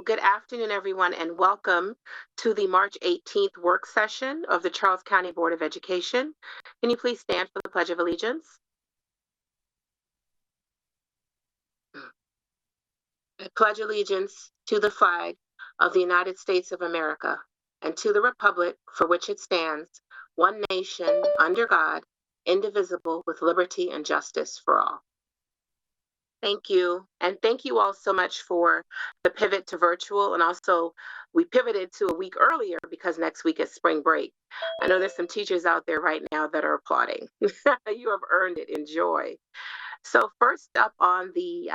good afternoon, everyone, and welcome to the March 18th work session of the Charles County Board of Education. Can you please stand for the Pledge of Allegiance? I pledge allegiance to the flag of the United States of America and to the republic for which it stands, one nation, under God, indivisible, with liberty and justice for all. Thank you. And thank you all so much for the pivot to virtual. And also, we pivoted to a week earlier because next week is spring break. I know there's some teachers out there right now that are applauding. You have earned it. Enjoy. So first up on the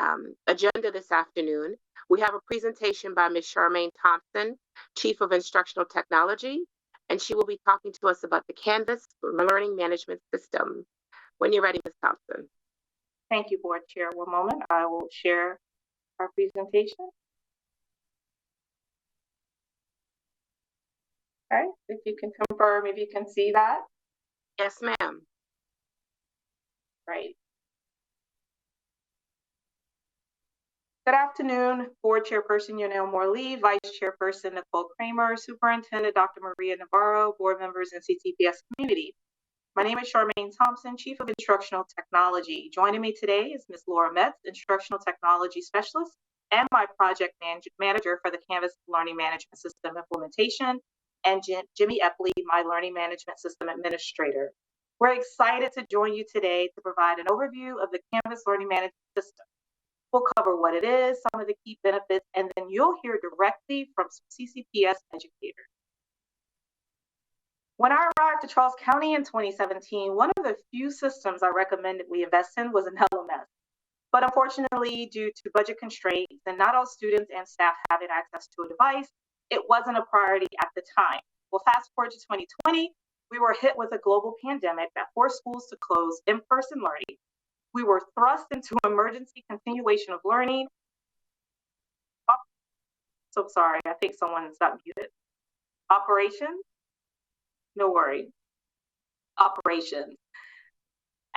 agenda this afternoon, we have a presentation by Ms. Charmaine Thompson, Chief of Instructional Technology, and she will be talking to us about the Canvas Learning Management System. When you're ready, Ms. Thompson. Thank you, Board Chair. One moment, I will share our presentation. Okay, if you can confirm if you can see that. Yes, ma'am. Great. Good afternoon, Board Chairperson Yanel Morley, Vice Chairperson Nicole Kramer, Superintendent Dr. Maria Navarro, Board members and CCPS community. My name is Charmaine Thompson, Chief of Instructional Technology. Joining me today is Ms. Laura Metz, Instructional Technology Specialist, and my Project Manager for the Canvas Learning Management System implementation, and Jimmy Epley, my Learning Management System Administrator. We're excited to join you today to provide an overview of the Canvas Learning Management System. We'll cover what it is, some of the key benefits, and then you'll hear directly from CCPS educators. When I arrived to Charles County in 2017, one of the few systems I recommended we invest in was an LMS. But unfortunately, due to budget constraints and not all students and staff having access to a device, it wasn't a priority at the time. Well, fast forward to 2020, we were hit with a global pandemic that forced schools to close in-person learning. We were thrust into emergency continuation of learning. Oh, so sorry, I think someone's got muted. Operations. No worry. Operations.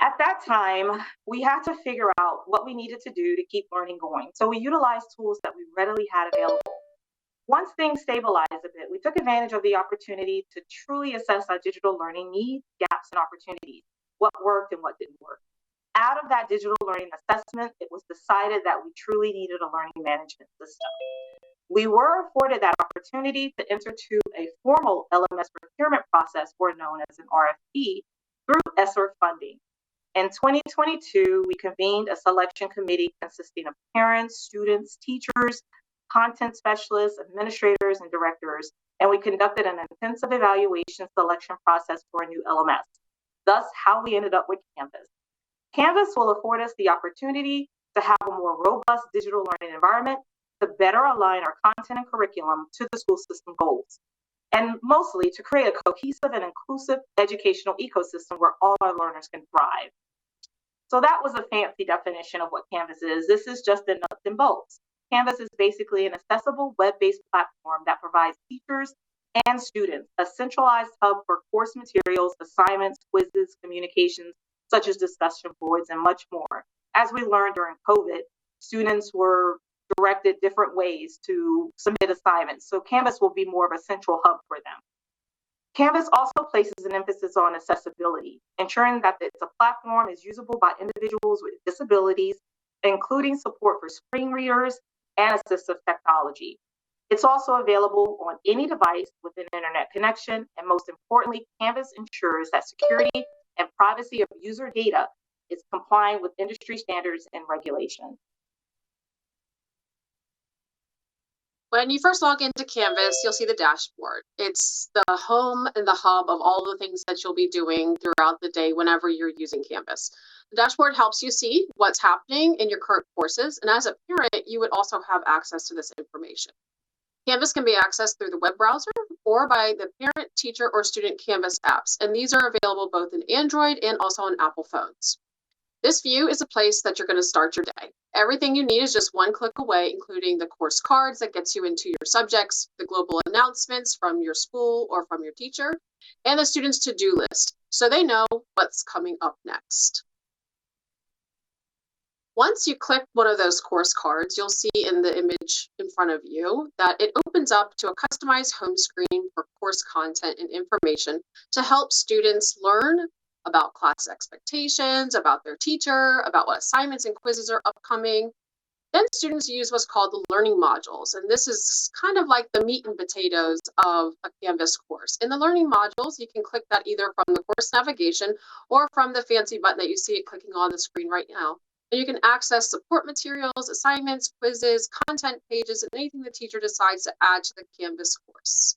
At that time, we had to figure out what we needed to do to keep learning going. So we utilized tools that we readily had available. Once things stabilized a bit, we took advantage of the opportunity to truly assess our digital learning needs, gaps, and opportunities, what worked and what didn't work. Out of that digital learning assessment, it was decided that we truly needed a learning management system. We were afforded that opportunity to enter to a formal LMS procurement process, or known as an RFP, through ESSER funding. In 2022, we convened a selection committee consisting of parents, students, teachers, content specialists, administrators, and directors, and we conducted an intensive evaluation selection process for a new LMS. Thus, how we ended up with Canvas. Canvas will afford us the opportunity to have a more robust digital learning environment to better align our content and curriculum to the school system goals, and mostly to create a cohesive and inclusive educational ecosystem where all our learners can thrive. So that was a fancy definition of what Canvas is. This is just the nuts and bolts. Canvas is basically an accessible web-based platform that provides teachers and students a centralized hub for course materials, assignments, quizzes, communications, such as discussion boards, and much more. As we learned during COVID, students were directed different ways to submit assignments, so Canvas will be more of a central hub for them. Canvas also places an emphasis on accessibility, ensuring that the platform is usable by individuals with disabilities, including support for screen readers and assistive technology. It's also available on any device with an internet connection, and most importantly, Canvas ensures that security and privacy of user data is complying with industry standards and regulations. When you first log into Canvas, you'll see the dashboard. It's the home and the hub of all the things that you'll be doing throughout the day whenever you're using Canvas. The dashboard helps you see what's happening in your current courses, and as a parent, you would also have access to this information. Canvas can be accessed through the web browser or by the parent, teacher, or student Canvas apps, and these are available both in Android and also on Apple phones. This view is a place that you're going to start your day. Everything you need is just one click away, including the course cards that gets you into your subjects, the global announcements from your school or from your teacher, and the student's to-do list, so they know what's coming up next. Once you click one of those course cards, you'll see in the image in front of you that it opens up to a customized home screen for course content and information to help students learn about class expectations, about their teacher, about what assignments and quizzes are upcoming. Then students use what's called the learning modules, and this is kind of like the meat and potatoes of a Canvas course. In the learning modules, you can click that either from the course navigation or from the fancy button that you see it clicking on the screen right now. And you can access support materials, assignments, quizzes, content pages, and anything the teacher decides to add to the Canvas course.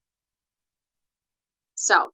So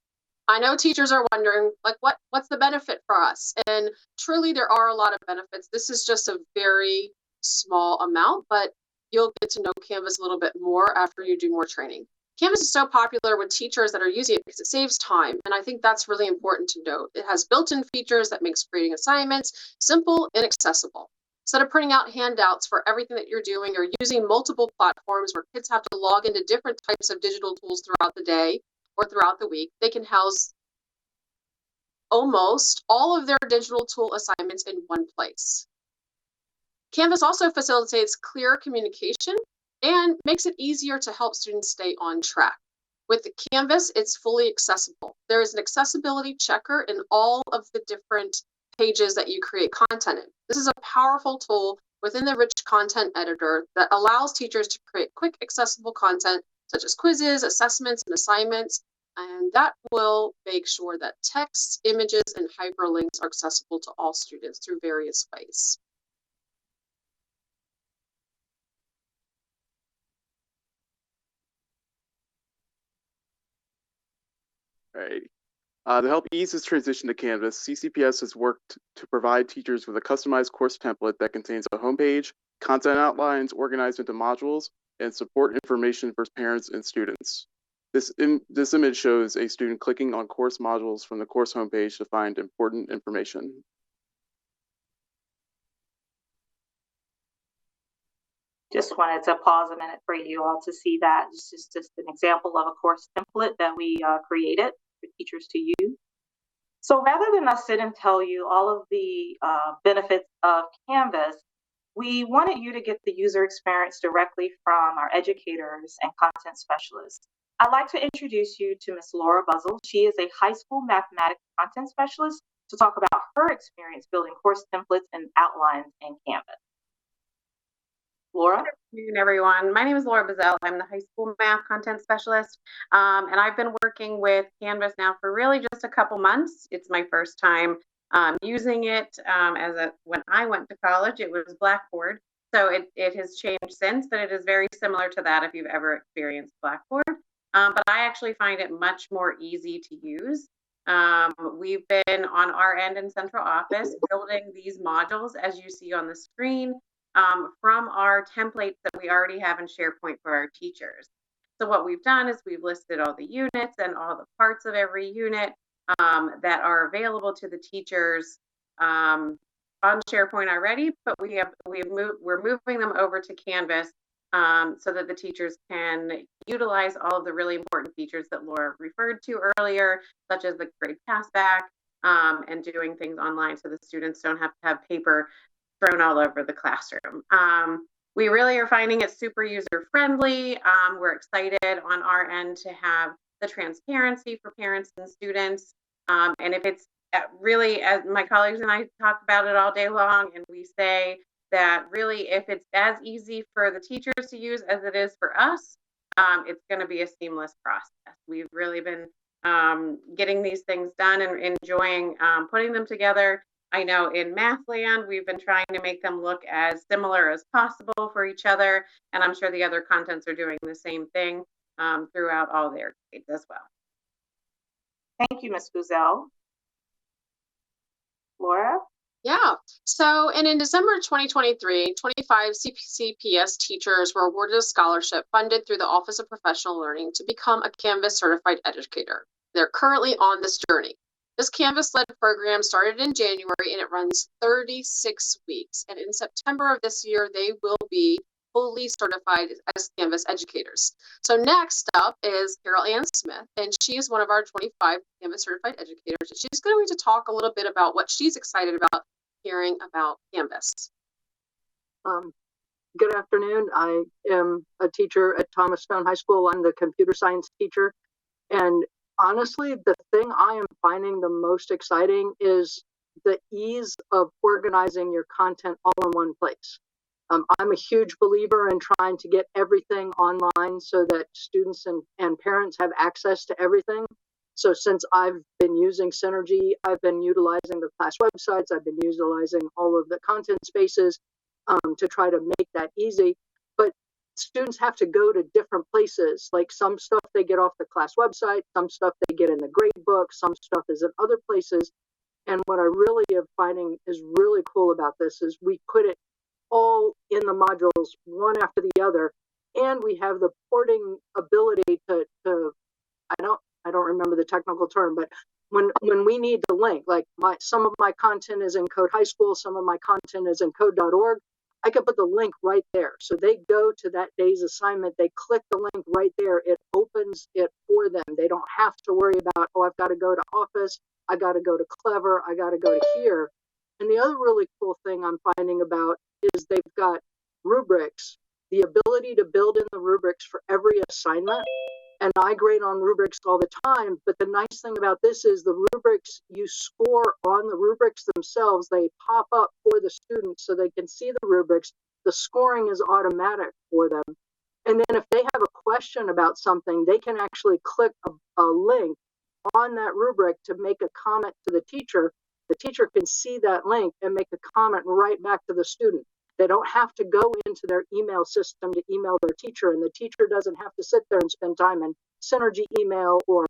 I know teachers are wondering, like, what's the benefit for us? And truly, there are a lot of benefits. This is just a very small amount, but you'll get to know Canvas a little bit more after you do more training. Canvas is so popular with teachers that are using it because it saves time, and I think that's really important to note. It has built-in features that makes creating assignments simple and accessible. Instead of printing out handouts for everything that you're doing or using multiple platforms where kids have to log into different types of digital tools throughout the day or throughout the week, they can house almost all of their digital tool assignments in one place. Canvas also facilitates clear communication and makes it easier to help students stay on track. With the Canvas, it's fully accessible. There is an accessibility checker in all of the different pages that you create content in. This is a powerful tool within the rich content editor that allows teachers to create quick, accessible content such as quizzes, assessments, and assignments, and that will make sure that text, images, and hyperlinks are accessible to all students through various ways. Right. To help ease this transition to Canvas, CCPS has worked to provide teachers with a customized course template that contains a homepage, content outlines organized into modules, and support information for parents and students. This image shows a student clicking on course modules from the course homepage to find important information. Just wanted to pause a minute for you all to see that. This is just an example of a course template that we created for teachers to use. So rather than us sit and tell you all of the benefits of Canvas, we wanted you to get the user experience directly from our educators and content specialists. I'd like to introduce you to Ms. Laura Buzzle. She is a high school mathematics content specialist to talk about her experience building course templates and outlines in Canvas. Laura? Good afternoon, everyone. My name is Laura Buzzell. I'm the high school math content specialist, and I've been working with Canvas now for really just a couple months. It's my first time using it. When I went to college, it was Blackboard, so it has changed since, but it is very similar to that if you've ever experienced Blackboard. But I actually find it much more easy to use. We've been on our end in central office building these modules, as you see on the screen, from our templates that we already have in SharePoint for our teachers. So what we've done is we've listed all the units and all the parts of every unit that are available to the teachers on SharePoint already, but we're moving them over to Canvas so that the teachers can utilize all of the really important features that Laura referred to earlier, such as the grade passback and doing things online so the students don't have to have paper thrown all over the classroom. We really are finding it super user friendly. We're excited on our end to have the transparency for parents and students. And if it's really, as my colleagues and I talk about it all day long, and we say that really if it's as easy for the teachers to use as it is for us, it's going to be a seamless process. We've really been getting these things done and enjoying putting them together. I know in Mathland, we've been trying to make them look as similar as possible for each other, and I'm sure the other contents are doing the same thing throughout all their grades as well. Thank you, Ms. Buzzell. Laura? Yeah, so and in December 2023, 25 CCPS teachers were awarded a scholarship funded through the Office of Professional Learning to become a Canvas certified educator. They're currently on this journey. This Canvas-led program started in January and it runs 36 weeks. And in September of this year, they will be fully certified as Canvas educators. So next up is Carol Ann Smith, and she is one of our 25 Canvas certified educators. And she's going to talk a little bit about what she's excited about hearing about Canvas. Good afternoon. I am a teacher at Thomas Stone High School. I'm the computer science teacher. And honestly, the thing I am finding the most exciting is the ease of organizing your content all in one place. I'm a huge believer in trying to get everything online so that students and parents have access to everything. So since I've been using Synergy, I've been utilizing the class websites, I've been utilizing all of the content spaces to try to make that easy. But students have to go to different places. Like some stuff they get off the class website, some stuff they get in the grade book, some stuff is in other places. And what I really am finding is really cool about this is we put it all in the modules one after the other, and we have the porting ability to I don't remember the technical term, but when we need to link, like some of my content is in Code High School, some of my content is in code.org, I can put the link right there. So they go to that day's assignment, they click the link right there, it opens it for them. They don't have to worry about, oh, I've got to go to Office, I got to go to Clever, I got to go to here. And the other really cool thing I'm finding about is they've got rubrics, the ability to build in the rubrics for every assignment. And I grade on rubrics all the time, but the nice thing about this is the rubrics, you score on the rubrics themselves. They pop up for the students so they can see the rubrics. The scoring is automatic for them. And then if they have a question about something, they can actually click a link on that rubric to make a comment to the teacher. The teacher can see that link and make a comment right back to the student. They don't have to go into their email system to email their teacher, and the teacher doesn't have to sit there and spend time in Synergy email or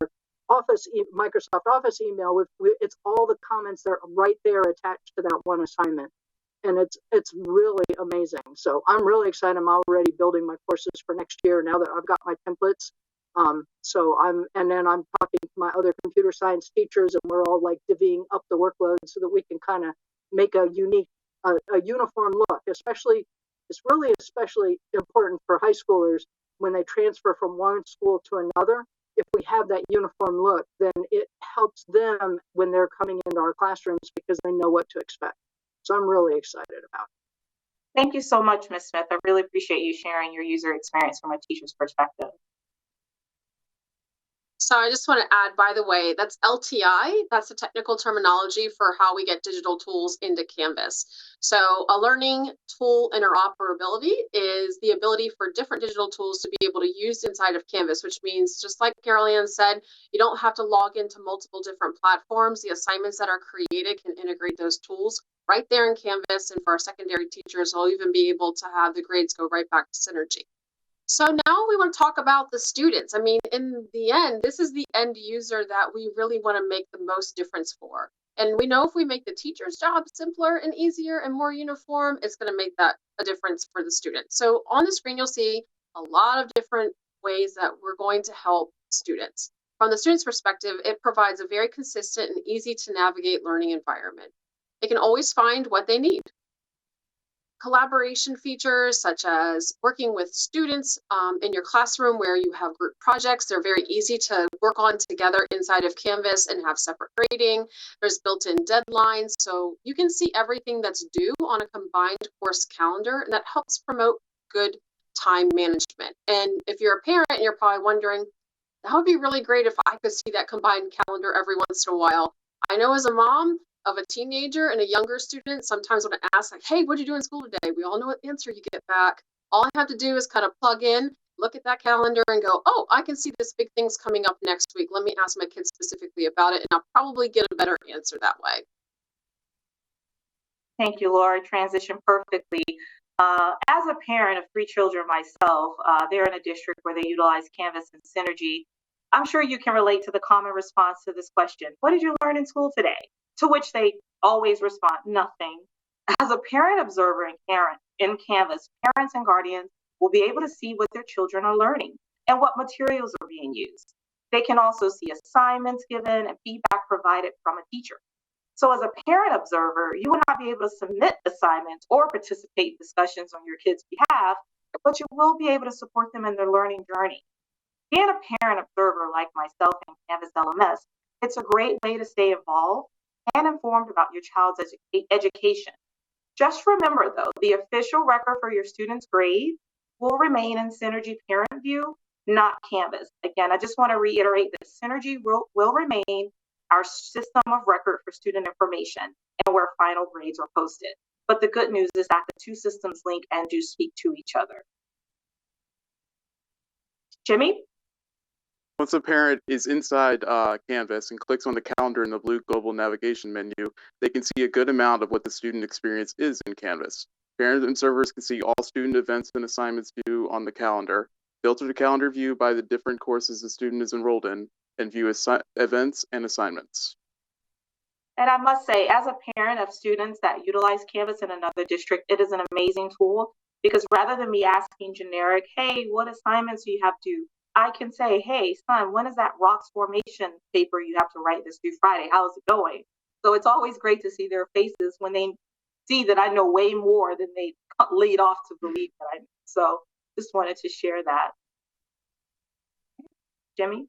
Microsoft Office email. It's all the comments that are right there attached to that one assignment, and it's really amazing. So I'm really excited. I'm already building my courses for next year now that I've got my templates. And then I'm talking to my other computer science teachers, and we're all like divvying up the workload so that we can kind of make a uniform look. Especially, it's really especially important for high schoolers when they transfer from one school to another. If we have that uniform look, then it helps them when they're coming into our classrooms because they know what to expect. So I'm really excited about it. Thank you so much, Ms. Smith. I really appreciate you sharing your user experience from a teacher's perspective. So I just want to add, by the way, that's LTI. That's the technical terminology for how we get digital tools into Canvas. So a learning tool interoperability is the ability for different digital tools to be able to use inside of Canvas, which means, just like Carol Ann said, you don't have to log into multiple different platforms. The assignments that are created can integrate those tools right there in Canvas. And for our secondary teachers, they'll even be able to have the grades go right back to Synergy. So now we want to talk about the students. I mean, in the end, this is the end user that we really want to make the most difference for. And we know if we make the teacher's job simpler and easier and more uniform, it's going to make that a difference for the students. So on the screen, you'll see a lot of different ways that we're going to help students. From the student's perspective, it provides a very consistent and easy to navigate learning environment. They can always find what they need. Collaboration features such as working with students in your classroom where you have group projects. They're very easy to work on together inside of Canvas and have separate grading. There's built-in deadlines, so you can see everything that's due on a combined course calendar, and that helps promote good time management. And if you're a parent and you're probably wondering, that would be really great if I could see that combined calendar every once in a while. I know as a mom of a teenager and a younger student, sometimes when I ask, like, hey, what'd you do in school today? We all know what answer you get back. All I have to do is kind of plug in, look at that calendar and go, oh, I can see this big thing's coming up next week. Let me ask my kids specifically about it, and I'll probably get a better answer that way. Thank you, Laura. Transition perfectly. As a parent of 3 children myself, they're in a district where they utilize Canvas and Synergy. I'm sure you can relate to the common response to this question. What did you learn in school today? To which they always respond, nothing. As a parent observer in Canvas, parents and guardians will be able to see what their children are learning and what materials are being used. They can also see assignments given and feedback provided from a teacher. So as a parent observer, you will not be able to submit assignments or participate in discussions on your kids' behalf, but you will be able to support them in their learning journey. Being a parent observer like myself in Canvas LMS, it's a great way to stay involved and informed about your child's education. Just remember though, the official record for your students' grades will remain in Synergy Parent View, not Canvas. Again, I just want to reiterate that Synergy will remain our system of record for student information and where final grades are posted. But the good news is that the two systems link and do speak to each other. Jimmy? Once a parent is inside Canvas and clicks on the calendar in the blue global navigation menu, they can see a good amount of what the student experience is in Canvas. Parent observers can see all student events and assignments due on the calendar, filter the calendar view by the different courses the student is enrolled in, and view events and assignments. And I must say, as a parent of students that utilize Canvas in another district, it is an amazing tool because rather than me asking generic, hey, what assignments do you have to, I can say, hey, son, when is that rocks formation paper you have to write this due Friday? How is it going? So it's always great to see their faces when they see that I know way more than they lead off to believe that I know. So just wanted to share that. Jimmy?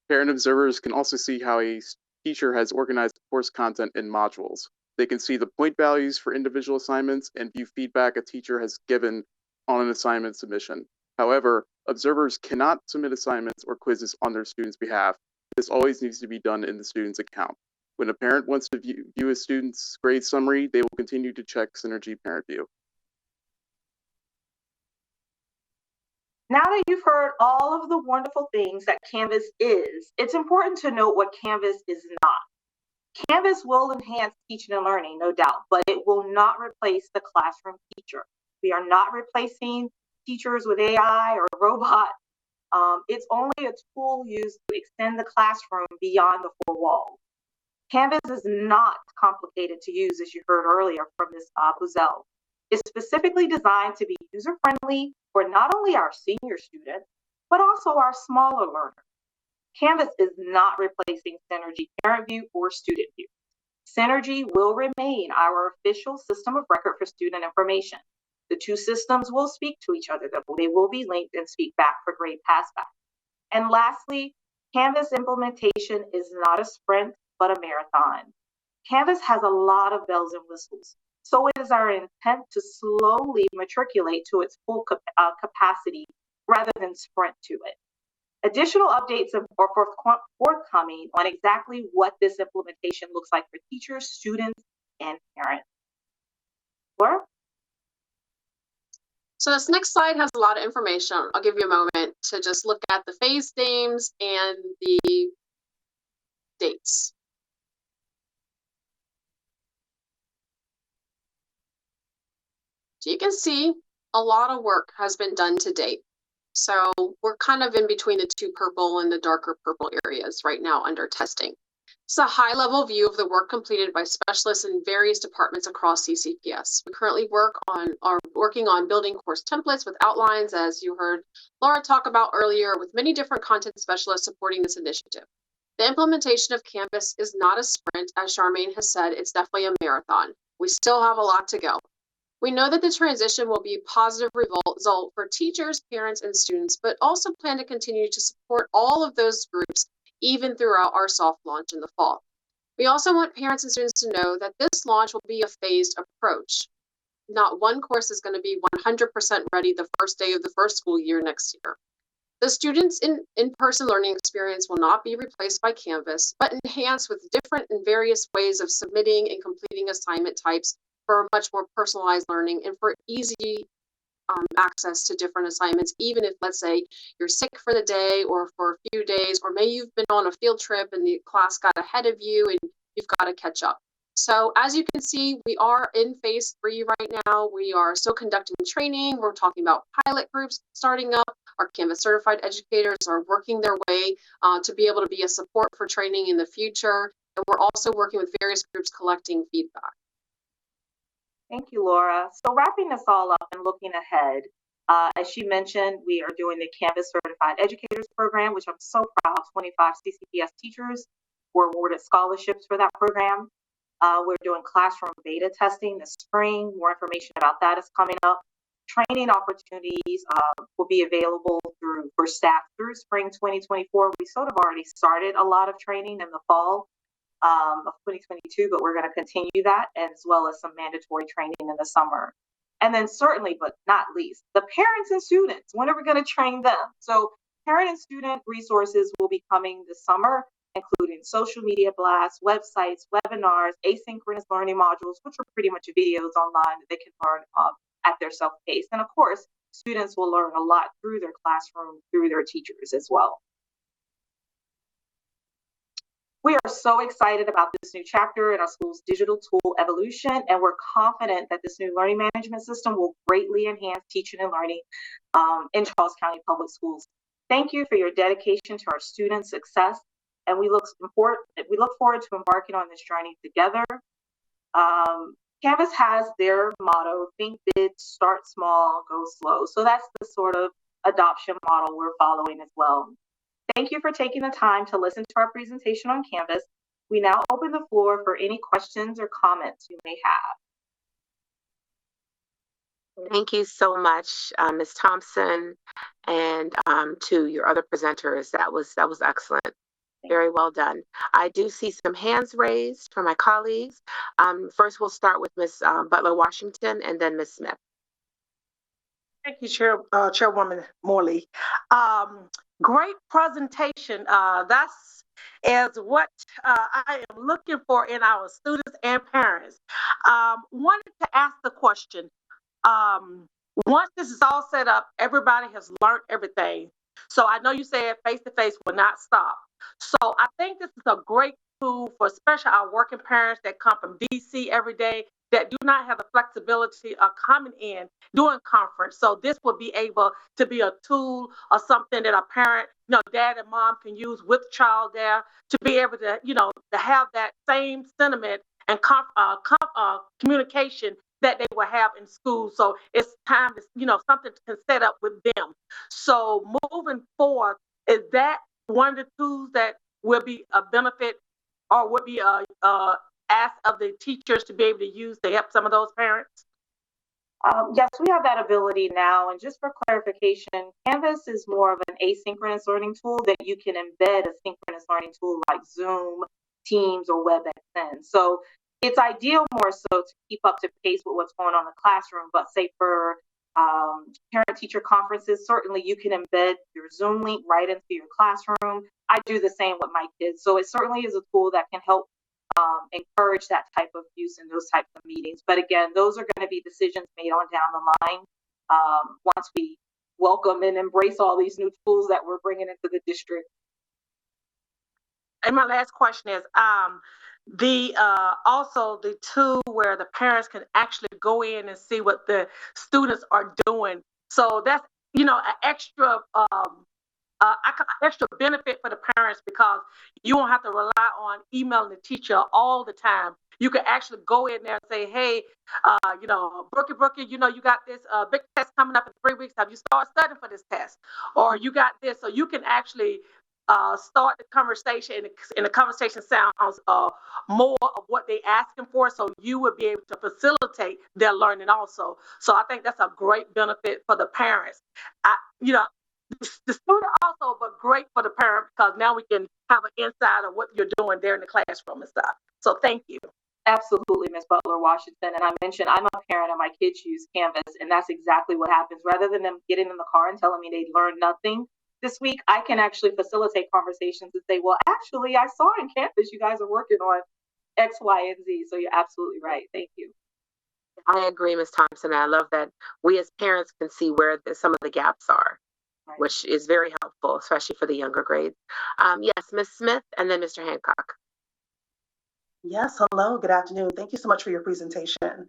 Parent observers can also see how a teacher has organized course content in modules. They can see the point values for individual assignments and view feedback a teacher has given on an assignment submission. However, observers cannot submit assignments or quizzes on their students' behalf. This always needs to be done in the student's account. When a parent wants to view a student's grade summary, they will continue to check Synergy Parent View. Now that you've heard all of the wonderful things that Canvas is, it's important to note what Canvas is not. Canvas will enhance teaching and learning, no doubt, but it will not replace the classroom teacher. We are not replacing teachers with AI or robots. It's only a tool used to extend the classroom beyond the four walls. Canvas is not complicated to use, as you heard earlier from Ms. Buzel. It's specifically designed to be user-friendly for not only our senior students, but also our smaller learners. Canvas is not replacing Synergy Parent View or Student View. Synergy will remain our official system of record for student information. The two systems will speak to each other, though. They will be linked and speak back for grade passback. And lastly, Canvas implementation is not a sprint, but a marathon. Canvas has a lot of bells and whistles, so it is our intent to slowly matriculate to its full capacity rather than sprint to it. Additional updates are forthcoming on exactly what this implementation looks like for teachers, students, and parents. Laura? So this next slide has a lot of information. I'll give you a moment to just look at the phase names and the dates. So you can see a lot of work has been done to date. So we're kind of in between the two purple and the darker purple areas right now under testing. It's a high-level view of the work completed by specialists in various departments across CCPS. We currently are working on building course templates with outlines, as you heard Laura talk about earlier, with many different content specialists supporting this initiative. The implementation of Canvas is not a sprint, as Charmaine has said, it's definitely a marathon. We still have a lot to go. We know that the transition will be a positive result for teachers, parents, and students, but also plan to continue to support all of those groups even throughout our soft launch in the fall. We also want parents and students to know that this launch will be a phased approach. Not one course is going to be 100% ready the first day of the first school year next year. The students' in-person learning experience will not be replaced by Canvas, but enhanced with different and various ways of submitting and completing assignment types for much more personalized learning and for easy access to different assignments, even if, let's say, you're sick for the day or for a few days, or maybe you've been on a field trip and the class got ahead of you and you've got to catch up. So as you can see, we are in phase 3 right now. We are still conducting training. We're talking about pilot groups starting up. Our Canvas certified educators are working their way to be able to be a support for training in the future. And we're also working with various groups collecting feedback. Thank you, Laura. So wrapping this all up and looking ahead, as she mentioned, we are doing the Canvas Certified Educators Program, which I'm so proud 25 CCPS teachers were awarded scholarships for that program. We're doing classroom beta testing this spring. More information about that is coming up. Training opportunities will be available for staff through spring 2024. We sort of already started a lot of training in the fall. of 2022, but we're going to continue that as well as some mandatory training in the summer. And then certainly, but not least, the parents and students. When are we going to train them? So parent and student resources will be coming this summer, including social media blasts, websites, webinars, asynchronous learning modules, which are pretty much videos online that they can learn at their self-pace. And of course, students will learn a lot through their classroom, through their teachers as well. We are so excited about this new chapter in our school's digital tool evolution, and we're confident that this new learning management system will greatly enhance teaching and learning in Charles County Public Schools. Thank you for your dedication to our students' success, and we look forward to embarking on this journey together. Canvas has their motto, think big, start small, go slow. So that's the sort of adoption model we're following as well. Thank you for taking the time to listen to our presentation on Canvas. We now open the floor for any questions or comments you may have. Thank you so much, Ms. Thompson, and to your other presenters. That was excellent. Very well done. I do see some hands raised from my colleagues. First, we'll start with Ms. Butler Washington and then Ms. Smith. Thank you, Chairwoman Morley. Great presentation. That's what I am looking for in our students and parents. Wanted to ask the question, once this is all set up, everybody has learned everything. So I know you said face-to-face will not stop. So I think this is a great tool for especially our working parents that come from DC every day, that do not have the flexibility of coming in doing conference. So this will be able to be a tool or something that a parent, dad and mom can use with child there to be able to, to have that same sentiment and communication that they will have in school. So it's time to, something to set up with them. So moving forward, is that one of the tools that will be a benefit or would be ask of the teachers to be able to use to help some of those parents? Yes, we have that ability now. And just for clarification, Canvas is more of an asynchronous learning tool that you can embed a synchronous learning tool like Zoom, Teams, or WebEx in. So it's ideal more so to keep up to pace with what's going on in the classroom. But say for parent-teacher conferences, certainly you can embed your Zoom link right into your classroom. I do the same with my kids. So it certainly is a tool that can help encourage that type of use in those types of meetings. But again, those are going to be decisions made on down the line once we welcome and embrace all these new tools that we're bringing into the district. And my last question is also the tool where the parents can actually go in and see what the students are doing. So that's an extra extra benefit for the parents, because you won't have to rely on emailing the teacher all the time. You can actually go in there and say, hey, Brookie, you got this big test coming up in 3 weeks. Have you started studying for this test? Or you got this. So you can actually start the conversation, and the conversation sounds more of what they're asking for. So you would be able to facilitate their learning also. So I think that's a great benefit for the parents. The student also, but great for the parent, because now we can have an insight of what you're doing there in the classroom and stuff. So thank you. Absolutely, Ms. Butler Washington. And I mentioned I'm a parent and my kids use Canvas, and that's exactly what happens. Rather than them getting in the car and telling me they learned nothing this week, I can actually facilitate conversations and say, well, actually, I saw in Canvas you guys are working on X, Y, and Z. So you're absolutely right. Thank you. I agree, Ms. Thompson. I love that we as parents can see where some of the gaps are, which is very helpful, especially for the younger grades. Yes, Ms. Smith, and then Mr. Hancock. Yes, hello, good afternoon. Thank you so much for your presentation.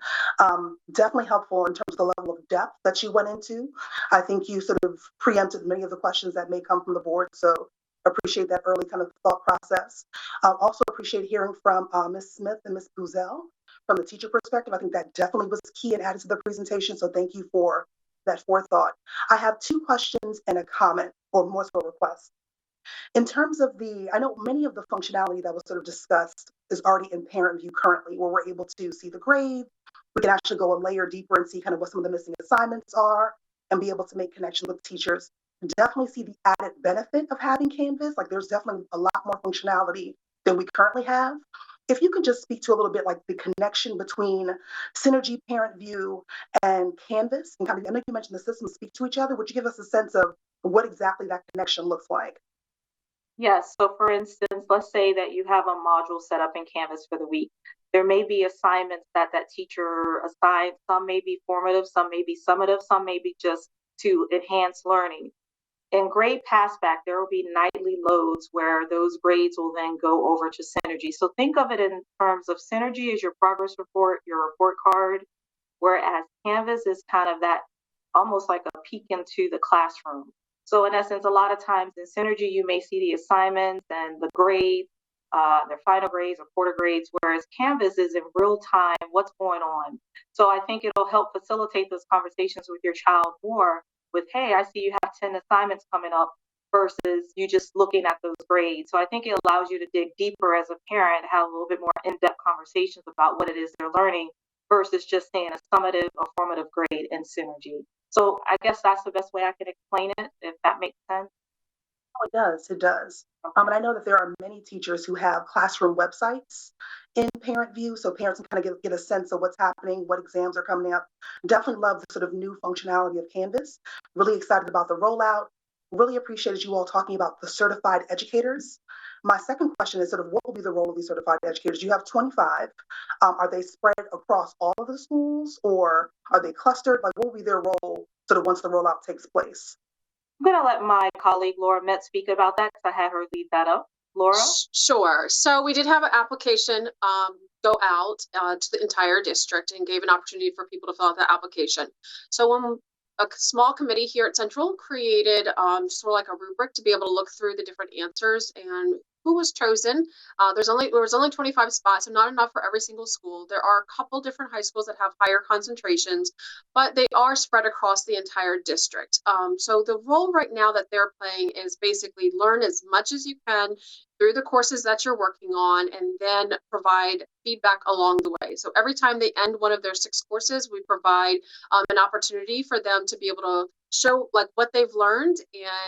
Definitely helpful in terms of the level of depth that you went into. I think you sort of preempted many of the questions that may come from the board, so appreciate that early kind of thought process. Also appreciate hearing from Ms. Smith and Ms. Buzel from the teacher perspective. I think that definitely was key and added to the presentation, so thank you for that forethought. I have 2 questions and a comment, or more so a request. In terms of I know many of the functionality that was sort of discussed is already in parent view currently, where we're able to see the grade. We can actually go a layer deeper and see kind of what some of the missing assignments are and be able to make connections with teachers. Definitely see the added benefit of having Canvas. Like there's definitely a lot more functionality than we currently have. If you could just speak to a little bit like the connection between Synergy, Parent View, and Canvas, and kind of, I know you mentioned the systems speak to each other. Would you give us a sense of what exactly that connection looks like? Yes. So for instance, let's say that you have a module set up in Canvas for the week. There may be assignments that that teacher assigns. Some may be formative, some may be summative, some may be just to enhance learning. In grade passback, there will be nightly loads where those grades will then go over to Synergy. So think of it in terms of Synergy as your progress report, your report card, whereas Canvas is kind of that almost like a peek into the classroom. So in essence, a lot of times in Synergy, you may see the assignments and the grades, their final grades or quarter grades, whereas Canvas is in real time what's going on. So I think it'll help facilitate those conversations with your child more with, hey, I see you have 10 assignments coming up versus you just looking at those grades. So I think it allows you to dig deeper as a parent, have a little bit more in-depth conversations about what it is they're learning versus just saying a summative or formative grade in Synergy. So I guess that's the best way I can explain it, if that makes sense. Oh, it does. It does. And I know that there are many teachers who have classroom websites in Parent View, so parents can kind of get a sense of what's happening, what exams are coming up. Definitely love the sort of new functionality of Canvas. Really excited about the rollout. Really appreciated you all talking about the certified educators. My second question is sort of what will be the role of these certified educators? You have 25. Are they spread across all of the schools or are they clustered? Like, what will be their role sort of once the rollout takes place? I'm going to let my colleague Laura Metz speak about that because I had her lead that up. Laura? Sure. So we did have an application go out to the entire district and gave an opportunity for people to fill out that application. So when a small committee here at Central created sort of like a rubric to be able to look through the different answers and who was chosen. There was only 25 spots, so not enough for every single school. There are a couple different high schools that have higher concentrations, but they are spread across the entire district. So the role right now that they're playing is basically learn as much as you can through the courses that you're working on and then provide feedback along the way. So every time they end one of their 6 courses, we provide an opportunity for them to be able to show like what they've learned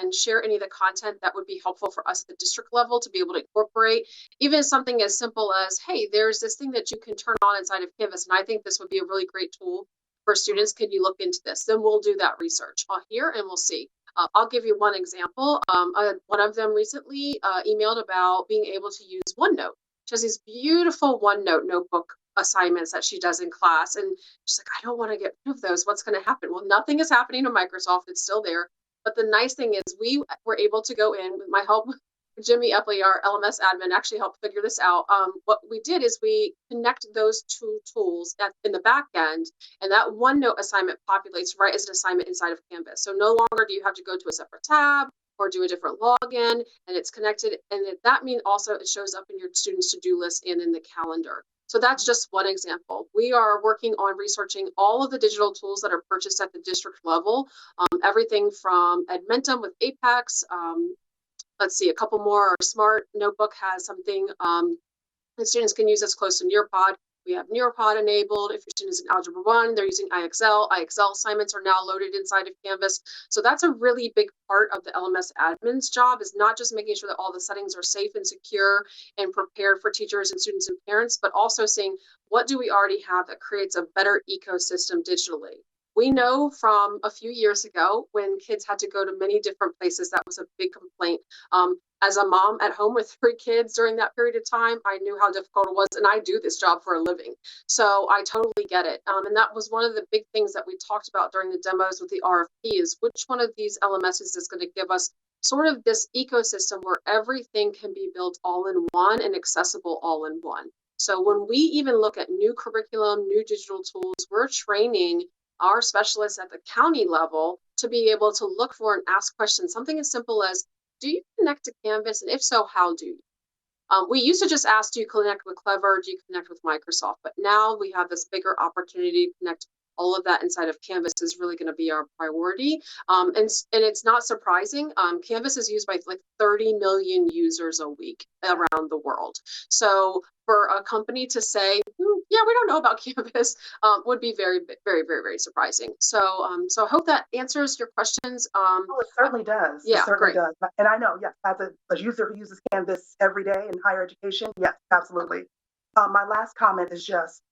and share any of the content that would be helpful for us at the district level to be able to incorporate even something as simple as, hey, there's this thing that you can turn on inside of Canvas, and I think this would be a really great tool for students. Can you look into this? Then we'll do that research here and we'll see. I'll give you one example. One of them recently emailed about being able to use OneNote. She has these beautiful OneNote notebook assignments that she does in class. And she's like, I don't want to get rid of those. What's going to happen? Well, nothing is happening to Microsoft. It's still there. But the nice thing is we were able to go in with my help. Jimmy Epley, our LMS admin, actually helped figure this out. What we did is we connect those 2 tools in the back end, and that OneNote assignment populates right as an assignment inside of Canvas. So no longer do you have to go to a separate tab or do a different login, and it's connected. And that means also it shows up in your students' to-do list and in the calendar. So that's just one example. We are working on researching all of the digital tools that are purchased at the district level, everything from Edmentum with Apex, let's see, a couple more. Our Smart Notebook has something that students can use that's close to Nearpod. We have Nearpod enabled. If your student is in Algebra 1, they're using IXL. IXL assignments are now loaded inside of Canvas. So that's a really big part of the LMS admin's job, is not just making sure that all the settings are safe and secure and prepared for teachers and students and parents, but also seeing what do we already have that creates a better ecosystem digitally. We know from a few years ago when kids had to go to many different places, that was a big complaint. As a mom at home with 3 kids during that period of time, I knew how difficult it was, and I do this job for a living. So I totally get it. And that was one of the big things that we talked about during the demos with the RFP is which one of these LMSs is going to give us sort of this ecosystem where everything can be built all in one and accessible all in one. So when we even look at new curriculum, new digital tools, we're training our specialists at the county level to be able to look for and ask questions, something as simple as, do you connect to Canvas? And if so, how do you? We used to just ask, do you connect with Clever? Do you connect with Microsoft? But now we have this bigger opportunity to connect all of that inside of Canvas is really going to be our priority. And it's not surprising. Canvas is used by like 30 million users a week around the world. So for a company to say, yeah, we don't know about Canvas, would be very, very, very, very surprising. So I hope that answers your questions. Oh, it certainly does. Yeah, it certainly great. does. And I know, yes, as a user who uses Canvas every day in higher education, yes, absolutely. My last comment is just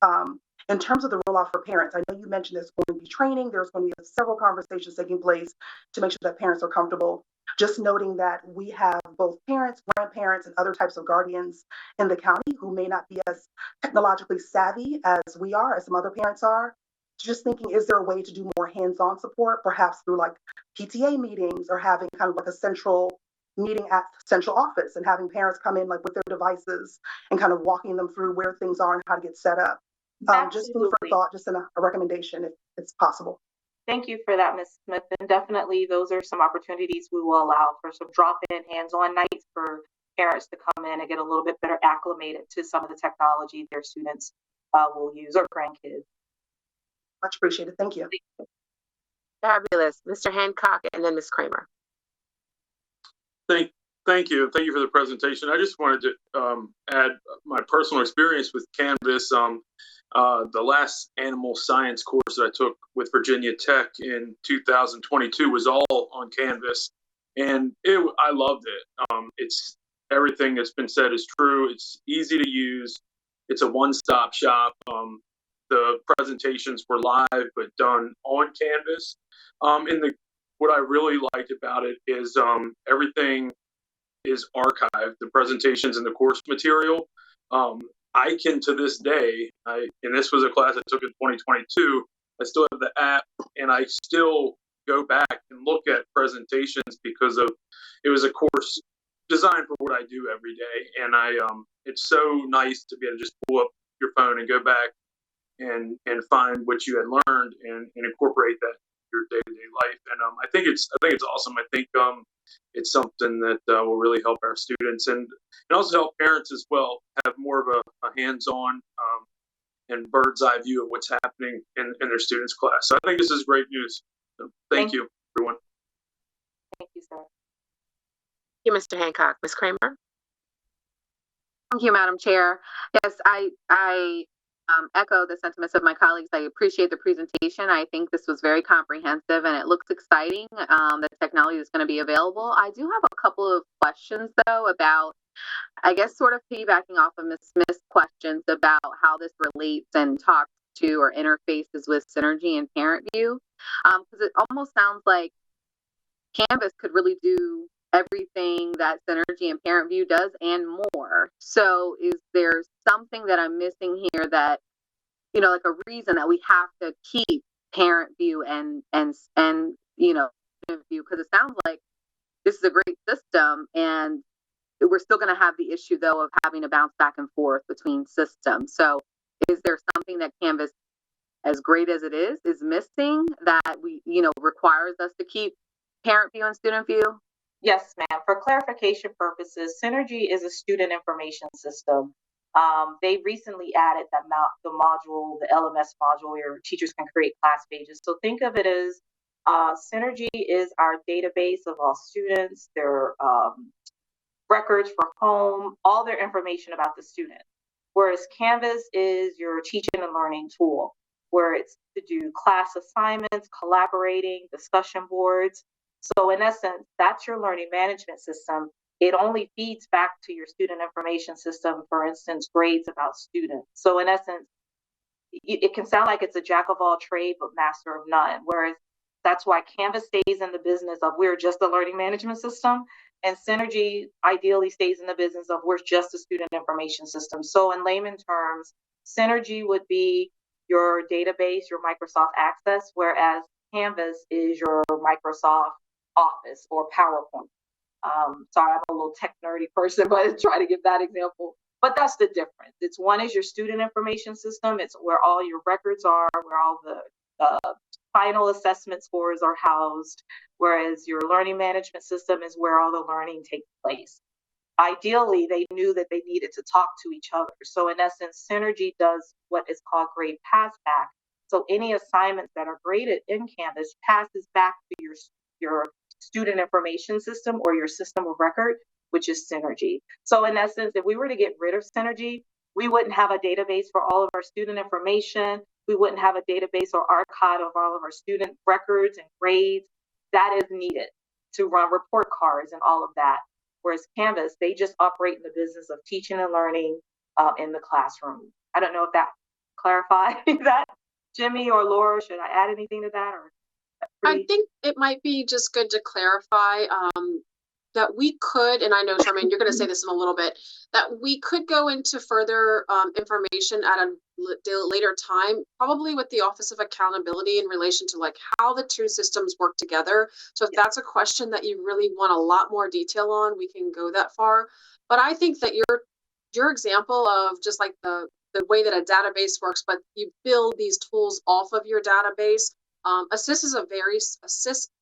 in terms of the rollout for parents. I know you mentioned there's going to be training. There's going to be several conversations taking place to make sure that parents are comfortable. Just noting that we have both parents, grandparents, and other types of guardians in the county who may not be as technologically savvy as we are, as some other parents are. Just thinking, is there a way to do more hands-on support, perhaps through like PTA meetings or having kind of like a central meeting at central office and having parents come in like with their devices and kind of walking them through where things are and how to get set up. Just food for thought, just a recommendation if it's possible. Thank you for that, Ms. Smith. And definitely those are some opportunities we will allow for some drop-in hands-on nights for parents to come in and get a little bit better acclimated to some of the technology their students will use, or grandkids. Much appreciated. Thank you. Fabulous. Mr. Hancock and then Ms. Kramer. Thank you. Thank you for the presentation. I just wanted to add my personal experience with Canvas. The last animal science course that I took with Virginia Tech in 2022 was all on Canvas, and I loved it. It's everything that's been said is true. It's easy to use. It's a one-stop shop. The presentations were live but done on Canvas. What I really liked about it is everything is archived, the presentations and the course material. I can, to this day, and this was a class I took in 2022, I still have the app, and I still go back and look at presentations because it was a course designed for what I do every day. And it's so nice to be able to just pull up your phone and go back and find what you had learned and incorporate that in your day-to-day life. And I think it's awesome. I think it's something that will really help our students and also help parents as well have more of a hands-on and bird's eye view of what's happening in their students' class. So I think this is great news. So thank you, everyone. Thank you, sir. Thank you, Mr. Hancock. Ms. Kramer? Thank you, Madam Chair. Yes, I echo the sentiments of my colleagues. I appreciate the presentation. I think this was very comprehensive and it looks exciting, the technology that's going to be available. I do have a couple of questions, though, about, I guess, sort of piggybacking off of Ms. Smith's questions about how this relates and talks to or interfaces with Synergy and Parent View, because it almost sounds like Canvas could really do everything that Synergy and Parent View does and more. So is there something that I'm missing here that, like a reason that we have to keep Parent View and View? Because it sounds like this is a great system and we're still going to have the issue, though, of having to bounce back and forth between systems. So is there something that Canvas, as great as it is missing that requires us to keep Parent View and Student View? Yes, ma'am. For clarification purposes, Synergy is a student information system. They recently added the module, the LMS module, where teachers can create class pages. So think of it as Synergy is our database of all students, their records for home, all their information about the student. Whereas Canvas is your teaching and learning tool, where it's to do class assignments, collaborating, discussion boards. So in essence, that's your learning management system. It only feeds back to your student information system, for instance, grades about students. So in essence, it can sound like it's a jack of all trades, but master of none. Whereas that's why Canvas stays in the business of we're just a learning management system. And Synergy ideally stays in the business of we're just a student information system. So in layman terms, Synergy would be your database, your Microsoft Access, whereas Canvas is your Microsoft Office or PowerPoint. Sorry, I'm a little tech nerdy person, but I try to give that example. But that's the difference. It's one is your student information system. It's where all your records are, where all the final assessment scores are housed, whereas your learning management system is where all the learning takes place. Ideally, they knew that they needed to talk to each other. So in essence, Synergy does what is called grade pass back. So any assignments that are graded in Canvas passes back to your student information system or your system of record, which is Synergy. So in essence, if we were to get rid of Synergy, we wouldn't have a database for all of our student information. We wouldn't have a database or archive of all of our student records and grades. That is needed to run report cards and all of that. Whereas Canvas, they just operate in the business of teaching and learning in the classroom. I don't know if that clarifies that, Jimmy or Laura. Should I add anything to that? Or I think it might be just good to clarify that we could, and I know, Charmaine, you're going to say this in a little bit, that we could go into further information at a later time, probably with the Office of Accountability in relation to like how the two systems work together. So if that's a question that you really want a lot more detail on, we can go that far. But I think that your example of just like the way that a database works, but you build these tools off of your database. Assist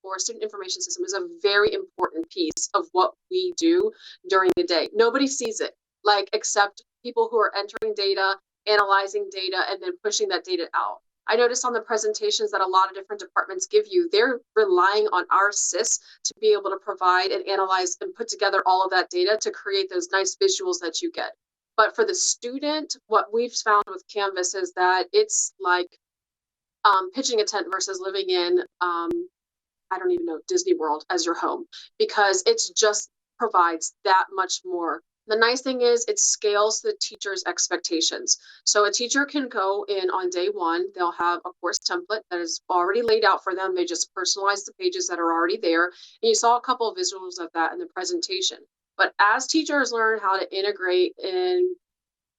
or student information system is a very important piece of what we do during the day. Nobody sees it, like except people who are entering data, analyzing data, and then pushing that data out. I noticed on the presentations that a lot of different departments give you, they're relying on our SIS to be able to provide and analyze and put together all of that data to create those nice visuals that you get. But for the student, what we've found with Canvas is that it's like pitching a tent versus living in, I don't even know, Disney World as your home, because it's just provides that much more. The nice thing is it scales the teacher's expectations. So a teacher can go in on day one, they'll have a course template that is already laid out for them. They just personalize the pages that are already there. And you saw a couple of visuals of that in the presentation. But as teachers learn how to integrate in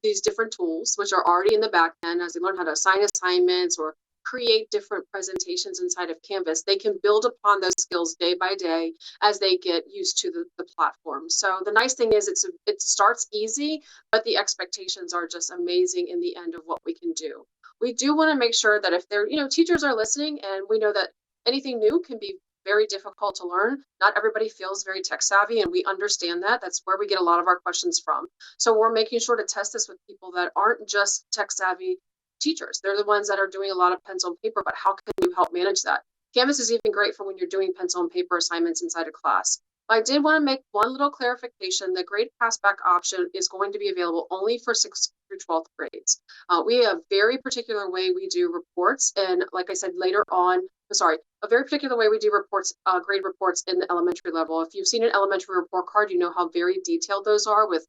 these different tools, which are already in the back end, as they learn how to assign assignments or create different presentations inside of Canvas, they can build upon those skills day by day as they get used to the platform. So the nice thing is it starts easy, but the expectations are just amazing in the end of what we can do. We do want to make sure that if they're, teachers are listening, and we know that anything new can be very difficult to learn. Not everybody feels very tech savvy, and we understand that. That's where we get a lot of our questions from. So we're making sure to test this with people that aren't just tech savvy teachers. They're the ones that are doing a lot of pencil and paper, but how can you help manage that? Canvas is even great for when you're doing pencil and paper assignments inside a class. But I did want to make one little clarification. The grade passback option is going to be available only for 6th through 12th grades. We have a very particular way we do reports, and like I said later on, a very particular way we do reports, grade reports in the elementary level. If you've seen an elementary report card, you know how very detailed those are with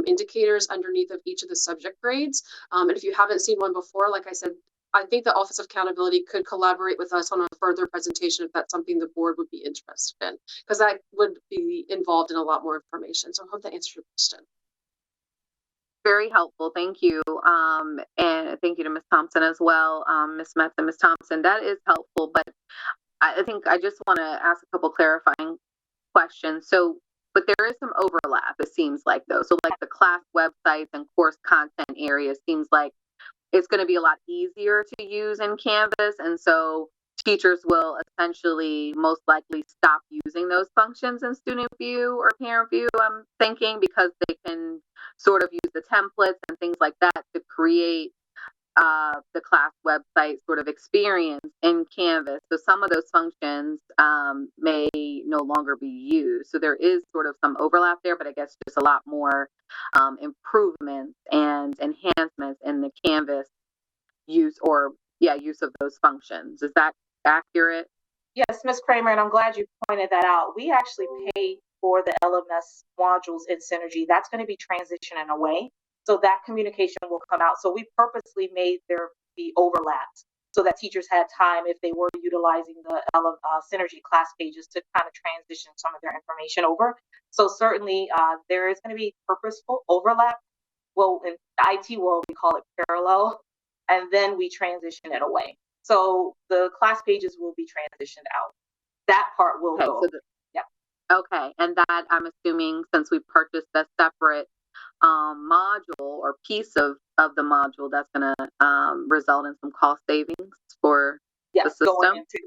indicators underneath of each of the subject grades. And if you haven't seen one before, like I said, I think the Office of Accountability could collaborate with us on a further presentation if that's something the board would be interested in, because that would be involved in a lot more information. So I hope that answers your question. Very helpful. Thank you. And thank you to Ms. Thompson as well, Ms. Metz and Ms. Thompson. That is helpful, but I think I just want to ask a couple clarifying questions. So, but there is some overlap, it seems like, though. So like the class websites and course content areas seems like it's going to be a lot easier to use in Canvas. And so teachers will essentially most likely stop using those functions in student view or parent view, I'm thinking, because they can sort of use the templates and things like that to create the class website sort of experience in Canvas. So some of those functions may no longer be used. So there is sort of some overlap there, but I guess just a lot more improvements and enhancements in the Canvas use of those functions. Is that accurate? Yes, Ms. Kramer, and I'm glad you pointed that out. We actually pay for the LMS modules in Synergy. That's going to be transitioning away. So that communication will come out. So we purposely made there be overlaps so that teachers had time, if they were utilizing the Synergy class pages, to kind of transition some of their information over. So certainly there is going to be purposeful overlap. Well, in the IT world, we call it parallel, and then we transition it away. So the class pages will be transitioned out. That part will go. So okay, and that I'm assuming, since we purchased a separate module or piece of the module, that's going to result in some cost savings for the system. Going into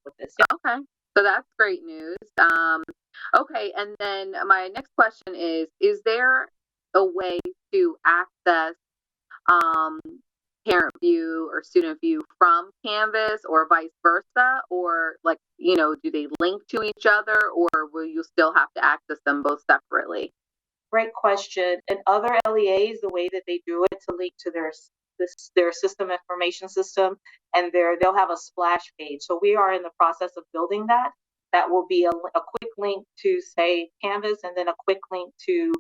with this. Yeah. Okay, so that's great news. Okay, and then my next question is there a way to access parent view or student view from Canvas or vice versa? Or like, do they link to each other, or will you still have to access them both separately? Great question. In other LEAs, the way that they do it to link to their system information system, and they'll have a splash page. So we are in the process of building that. That will be a quick link to, say, Canvas, and then a quick link to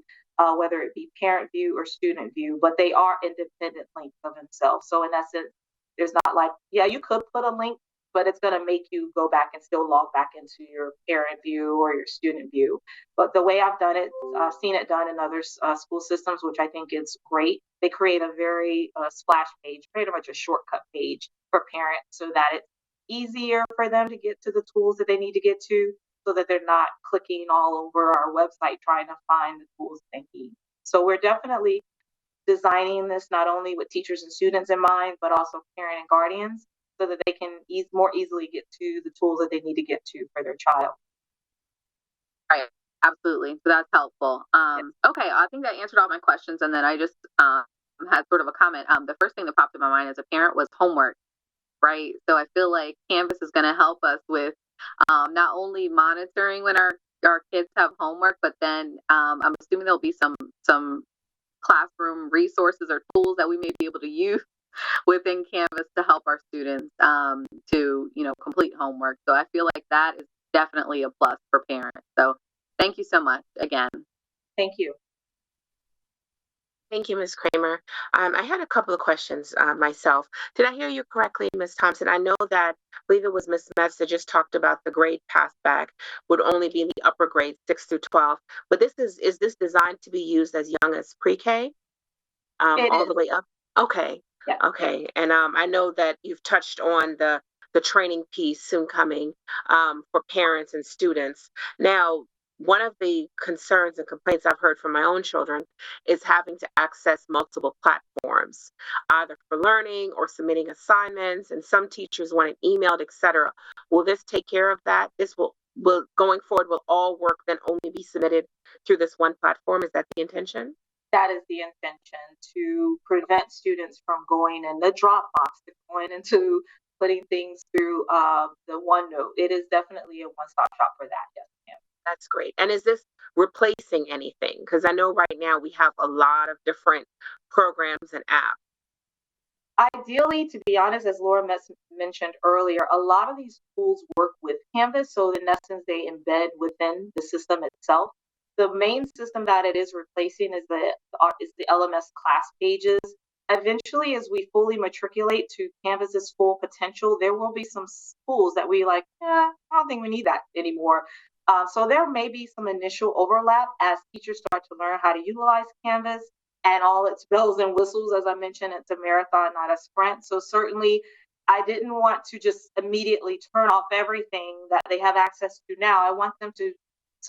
whether it be parent view or student view, but they are independent links of themselves. So in essence, there's not like, yeah, you could put a link, but it's going to make you go back and still log back into your parent view or your student view. But the way I've done it, I've seen it done in other school systems, which I think is great. They create a very splash page, pretty much a shortcut page for parents, so that it's easier for them to get to the tools that they need to get to, so that they're not clicking all over our website trying to find the tools they need. So we're definitely designing this not only with teachers and students in mind, but also parent and guardians, so that they can more easily get to the tools that they need to get to for their child. Right, absolutely. So that's helpful. Okay, I think that answered all my questions, and then I just had sort of a comment. The first thing that popped in my mind as a parent was homework, right? So I feel like Canvas is going to help us with not only monitoring when our kids have homework, but then I'm assuming there'll be some classroom resources or tools that we may be able to use within Canvas to help our students to complete homework. So I feel like that is definitely a plus for parents. So thank you so much again. Thank you. Thank you, Ms. Kramer. I had a couple of questions myself. Did I hear you correctly, Ms. Thompson? I know that, I believe it was Ms. Metz that just talked about the grade pass back would only be in the upper grades, 6 through 12. But is this designed to be used as young as pre-K, all the way up? Okay. Yeah. Okay. And I know that you've touched on the training piece soon coming for parents and students. Now, one of the concerns and complaints I've heard from my own children is having to access multiple platforms, either for learning or submitting assignments, and some teachers want it emailed, etc. Will this take care of that? This will going forward, will all work then only be submitted through this one platform? Is that the intention? That is the intention, to prevent students from going in the Dropbox, going into putting things through the OneNote. It is definitely a one-stop shop for that. Yes, ma'am. That's great. And is this replacing anything? Because I know right now we have a lot of different programs and apps. Ideally, to be honest, as Laura mentioned earlier, a lot of these tools work with Canvas. So in essence, they embed within the system itself. The main system that it is replacing is the LMS class pages. Eventually, as we fully matriculate to Canvas's full potential, there will be some schools that we like, I don't think we need that anymore. So there may be some initial overlap as teachers start to learn how to utilize Canvas and all its bells and whistles. As I mentioned, it's a marathon, not a sprint. So certainly, I didn't want to just immediately turn off everything that they have access to now. I want them to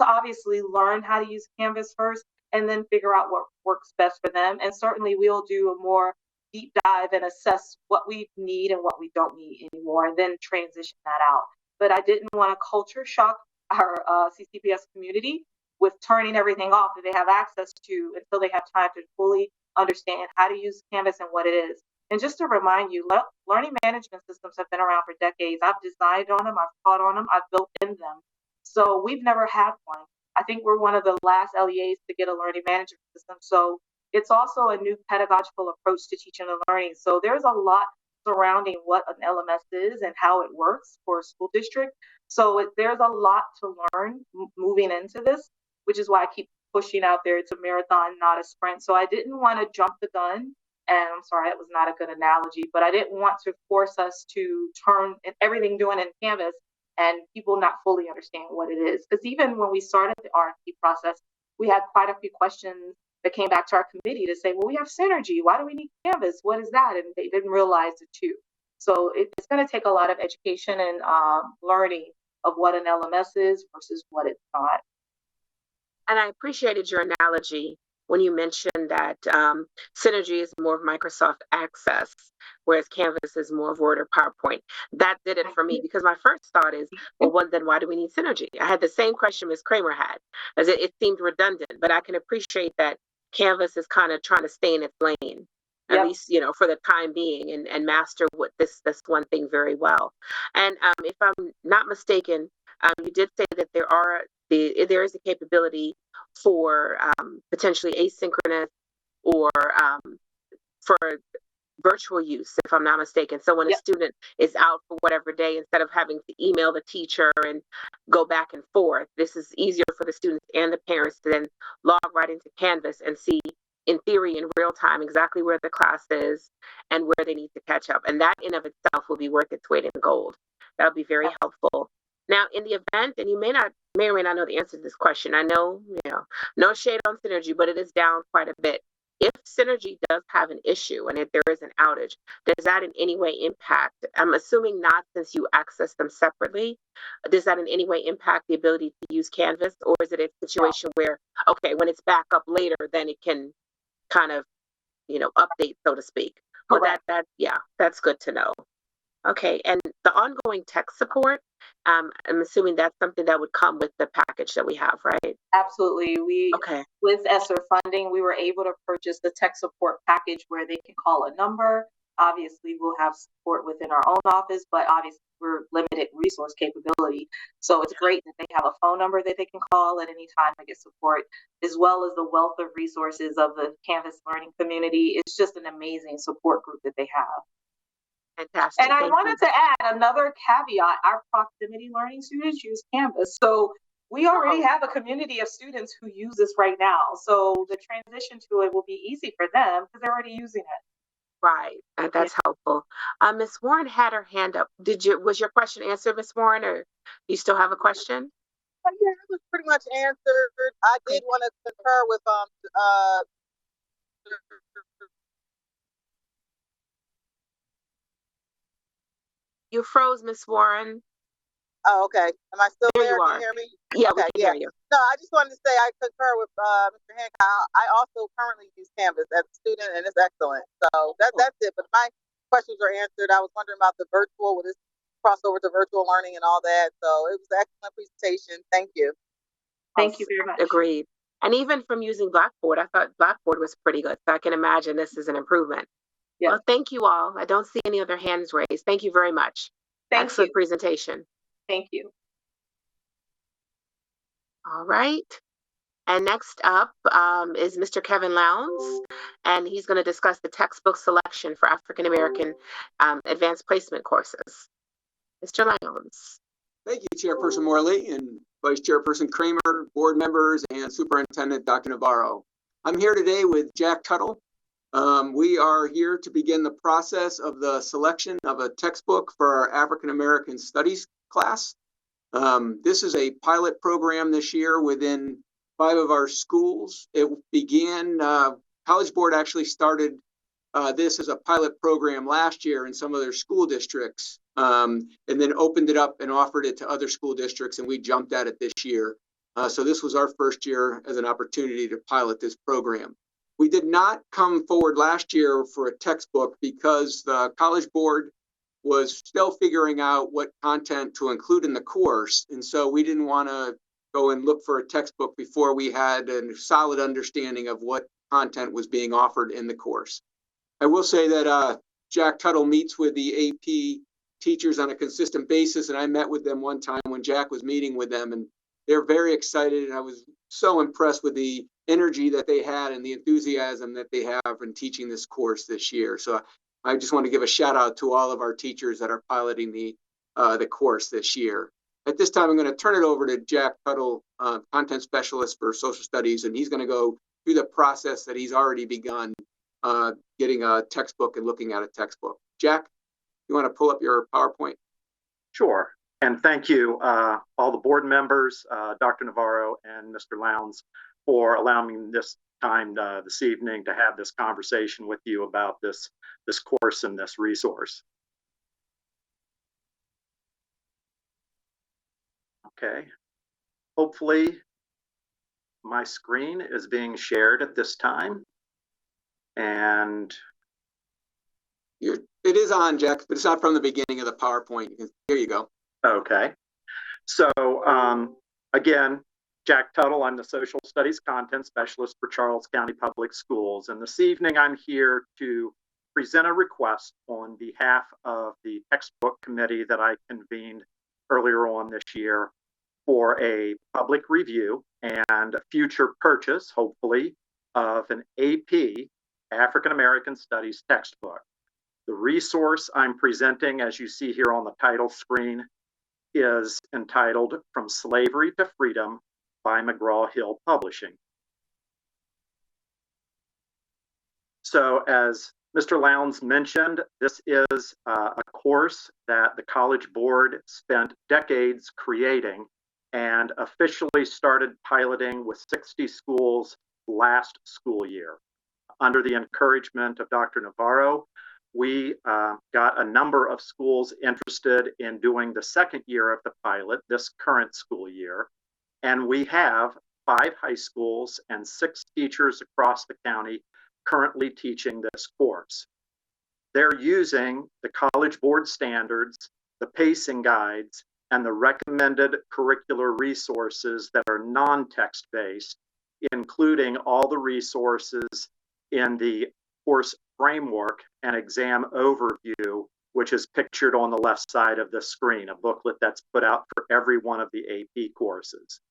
obviously learn how to use Canvas first, and then figure out what works best for them. And certainly we'll do a more deep dive and assess what we need and what we don't need anymore, and then transition that out. But I didn't want to culture shock our CCPS community with turning everything off that they have access to until they have time to fully understand how to use Canvas and what it is. And just to remind you, learning management systems have been around for decades. I've designed on them, I've taught on them, I've built in them. So we've never had one. I think we're one of the last LEAs to get a learning management system. So it's also a new pedagogical approach to teaching and learning. So there's a lot surrounding what an LMS is and how it works for a school district. So there's a lot to learn moving into this, which is why I keep pushing out there. It's a marathon, not a sprint. So I didn't want to jump the gun. And I'm sorry, that was not a good analogy, but I didn't want to force us to turn everything doing in Canvas and people not fully understand what it is. Because even when we started the RFP process, we had quite a few questions that came back to our committee to say, well, we have Synergy. Why do we need Canvas? What is that? And they didn't realize the two. So it's going to take a lot of education and learning of what an LMS is versus what it's not. And I appreciated your analogy when you mentioned that Synergy is more of Microsoft Access, whereas Canvas is more of Word or PowerPoint. That did it for me, because my first thought is, well, then why do we need Synergy? I had the same question Ms. Kramer had, as it seemed redundant, but I can appreciate that Canvas is kind of trying to stay in its lane. at least, for the time being, and master what this one thing very well. And if I'm not mistaken, you did say that there is a capability for potentially asynchronous or for virtual use, if I'm not mistaken. So when a student is out for whatever day, instead of having to email the teacher and go back and forth, this is easier for the students and the parents to then log right into Canvas and see, in theory, in real time, exactly where the class is and where they need to catch up. And that in of itself will be worth its weight in gold. That'll be very helpful. Now, in the event, and you may or may not know the answer to this question, I know, no shade on Synergy, but it is down quite a bit. If Synergy does have an issue and if there is an outage, does that in any way impact? I'm assuming not, since you access them separately. Does that in any way impact the ability to use Canvas, or is it a situation where, okay, when it's back up later, then it can kind of, update, so to speak? Well, that's good to know. Okay, and the ongoing tech support, I'm assuming that's something that would come with the package that we have, right? Absolutely. With ESSER funding, we were able to purchase the tech support package where they can call a number. Obviously, we'll have support within our own office, but obviously we're limited resource capability. So it's great that they have a phone number that they can call at any time to get support, as well as the wealth of resources of the Canvas learning community. It's just an amazing support group that they have. Fantastic. And I wanted to add another caveat. Our proximity learning students use Canvas. So we already have a community of students who use this right now. So the transition to it will be easy for them because they're already using it. Right. That's helpful. Ms. Warren had her hand up. Was your question answered, Ms. Warren, or do you still have a question? Yeah, it was pretty much answered. I did want to concur with You froze, Miss Warren. Oh, okay. Am I still there? Can you hear me? Yeah, okay, we can hear you. No, I just wanted to say I concur with Mr. Hancock. I also currently use Canvas as a student, and it's excellent. So that's it. But my questions are answered. I was wondering about the virtual, with this crossover to virtual learning and all that. So it was an excellent presentation. Thank you. Thank you very much. Agreed. And even from using Blackboard, I thought Blackboard was pretty good. So I can imagine this is an improvement. Yes. Well, thank you all. I don't see any other hands raised. Thank you very much. Excellent presentation. Thank you. All right. And next up is Mr. Kevin Lowndes, and he's going to discuss the textbook selection for African American advanced placement courses. Mr. Lowndes. Thank you, Chairperson Morley and Vice Chairperson Kramer, board members, and Superintendent Dr. Navarro. I'm here today with Jack Tuttle. We are here to begin the process of the selection of a textbook for our African American Studies class. This is a pilot program this year within 5 of our schools. It began, College Board actually started this as a pilot program last year in some of their school districts, and then opened it up and offered it to other school districts, and we jumped at it this year. So this was our first year as an opportunity to pilot this program. We did not come forward last year for a textbook because the College Board was still figuring out what content to include in the course. And so we didn't want to go and look for a textbook before we had a solid understanding of what content was being offered in the course. I will say that Jack Tuttle meets with the AP teachers on a consistent basis, and I met with them one time when Jack was meeting with them, and they're very excited, and I was so impressed with the energy that they had and the enthusiasm that they have in teaching this course this year. So I just want to give a shout out to all of our teachers that are piloting the course this year. At this time, I'm going to turn it over to Jack Tuttle, content specialist for social studies, and he's going to go through the process that he's already begun getting a textbook and looking at a textbook. Jack, you want to pull up your PowerPoint? Sure. And thank you, all the board members, Dr. Navarro and Mr. Lowndes, for allowing me this time this evening to have this conversation with you about this course and this resource. Okay. Hopefully, my screen is being shared at this time. And it is on, Jack, but it's not from the beginning of the PowerPoint. Here you go. Okay. So again, Jack Tuttle. I'm the Social Studies Content Specialist for Charles County Public Schools. And this evening I'm here to present a request on behalf of the textbook committee that I convened earlier on this year for a public review and a future purchase, hopefully, of an AP African American Studies textbook. The resource I'm presenting, as you see here on the title screen, is entitled From Slavery to Freedom by McGraw-Hill Publishing. So as Mr. Lowndes mentioned, this is a course that the College Board spent decades creating and officially started piloting with 60 schools last school year. Under the encouragement of Dr. Navarro, we got a number of schools interested in doing the second year of the pilot, this current school year. And we have 5 high schools and 6 teachers across the county currently teaching this course. They're using the College Board standards, the pacing guides, and the recommended curricular resources that are non-text based, including all the resources in the course framework and exam overview, which is pictured on the left side of the screen, a booklet that's put out for every one of the AP courses.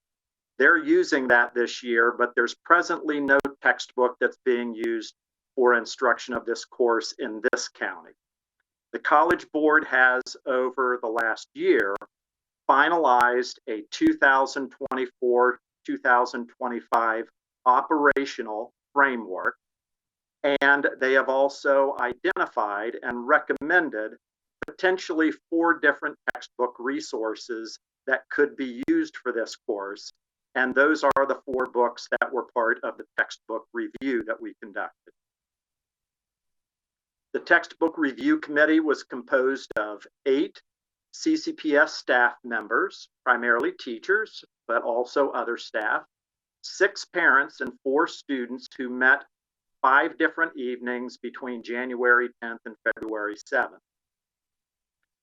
They're using that this year, but there's presently no textbook that's being used for instruction of this course in this county. The College Board has, over the last year, finalized a 2024-2025 operational framework, and they have also identified and recommended potentially 4 different textbook resources that could be used for this course, and those are the 4 books that were part of the textbook review that we conducted. The textbook review committee was composed of 8 CCPS staff members, primarily teachers, but also other staff, 6 parents, and 4 students who met 5 different evenings between January 10th and February 7th.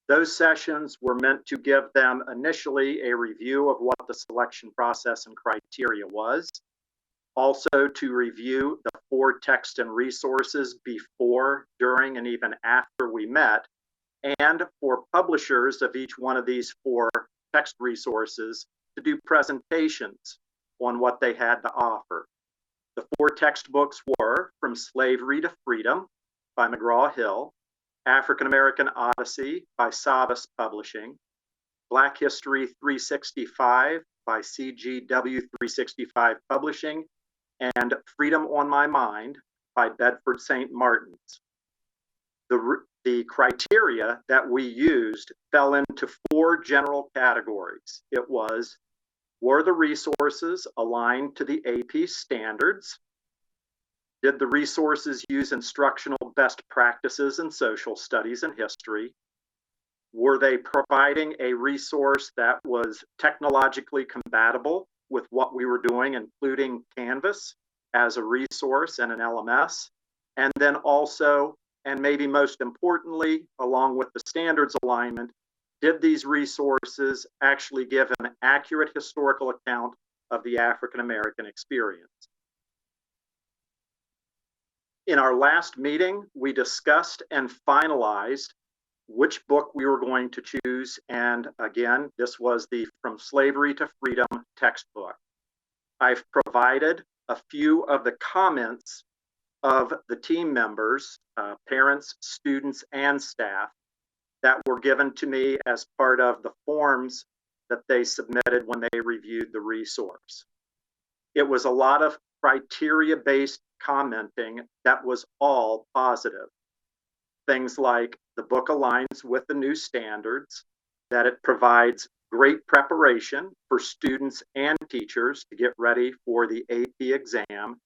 Those sessions were meant to give them initially a review of what the selection process and criteria was, also to review the 4 text and resources before, during, and even after we met, and for publishers of each one of these 4 text resources to do presentations on what they had to offer. The 4 textbooks were From Slavery to Freedom by McGraw-Hill, African American Odyssey by Savas Publishing, Black History 365 by CGW 365 Publishing, and Freedom on My Mind by Bedford St. Martin's. The criteria that we used fell into 4 general categories. It was, were the resources aligned to the AP standards? Did the resources use instructional best practices in social studies and history? Were they providing a resource that was technologically compatible with what we were doing, including Canvas as a resource and an LMS? And then also, and maybe most importantly, along with the standards alignment, did these resources actually give an accurate historical account of the African American experience? In our last meeting, we discussed and finalized which book we were going to choose. And again, this was the From Slavery to Freedom textbook. I've provided a few of the comments of the team members, parents, students, and staff that were given to me as part of the forms that they submitted when they reviewed the resource. It was a lot of criteria-based commenting that was all positive. Things like the book aligns with the new standards, that it provides great preparation for students and teachers to get ready for the AP exam,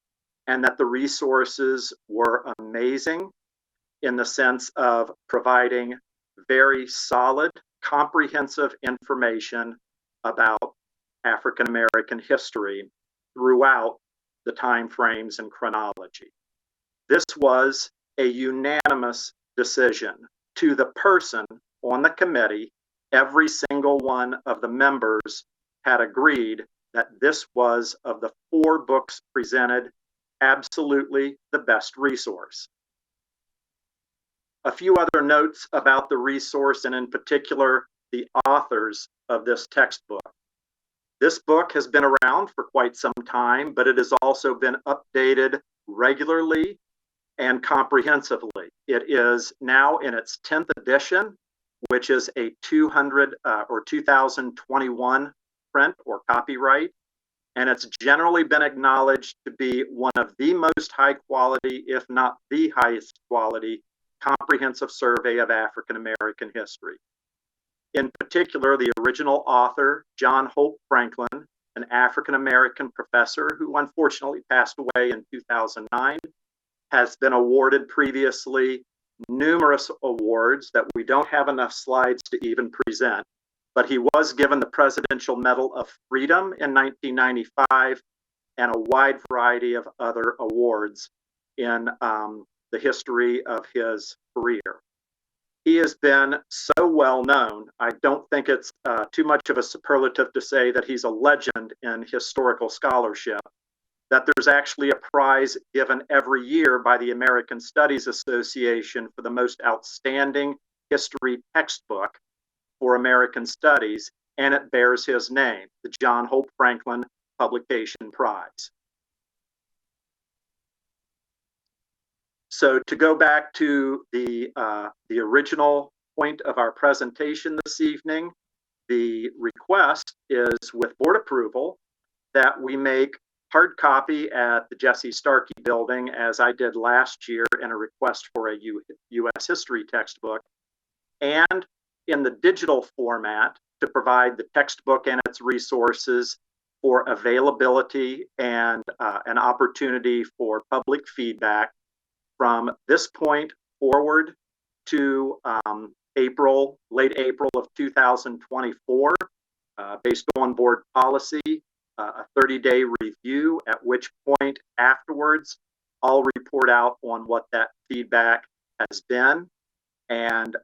and that the resources were amazing in the sense of providing very solid, comprehensive information about African American history throughout the time frames and chronology. This was a unanimous decision. To the person on the committee, every single one of the members had agreed that this was, of the 4 books presented, absolutely the best resource. A few other notes about the resource, and in particular, the authors of this textbook. This book has been around for quite some time, but it has also been updated regularly and comprehensively. It is now in its 10th edition, which is a 2021 print or copyright, and it's generally been acknowledged to be one of the most high quality, if not the highest quality, comprehensive survey of African American history. In particular, the original author, John Hope Franklin, an African American professor who unfortunately passed away in 2009, has been awarded previously numerous awards that we don't have enough slides to even present, but he was given the Presidential Medal of Freedom in 1995 and a wide variety of other awards in the history of his career. He has been so well known, I don't think it's too much of a superlative to say that he's a legend in historical scholarship, that there's actually a prize given every year by the American Studies Association for the most outstanding history textbook for American Studies, and it bears his name, the John Hope Franklin Publication Prize. So to go back to the original point of our presentation this evening, the request is, with board approval, that we make hard copy at the Jesse Starkey building, as I did last year in a request for a U.S. history textbook, and in the digital format to provide the textbook and its resources for availability and an opportunity for public feedback from this point forward to late April of 2024, based on board policy, a 30-day review, at which point afterwards I'll report out on what that feedback has been and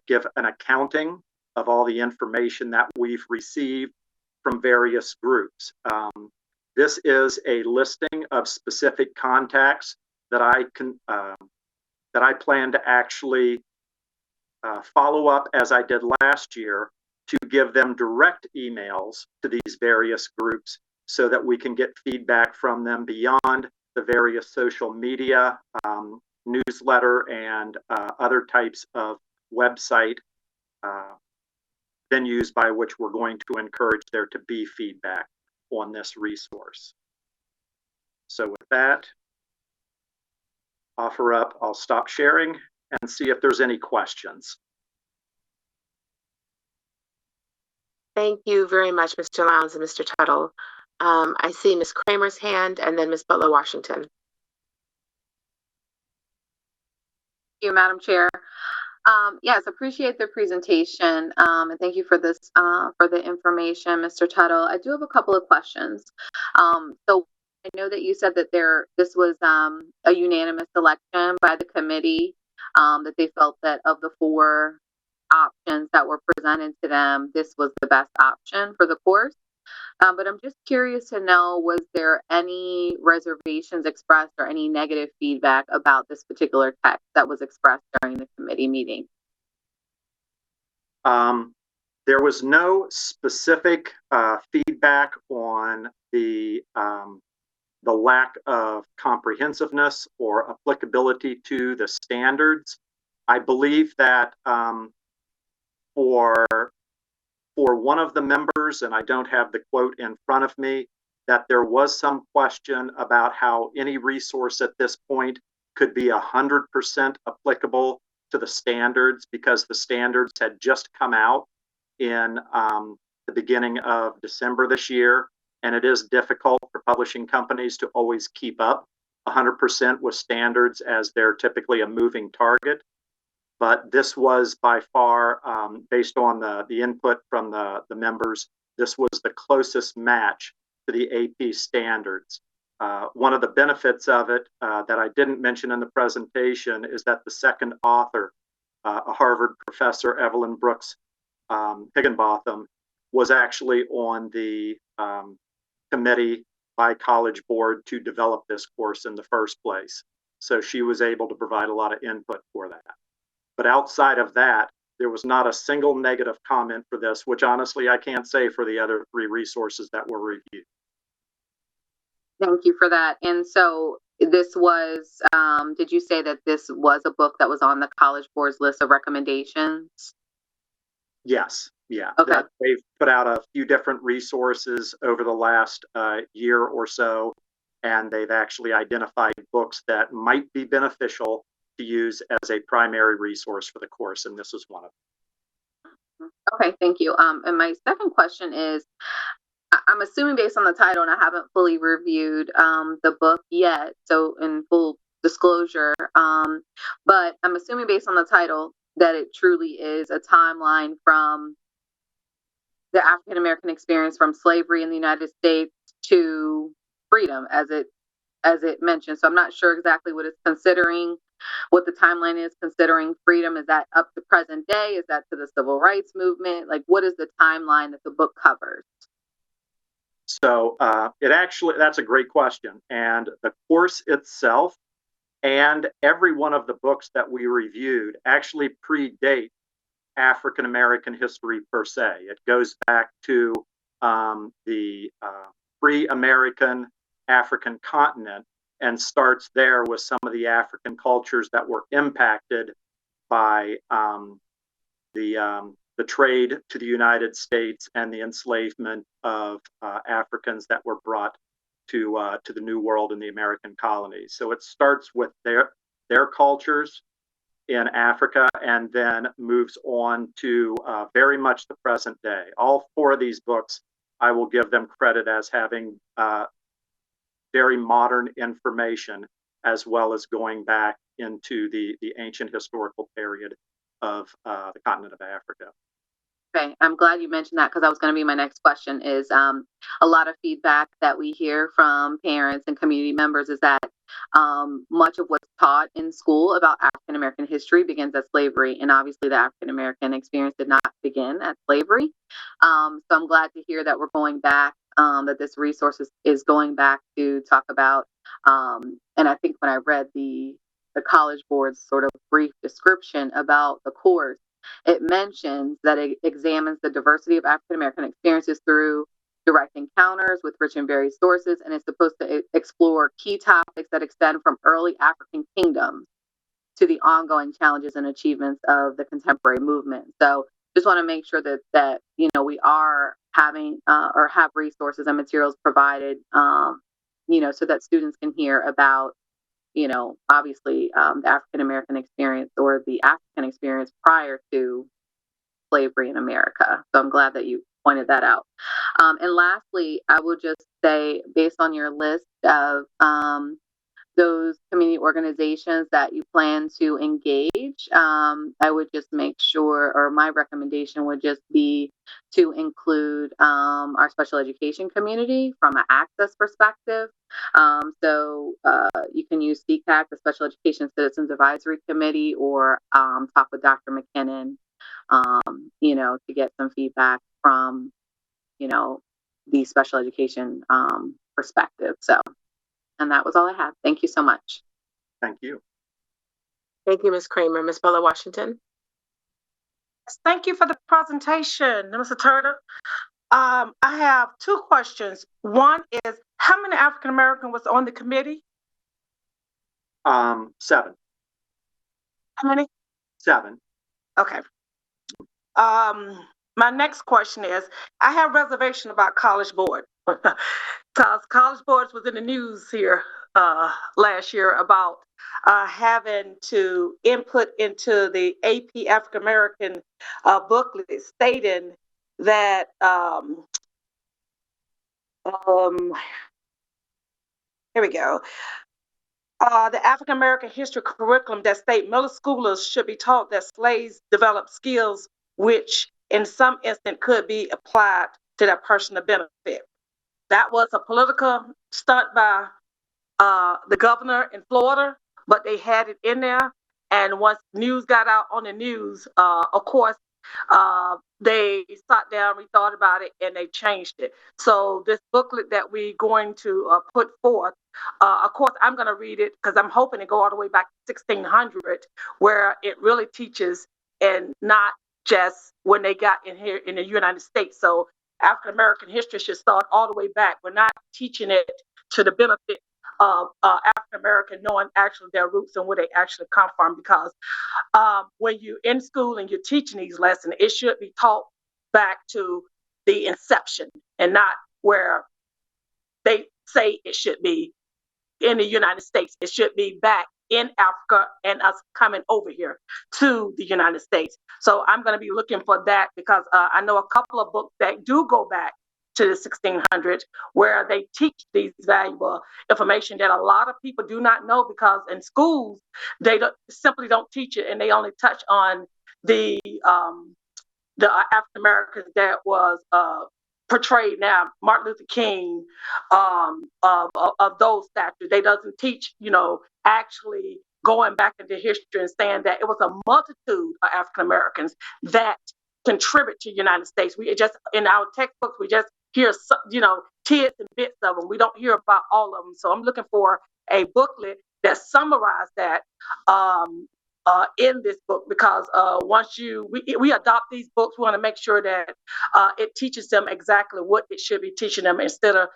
give an accounting of all the information that we've received from various groups. This is a listing of specific contacts that I plan to actually follow up as I did last year to give them direct emails to these various groups so that we can get feedback from them beyond the various social media, newsletter, and other types of website venues by which we're going to encourage there to be feedback on this resource. So with that, I'll stop sharing and see if there's any questions. Thank you very much, Mr. Lowndes and Mr. Tuttle. I see Ms. Kramer's hand and then Ms. Butler Washington. Thank you, Madam Chair. Yes, appreciate the presentation, and thank you for this for the information, Mr. Tuttle. I do have a couple of questions. So I know that you said that this was a unanimous selection by the committee, that they felt that of the 4 options that were presented to them, this was the best option for the course. But I'm just curious to know, was there any reservations expressed or any negative feedback about this particular text that was expressed during the committee meeting? There was no specific feedback on the lack of comprehensiveness or applicability to the standards. I believe that for one of the members, and I don't have the quote in front of me, that there was some question about how any resource at this point could be 100% applicable to the standards, because the standards had just come out in the beginning of December this year, and it is difficult for publishing companies to always keep up 100% with standards, as they're typically a moving target. But this was by far, based on the input from the members, this was the closest match to the AP standards. One of the benefits of it that I didn't mention in the presentation is that the second author, a Harvard professor, Evelyn Brooks Higginbotham, was actually on the committee by College Board to develop this course in the first place. So she was able to provide a lot of input for that. But outside of that, there was not a single negative comment for this, which honestly I can't say for the other 3 resources that were reviewed. Thank you for that. And so this was, did you say that this was a book that was on the College Board's list of recommendations? Yes, yeah. Okay. They've put out a few different resources over the last year or so, and they've actually identified books that might be beneficial to use as a primary resource for the course, and this is one of them. Okay, thank you. And my second question is, I'm assuming based on the title, and I haven't fully reviewed the book yet, so in full disclosure, but I'm assuming based on the title that it truly is a timeline from the African American experience from slavery in the United States to freedom, as it mentioned. So I'm not sure exactly what it's considering, what the timeline is considering freedom. Is that up to present day? Is that to the civil rights movement? Like, what is the timeline that the book covers? So that's a great question. And the course itself and every one of the books that we reviewed actually predate African American history per se. It goes back to the pre-American African continent and starts there with some of the African cultures that were impacted by the trade to the United States and the enslavement of Africans that were brought to the New World in the American colonies. So it starts with their cultures in Africa and then moves on to very much the present day. All 4 of these books, I will give them credit as having very modern information, as well as going back into the ancient historical period of the continent of Africa. Okay, I'm glad you mentioned that, because that was going to be my next question. Is a lot of feedback that we hear from parents and community members is that much of what's taught in school about African American history begins at slavery, and obviously the African American experience did not begin at slavery. So I'm glad to hear that we're going back, that this resource is going back to talk about. And I think when I read the College Board's sort of brief description about the course, it mentions that it examines the diversity of African American experiences through direct encounters with rich and varied sources, and is supposed to explore key topics that extend from early African kingdoms to the ongoing challenges and achievements of the contemporary movement. So just want to make sure that we are having or have resources and materials provided, so that students can hear about, obviously the African American experience or the African experience prior to slavery in America. So I'm glad that you pointed that out. And lastly, I will just say, based on your list of those community organizations that you plan to engage, I would just make sure, or my recommendation would just be to include our special education community from an access perspective. So you can use CCAC, the Special Education Citizens Advisory Committee, or talk with Dr. McKinnon, to get some feedback from, the special education perspective. So, and that was all I have. Thank you so much. Thank you. Thank you, Ms. Kramer. Ms. Bella Washington. Thank you for the presentation, Mr. Turner. I have 2 questions. One is, how many African American was on the committee? 7. How many? 7. Okay. My next question is, I have reservation about College Board, because College Boards was in the news here last year about having to input into the AP African American booklet stating that here we go. The African American history curriculum that state middle schoolers should be taught that slaves developed skills which in some instance could be applied to their personal benefit. That was a political stunt by the governor in Florida, but they had it in there. And once news got out on the news, of course, they sat down, we thought about it, and they changed it. So this booklet that we're going to put forth, of course, I'm going to read it because I'm hoping to go all the way back to 1600, where it really teaches, and not just when they got in here in the United States. So African American history should start all the way back. We're not teaching it to the benefit of African American knowing actually their roots and where they actually come from, because when you're in school and you're teaching these lessons, it should be taught back to the inception and not where they say it should be in the United States. It should be back in Africa and us coming over here to the United States. So I'm going to be looking for that, because I know a couple of books that do go back to the 1600s where they teach these valuable information that a lot of people do not know, because in schools they simply don't teach it, and they only touch on the African Americans that was portrayed now, Martin Luther King, of those statues. They doesn't teach, actually going back into history and saying that it was a multitude of African Americans that contribute to the United States. We just, in our textbooks, we just hear, tidbits and bits of them. We don't hear about all of them. So I'm looking for a booklet that summarizes that in this book, because once we adopt these books, we want to make sure that it teaches them exactly what it should be teaching them, instead of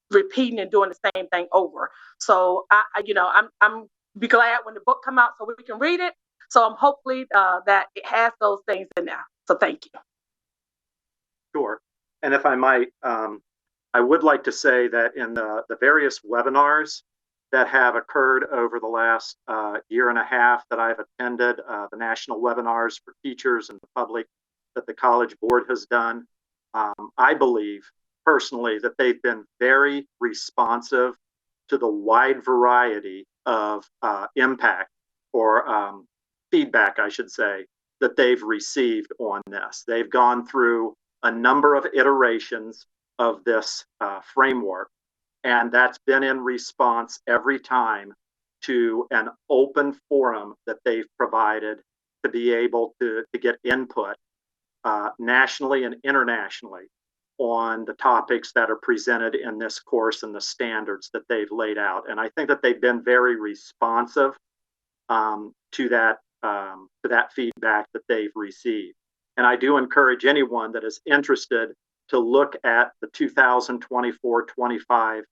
repeating and doing the same thing over. So I'm be glad when the book come out so we can read it. So I'm hopefully that it has those things in there. So thank you. Sure. And if I might, I would like to say that in the various webinars that have occurred over the last year and a half that I've attended, the national webinars for teachers and the public that the College Board has done, I believe personally that they've been very responsive to the wide variety of impact or feedback, I should say, that they've received on this. They've gone through a number of iterations of this framework, and that's been in response every time to an open forum that they've provided to be able to get input nationally and internationally on the topics that are presented in this course and the standards that they've laid out. And I think that they've been very responsive to that feedback that they've received. And I do encourage anyone that is interested to look at the 2024-25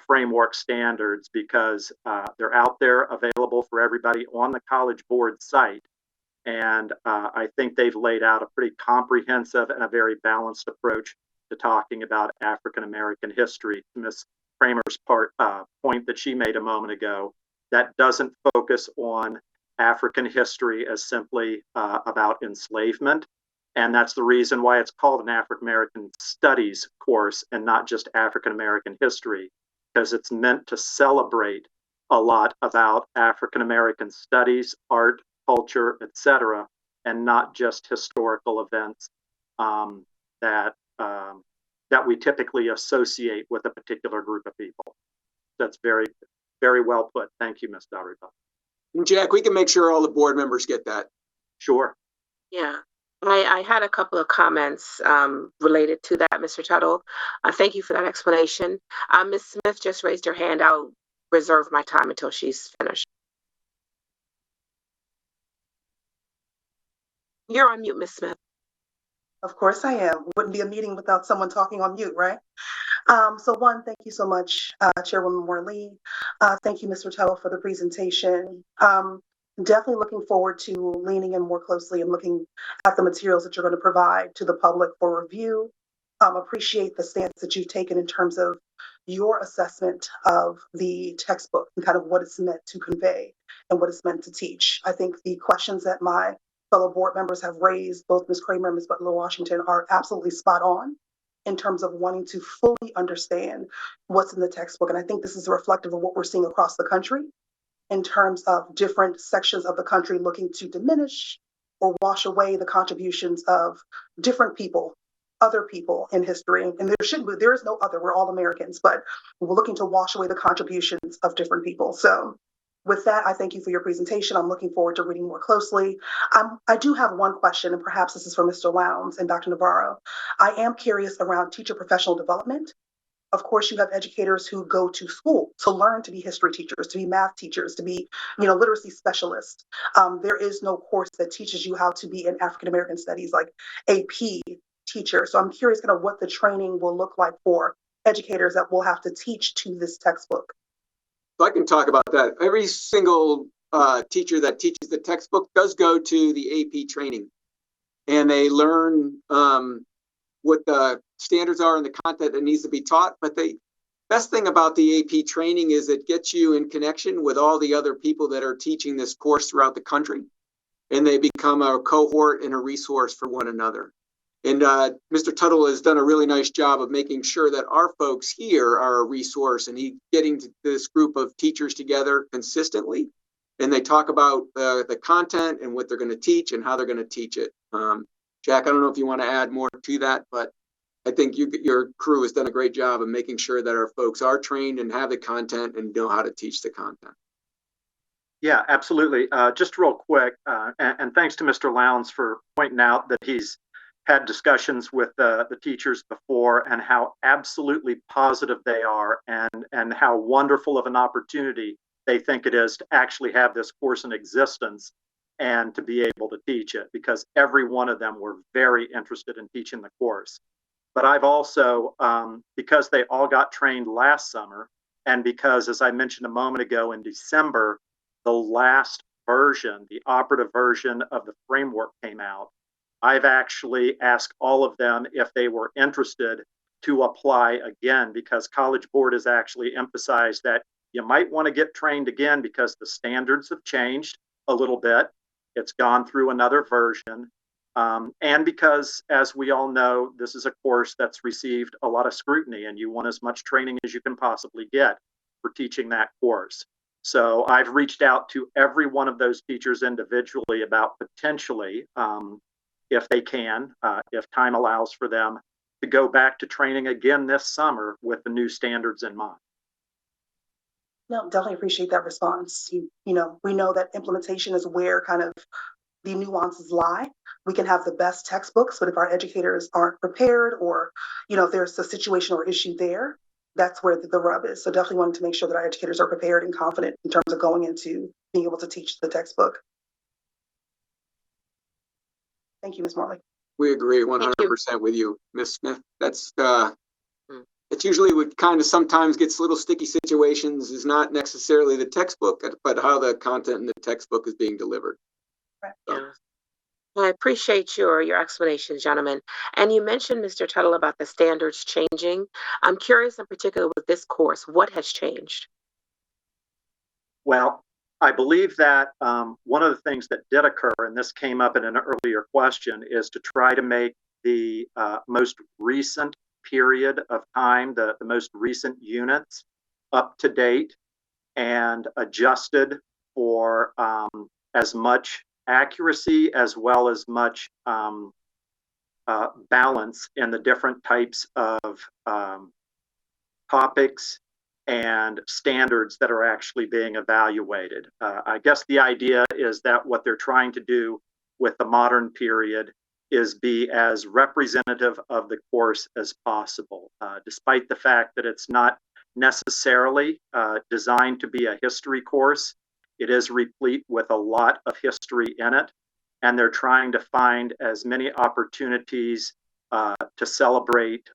framework standards, because they're out there available for everybody on the College Board site. And I think they've laid out a pretty comprehensive and a very balanced approach to talking about African American history. To Ms. Kramer's point that she made a moment ago, that doesn't focus on African history as simply about enslavement. And that's the reason why it's called an African American Studies course and not just African American history, because it's meant to celebrate a lot about African American studies, art, culture, etc., and not just historical events that we typically associate with a particular group of people. That's very, very well put. Thank you, Ms. Dariba. Jack, we can make sure all the board members get that. Sure. Yeah. I had a couple of comments related to that, Mr. Tuttle. Thank you for that explanation. Ms. Smith just raised her hand. I'll reserve my time until she's finished. You're on mute, Ms. Smith. Of course I am. Wouldn't be a meeting without someone talking on mute, right? So one, thank you so much, Chairwoman Morley. Thank you, Mr. Tuttle, for the presentation. Definitely looking forward to leaning in more closely and looking at the materials that you're going to provide to the public for review. Appreciate the stance that you've taken in terms of your assessment of the textbook and kind of what it's meant to convey and what it's meant to teach. I think the questions that my fellow board members have raised, both Ms. Kramer and Ms. Butler-Washington, are absolutely spot on in terms of wanting to fully understand what's in the textbook. And I think this is reflective of what we're seeing across the country in terms of different sections of the country looking to diminish or wash away the contributions of different people, other people in history. And there is no other, we're all Americans, but we're looking to wash away the contributions of different people. So With that, I thank you for your presentation. I'm looking forward to reading more closely. I do have one question, and perhaps this is for Mr. Lowndes and Dr. Navarro. I am curious around teacher professional development. Of course, you have educators who go to school to learn to be history teachers, to be math teachers, to be, literacy specialists. There is no course that teaches you how to be an African American studies, like AP teacher. So I'm curious kind of what the training will look like for educators that will have to teach to this textbook. So I can talk about that. Every single teacher that teaches the textbook does go to the AP training, and they learn what the standards are and the content that needs to be taught. But the best thing about the AP training is it gets you in connection with all the other people that are teaching this course throughout the country, and they become a cohort and a resource for one another. And Mr. Tuttle has done a really nice job of making sure that our folks here are a resource, and he's getting this group of teachers together consistently, and they talk about the content and what they're going to teach and how they're going to teach it. Jack, I don't know if you want to add more to that, but I think your crew has done a great job of making sure that our folks are trained and have the content and know how to teach the content. Yeah, absolutely. Just real quick, and thanks to Mr. Lowndes for pointing out that he's had discussions with the teachers before and how absolutely positive they are and how wonderful of an opportunity they think it is to actually have this course in existence and to be able to teach it, because every one of them were very interested in teaching the course. But I've also, because they all got trained last summer, and because, as I mentioned a moment ago, in December, the last version, the operative version of the framework came out, I've actually asked all of them if they were interested to apply again, because College Board has actually emphasized that you might want to get trained again because the standards have changed a little bit. It's gone through another version. And because, as we all know, this is a course that's received a lot of scrutiny, and you want as much training as you can possibly get for teaching that course. So I've reached out to every one of those teachers individually about potentially, if they can, if time allows for them, to go back to training again this summer with the new standards in mind. No, definitely appreciate that response. We know that implementation is where kind of the nuances lie. We can have the best textbooks, but if our educators aren't prepared, or if there's a situation or issue there, that's where the rub is. So definitely wanted to make sure that our educators are prepared and confident in terms of going into being able to teach the textbook. Thank you, Ms. Morley. We agree 100% with you, Ms. Smith. That's it's usually what kind of sometimes gets little sticky situations is not necessarily the textbook, but how the content in the textbook is being delivered. Right. So. Yeah. Well, I appreciate your explanations, gentlemen. And you mentioned, Mr. Tuttle, about the standards changing. I'm curious in particular with this course, what has changed? Well, I believe that one of the things that did occur, and this came up in an earlier question, is to try to make the most recent period of time, the most recent units, up to date and adjusted for as much accuracy as well as much balance in the different types of topics and standards that are actually being evaluated. I guess the idea is that what they're trying to do with the modern period is be as representative of the course as possible, despite the fact that it's not necessarily designed to be a history course. It is replete with a lot of history in it, and they're trying to find as many opportunities to celebrate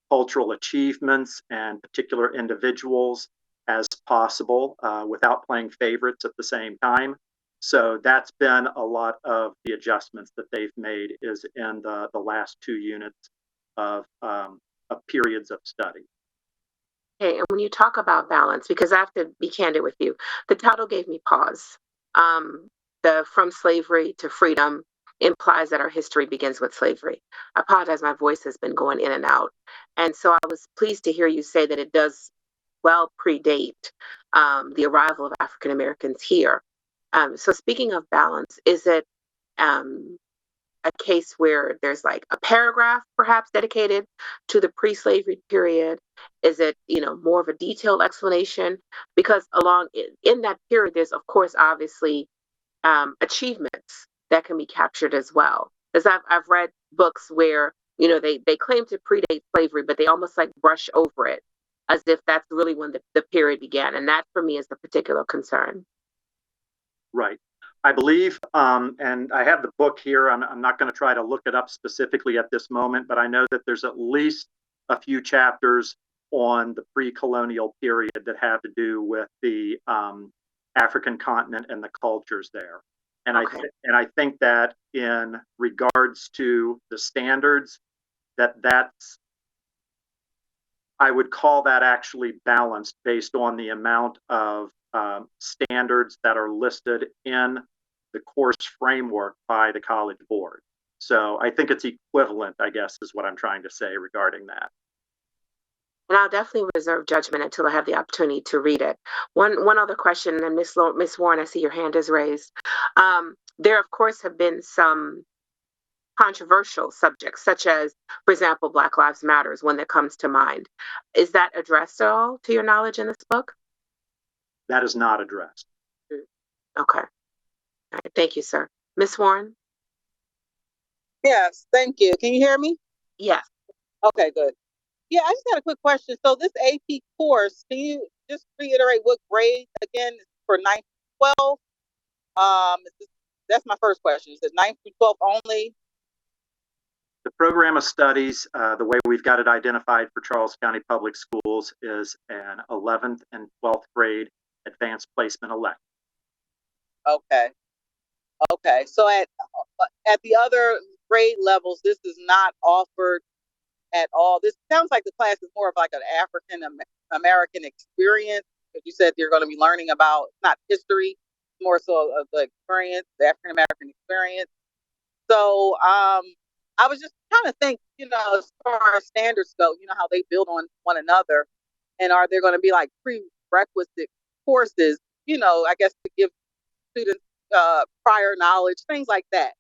cultural achievements and particular individuals as possible without playing favorites at the same time. So that's been a lot of the adjustments that they've made is in the last 2 units of periods of study. Okay, and when you talk about balance, because I have to be candid with you, the title gave me pause. The From Slavery to Freedom implies that our history begins with slavery. I apologize, my voice has been going in and out. And so I was pleased to hear you say that it does well predate the arrival of African Americans here. So speaking of balance, is it a case where there's like a paragraph perhaps dedicated to the pre-slavery period? Is it, more of a detailed explanation? Because along in that period, there's of course obviously achievements that can be captured as well. Because I've read books where they claim to predate slavery, but they almost like brush over it as if that's really when the period began, and that for me is the particular concern. Right. I believe, and I have the book here. I'm not going to try to look it up specifically at this moment, but I know that there's at least a few chapters on the pre-colonial period that have to do with the African continent and the cultures there. And okay. I think that in regards to the standards, I would call that actually balanced based on the amount of standards that are listed in the course framework by the College Board. So I think it's equivalent, I guess, is what I'm trying to say regarding that. And I'll definitely reserve judgment until I have the opportunity to read it. One other question, and Miss Warren, I see your hand is raised. There, of course, have been some controversial subjects, such as, for example, Black Lives Matter, one that comes to mind. Is that addressed at all, to your knowledge, in this book? That is not addressed. Okay. All right. Thank you, sir. Miss Warren? Yes, thank you. Can you hear me? Yes. Okay, good. Yeah, I just had a quick question. So this AP course, can you just reiterate what grade again for 9th through 12? That's my first question. Is it 9th through 12th only? The program of studies, the way we've got it identified for Charles County Public Schools, is an 11th and 12th grade advanced placement elective. Okay. Okay. So at the other grade levels, this is not offered at all. This sounds like the class is more of like an African American experience, because you said you're going to be learning about not history, more so of the experience, the African American experience. So I was just trying to think, as far as standards go, how they build on one another, and are there going to be like prerequisite courses, I guess to give students prior knowledge, things like that,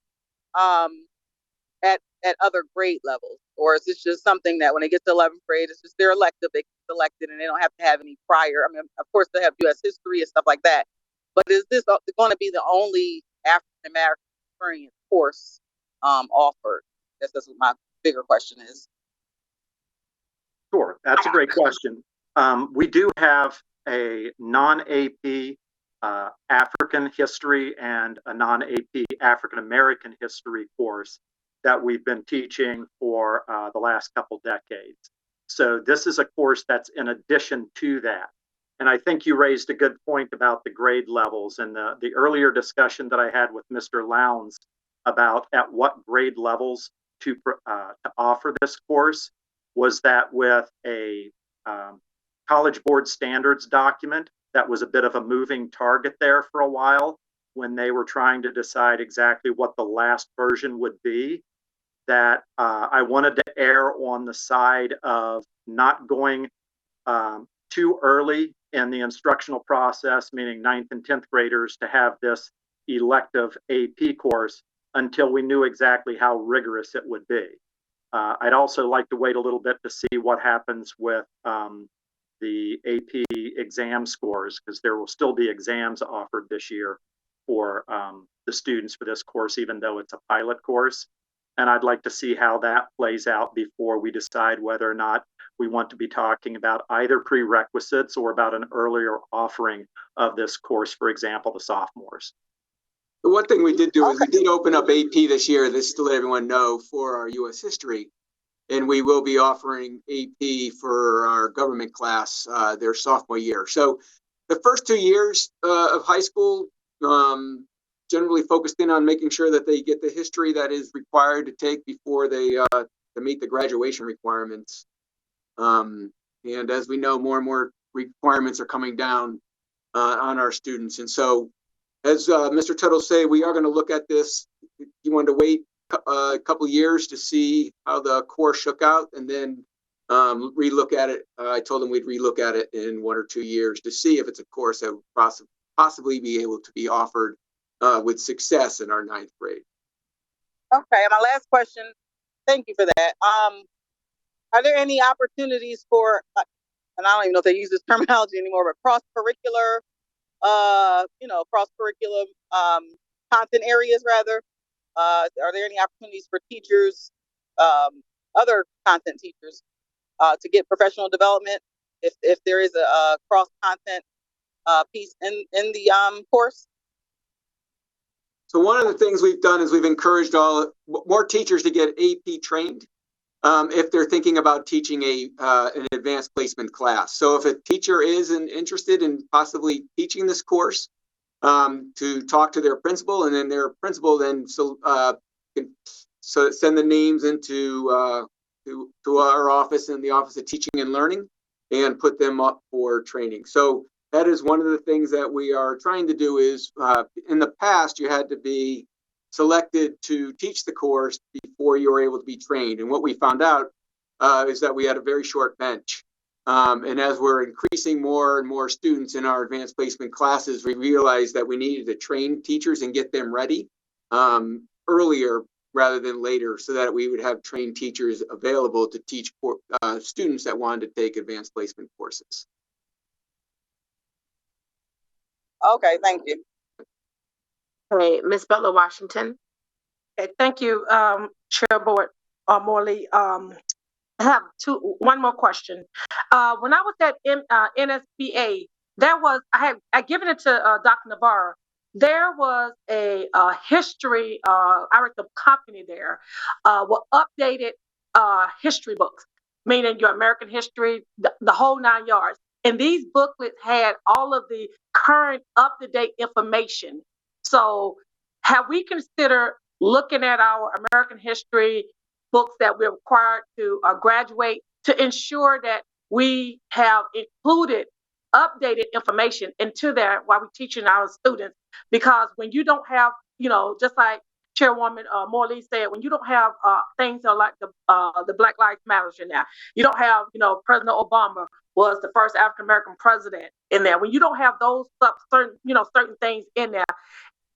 at other grade levels? Or is this just something that when they get to 11th grade, it's just their elective, they get selected and they don't have to have any prior? I mean, of course they have U.S. history and stuff like that, but is this going to be the only African American experience course offered? I guess that's what my bigger question is. Sure, that's a great question. We do have a non-AP African history and a non-AP African American history course that we've been teaching for the last couple decades. So this is a course that's in addition to that. And I think you raised a good point about the grade levels, and the earlier discussion that I had with Mr. Lowndes about at what grade levels to offer this course was that with a College Board standards document that was a bit of a moving target there for a while when they were trying to decide exactly what the last version would be, that I wanted to err on the side of not going too early in the instructional process, meaning 9th and 10th graders, to have this elective AP course until we knew exactly how rigorous it would be. I'd also like to wait a little bit to see what happens with the AP exam scores, because there will still be exams offered this year for the students for this course, even though it's a pilot course. And I'd like to see how that plays out before we decide whether or not we want to be talking about either prerequisites or about an earlier offering of this course, for example, the sophomores. The one thing we did do is we did open up AP this year, this to let everyone know, for our U.S. history. And we will be offering AP for our government class their sophomore year. So the first 2 years of high school, generally focused in on making sure that they get the history that is required to take before they to meet the graduation requirements. And as we know, more and more requirements are coming down on our students. And so, as Mr. Tuttle say, we are going to look at this. You wanted to wait a couple of years to see how the course shook out, and then relook at it. I told them we'd relook at it in 1 or 2 years to see if it's a course that would possibly be able to be offered with success in our 9th grade. Okay, my last question. Thank you for that. Are there any opportunities for, and I don't even know if they use this terminology anymore, but cross-curricular, cross-curriculum content areas rather? Are there any opportunities for teachers, other content teachers, to get professional development if there is a cross-content piece in the course? So one of the things we've done is we've encouraged more teachers to get AP trained if they're thinking about teaching an advanced placement class. So if a teacher is interested in possibly teaching this course, to talk to their principal, and then their principal then can send the names into to our office in the Office of Teaching and Learning and put them up for training. So that is one of the things that we are trying to do is in the past, you had to be selected to teach the course before you were able to be trained. And what we found out is that we had a very short bench. And as we're increasing more and more students in our advanced placement classes, we realized that we needed to train teachers and get them ready earlier rather than later, so that we would have trained teachers available to teach students that wanted to take advanced placement courses. Okay, thank you. Okay, Ms. Butler Washington. Okay, thank you, Chair Board Morley. I have one more question. When I was at NSBA, I had given it to Dr. Navarro. There was a history, I worked a company there, with updated history books, meaning your American history, the whole 9 yards. And these booklets had all of the current up-to-date information. So have we considered looking at our American history books that we're required to graduate to ensure that we have included updated information into there while we're teaching our students? Because when you don't have, just like Chairwoman Morley said, when you don't have things that are like the Black Lives Matter in there, you don't have, President Obama was the first African American president in there. When you don't have those certain things in there,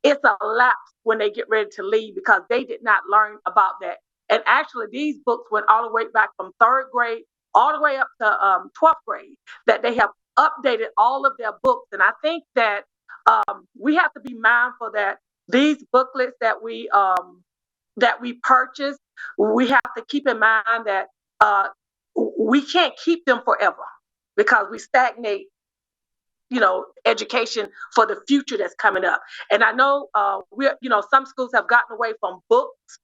it's a lapse when they get ready to leave because they did not learn about that. And actually, these books went all the way back from 3rd grade all the way up to 12th grade, that they have updated all of their books. And I think that we have to be mindful that these booklets that we purchase, we have to keep in mind that we can't keep them forever because we stagnate education for the future that's coming up. And I know some schools have gotten away from books.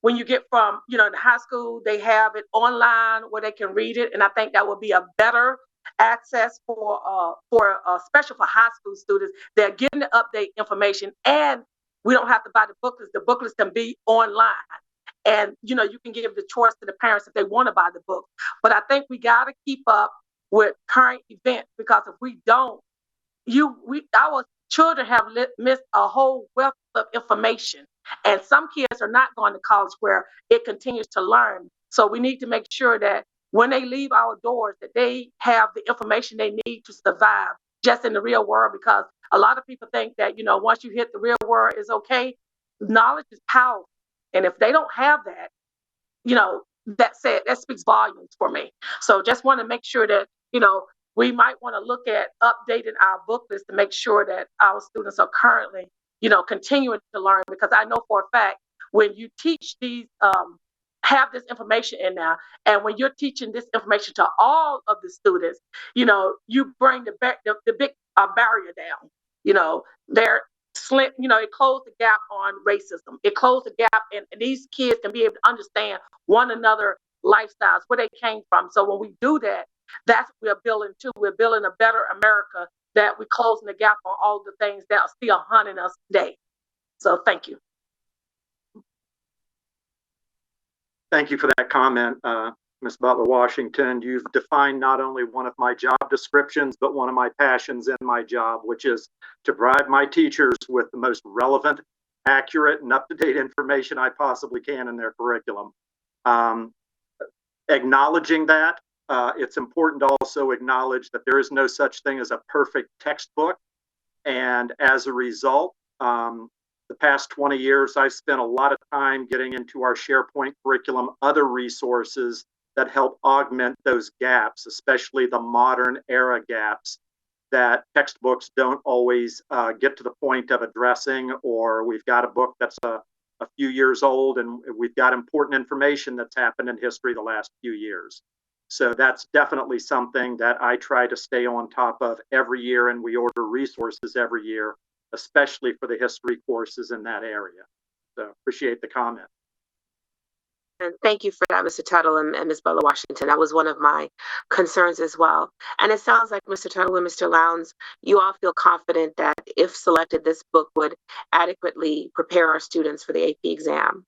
When you get from, in high school, they have it online where they can read it. And I think that would be a better access for especially for high school students. They're getting the update information and we don't have to buy the booklets. The booklets can be online. And, you can give the choice to the parents if they want to buy the book. But I think we got to keep up with current events because if we don't, our children have missed a whole wealth of information. And some kids are not going to college where it continues to learn. So we need to make sure that when they leave our doors, that they have the information they need to survive just in the real world. Because a lot of people think that, once you hit the real world is okay. Knowledge is power. And if they don't have that, that speaks volumes for me. So just want to make sure that, we might want to look at updating our booklets to make sure that our students are currently, continuing to learn. Because I know for a fact when you teach these, have this information in there, and when you're teaching this information to all of the students, you bring the big barrier down. They're slim, it closed the gap on racism. It closed the gap, and these kids can be able to understand one another lifestyles, where they came from. So when we do that, that's what we're building too. We're building a better America, that we're closing the gap on all the things that are still haunting us today. So thank you. Thank you for that comment, Ms. Butler Washington. You've defined not only one of my job descriptions, but one of my passions in my job, which is to provide my teachers with the most relevant, accurate, and up-to-date information I possibly can in their curriculum. Acknowledging that, it's important to also acknowledge that there is no such thing as a perfect textbook. And as a result, the past 20 years, I've spent a lot of time getting into our SharePoint curriculum, other resources that help augment those gaps, especially the modern era gaps that textbooks don't always get to the point of addressing, or we've got a book that's a few years old and we've got important information that's happened in history the last few years. So that's definitely something that I try to stay on top of every year, and we order resources every year, especially for the history courses in that area. So appreciate the comment. And thank you for that, Mr. Tuttle and Ms. Bella Washington. That was one of my concerns as well. And it sounds like Mr. Tuttle and Mr. Lowndes, you all feel confident that if selected, this book would adequately prepare our students for the AP exam.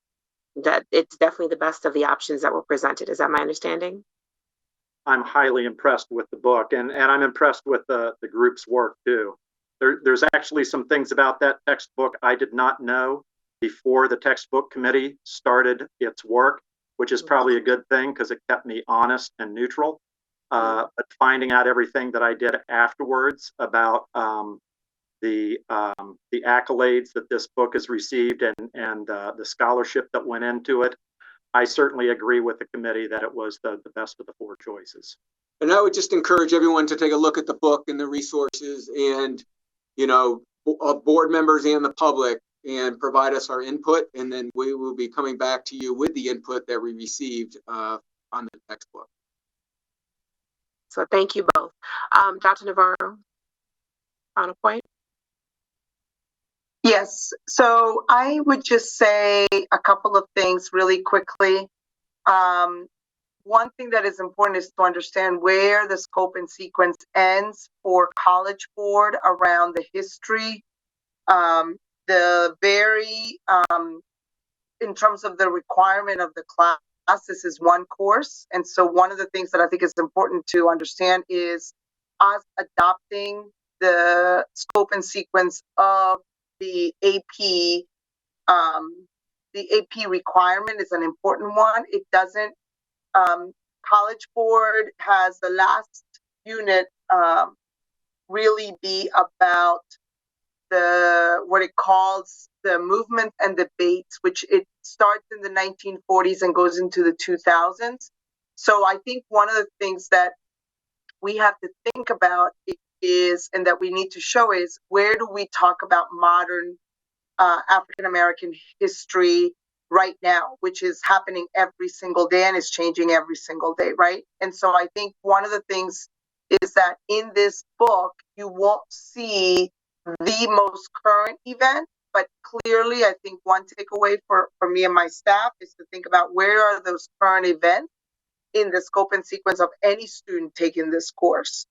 That it's definitely the best of the options that were presented. Is that my understanding? I'm highly impressed with the book, and I'm impressed with the group's work too. There's actually some things about that textbook I did not know before the textbook committee started its work, which is probably a good thing because it kept me honest and neutral. But finding out everything that I did afterwards about the accolades that this book has received and the scholarship that went into it, I certainly agree with the committee that it was the best of the four choices. And I would just encourage everyone to take a look at the book and the resources, and board members and the public, and provide us our input, and then we will be coming back to you with the input that we received on the textbook. So thank you both. Dr. Navarro, final point? Yes, so I would just say a couple of things really quickly. One thing that is important is to understand where the scope and sequence ends for College Board around the history. In terms of the requirement of the class, this is one course. And so one of the things that I think is important to understand is us adopting the scope and sequence of the AP. The AP requirement is an important one. It doesn't, College Board has the last unit really be about what it calls the movement and debates, which it starts in the 1940s and goes into the 2000s. So I think one of the things that we have to think about is, and that we need to show is, where do we talk about modern African-American history right now, which is happening every single day and is changing every single day, right? And so I think one of the things is that in this book, you won't see the most current event, but clearly I think one takeaway for me and my staff is to think about where are those current events in the scope and sequence of any student taking this course,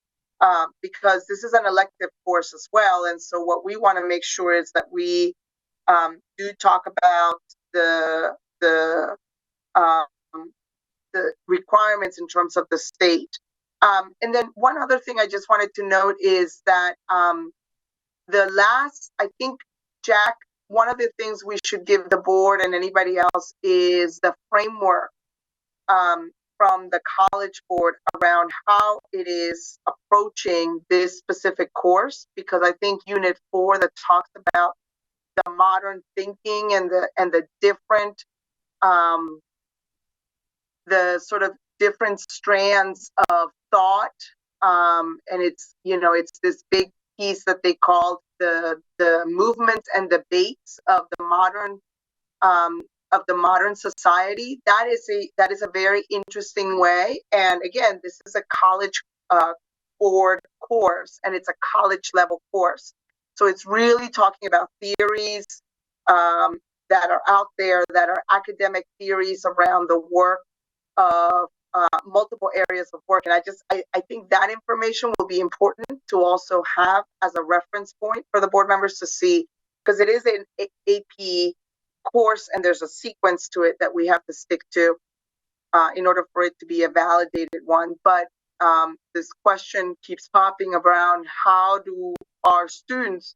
because this is an elective course as well. And so what we want to make sure is that we do talk about the requirements in terms of the state. And then one other thing I just wanted to note is that I think, Jack, one of the things we should give the board and anybody else is the framework from the College Board around how it is approaching this specific course, because I think Unit 4 that talks about the modern thinking and the different the sort of different strands of thought, and it's this big piece that they call the movements and debates of the modern society. That is a very interesting way. And again, this is a College Board course, and it's a college level course. So it's really talking about theories that are out there, that are academic theories around the work of multiple areas of work. And I think that information will be important to also have as a reference point for the board members to see, because it is an AP course and there's a sequence to it that we have to stick to in order for it to be a validated one. But this question keeps popping around: how do our students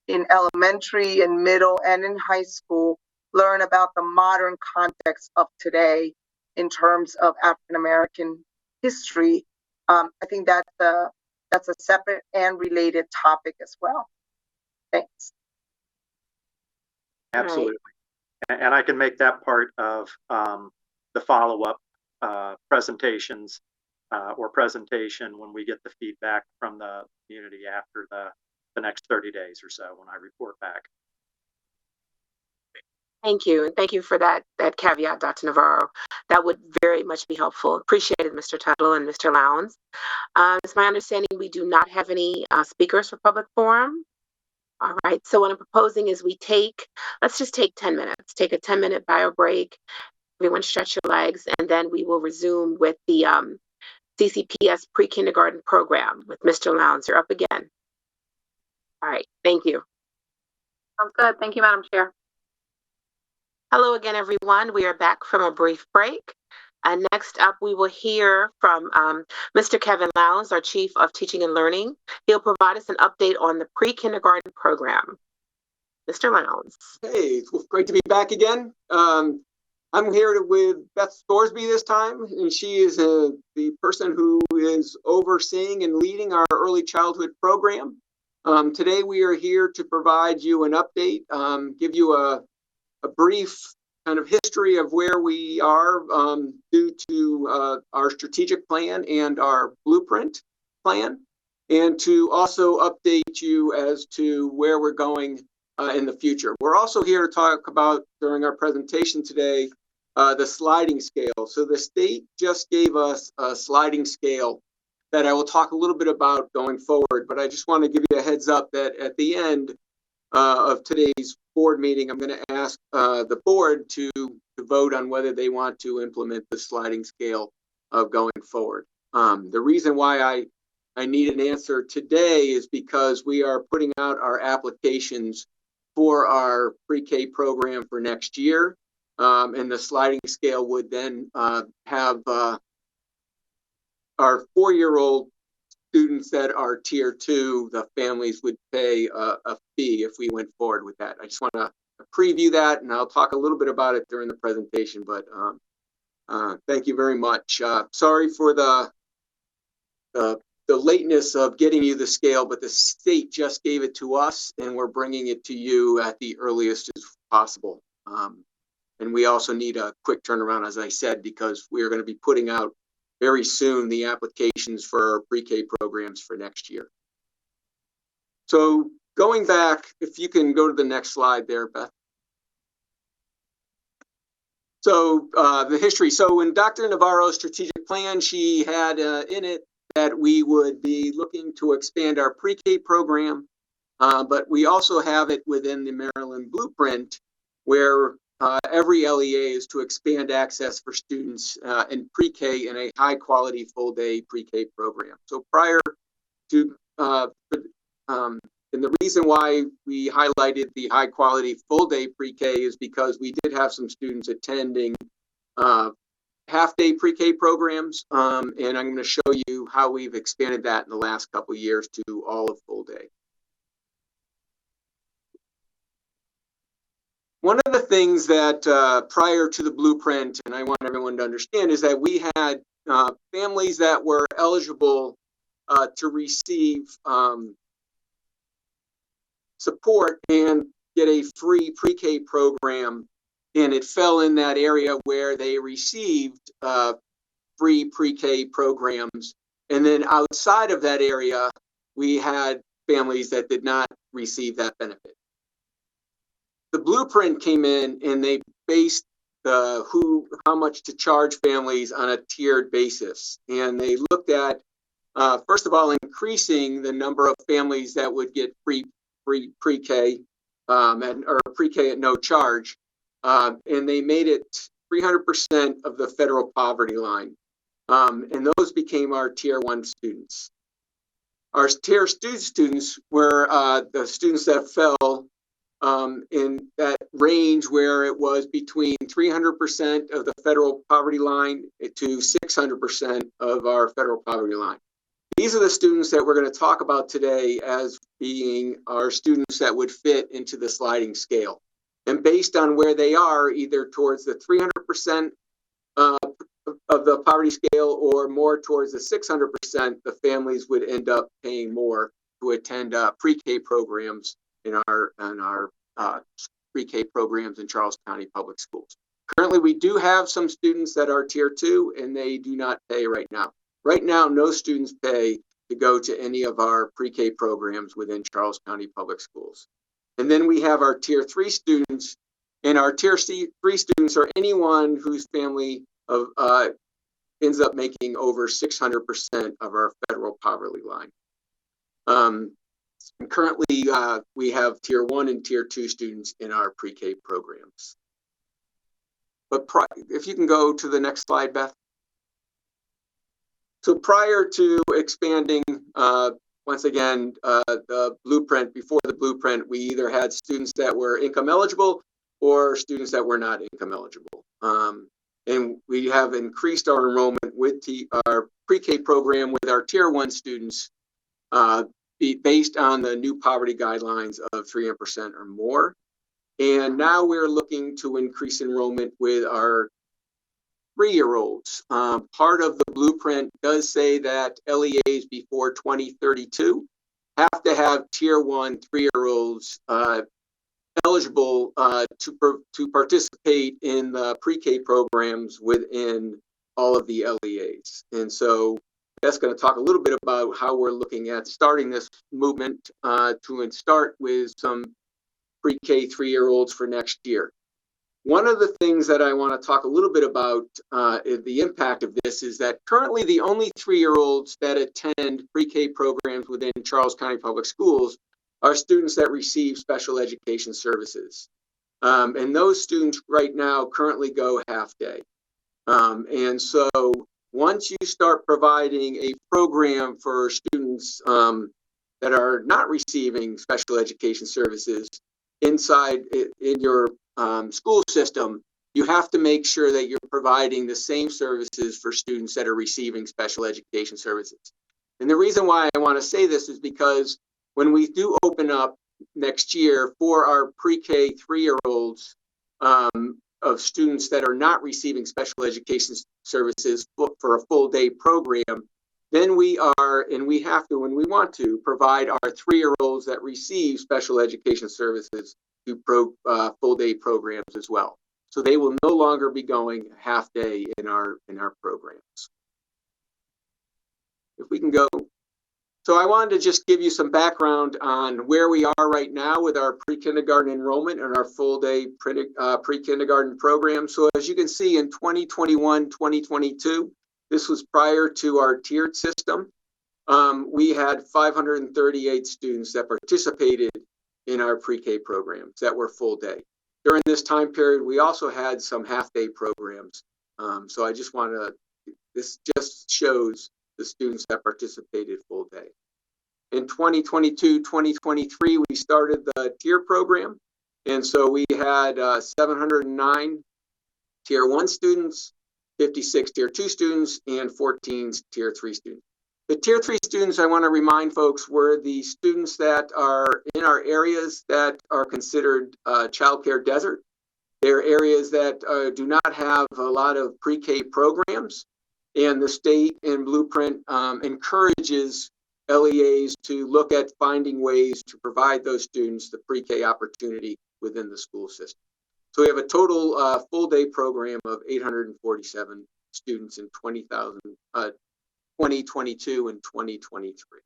in elementary and middle and in high school learn about the modern context of today in terms of African American history? I think that's a separate and related topic as well. Thanks. Absolutely. Right. And I can make that part of the follow-up presentations or presentation when we get the feedback from the community after the next 30 days or so when I report back. Thank you. And thank you for that caveat, Dr. Navarro. That would very much be helpful. Appreciated, Mr. Tuttle and Mr. Lowndes. It's my understanding we do not have any speakers for public forum. All right. So what I'm proposing is let's just take 10 minutes. Take a 10-minute bio break. Everyone stretch your legs, and then we will resume with the CCPS pre-kindergarten program with Mr. Lowndes. You're up again. All right. Thank you. Sounds good. Thank you, Madam Chair. Hello again, everyone. We are back from a brief break. And next up, we will hear from Mr. Kevin Lowndes, our Chief of Teaching and Learning. He'll provide us an update on the pre-kindergarten program. Mr. Lowndes. Hey, it's great to be back again. I'm here with Beth Scoresby this time, and she is the person who is overseeing and leading our early childhood program. Today, we are here to provide you an update, give you a brief kind of history of where we are due to our strategic plan and our blueprint plan, and to also update you as to where we're going in the future. We're also here to talk about, during our presentation today, the sliding scale. So the state just gave us a sliding scale that I will talk a little bit about going forward, but I just want to give you a heads up that at the end of today's board meeting, I'm going to ask the board to vote on whether they want to implement the sliding scale of going forward. The reason why I need an answer today is because we are putting out our applications for our pre-K program for next year, and the sliding scale would then have our 4-year-old students that are tier 2, the families would pay a fee if we went forward with that. I just want to preview that, and I'll talk a little bit about it during the presentation, but thank you very much. Sorry for the lateness of getting you the scale, but the state just gave it to us, and we're bringing it to you at the earliest as possible. And we also need a quick turnaround, as I said, because we are going to be putting out very soon the applications for our pre-K programs for next year. So going back, if you can go to the next slide there, Beth. So the history. So in Dr. Navarro's strategic plan, she had in it that we would be looking to expand our pre-K program, but we also have it within the Maryland Blueprint, where every LEA is to expand access for students in pre-K in a high-quality full-day pre-K program. So prior to, and the reason why we highlighted the high-quality full-day pre-K is because we did have some students attending half-day pre-K programs, and I'm going to show you how we've expanded that in the last couple of years to all of full-day. One of the things that prior to the blueprint, and I want everyone to understand, is that we had families that were eligible to receive support and get a free pre-K program, and it fell in that area where they received free pre-K programs. And then outside of that area, we had families that did not receive that benefit. The blueprint came in and they based how much to charge families on a tiered basis. And they looked at, first of all, increasing the number of families that would get free pre-K or pre-K at no charge. And they made it 300% of the federal poverty line. And those became our tier 1 students. Our tier 2 students were the students that fell in that range where it was between 300% of the federal poverty line to 600% of our federal poverty line. These are the students that we're going to talk about today as being our students that would fit into the sliding scale. And based on where they are, either towards the 300% of the poverty scale or more towards the 600%, the families would end up paying more to attend pre-K programs in our pre-K programs in Charles County Public Schools. Currently, we do have some students that are Tier 2, and they do not pay right now. Right now, no students pay to go to any of our pre-K programs within Charles County Public Schools. And then we have our Tier 3 students, and our Tier 3 students are anyone whose family ends up making over 600% of our federal poverty line. Currently, we have Tier 1 and Tier 2 students in our pre-K programs. But if you can go to the next slide, Beth. So prior to expanding, once again, the blueprint, before the blueprint, we either had students that were income eligible or students that were not income eligible. And we have increased our enrollment with our pre-K program with our Tier 1 students based on the new poverty guidelines of 300% or more. And now we're looking to increase enrollment with our 3-year-olds. Part of the blueprint does say that LEAs before 2032 have to have Tier 1 3-year-olds eligible to participate in the pre-K programs within all of the LEAs. And so that's going to talk a little bit about how we're looking at starting this movement to start with some pre-K 3-year-olds for next year. One of the things that I want to talk a little bit about the impact of this is that currently the only 3-year-olds that attend pre-K programs within Charles County Public Schools are students that receive special education services. And those students right now currently go half day. And so once you start providing a program for students that are not receiving special education services inside in your school system, you have to make sure that you're providing the same services for students that are receiving special education services. And the reason why I want to say this is because when we do open up next year for our pre-K 3-year-olds of students that are not receiving special education services for a full day program, then we are, and we have to, when we want to, provide our 3-year-olds that receive special education services to full day programs as well. So they will no longer be going half day in our programs. If we can go. So I wanted to just give you some background on where we are right now with our pre-kindergarten enrollment and our full day pre-kindergarten program. So as you can see in 2021, 2022, this was prior to our tiered system. We had 538 students that participated in our pre-K programs that were full day. During this time period, we also had some half-day programs. So I just want to, this just shows the students that participated full day. In 2022, 2023, we started the tier program. And so we had 709 Tier 1 students, 56 Tier 2 students, and 14 Tier 3 students. The Tier 3 students, I want to remind folks, were the students that are in our areas that are considered childcare desert. They're areas that do not have a lot of pre-K programs, and the state and Blueprint encourages LEAs to look at finding ways to provide those students the pre-K opportunity within the school system. So we have a total full-day program of 847 students in 2022 and 2023.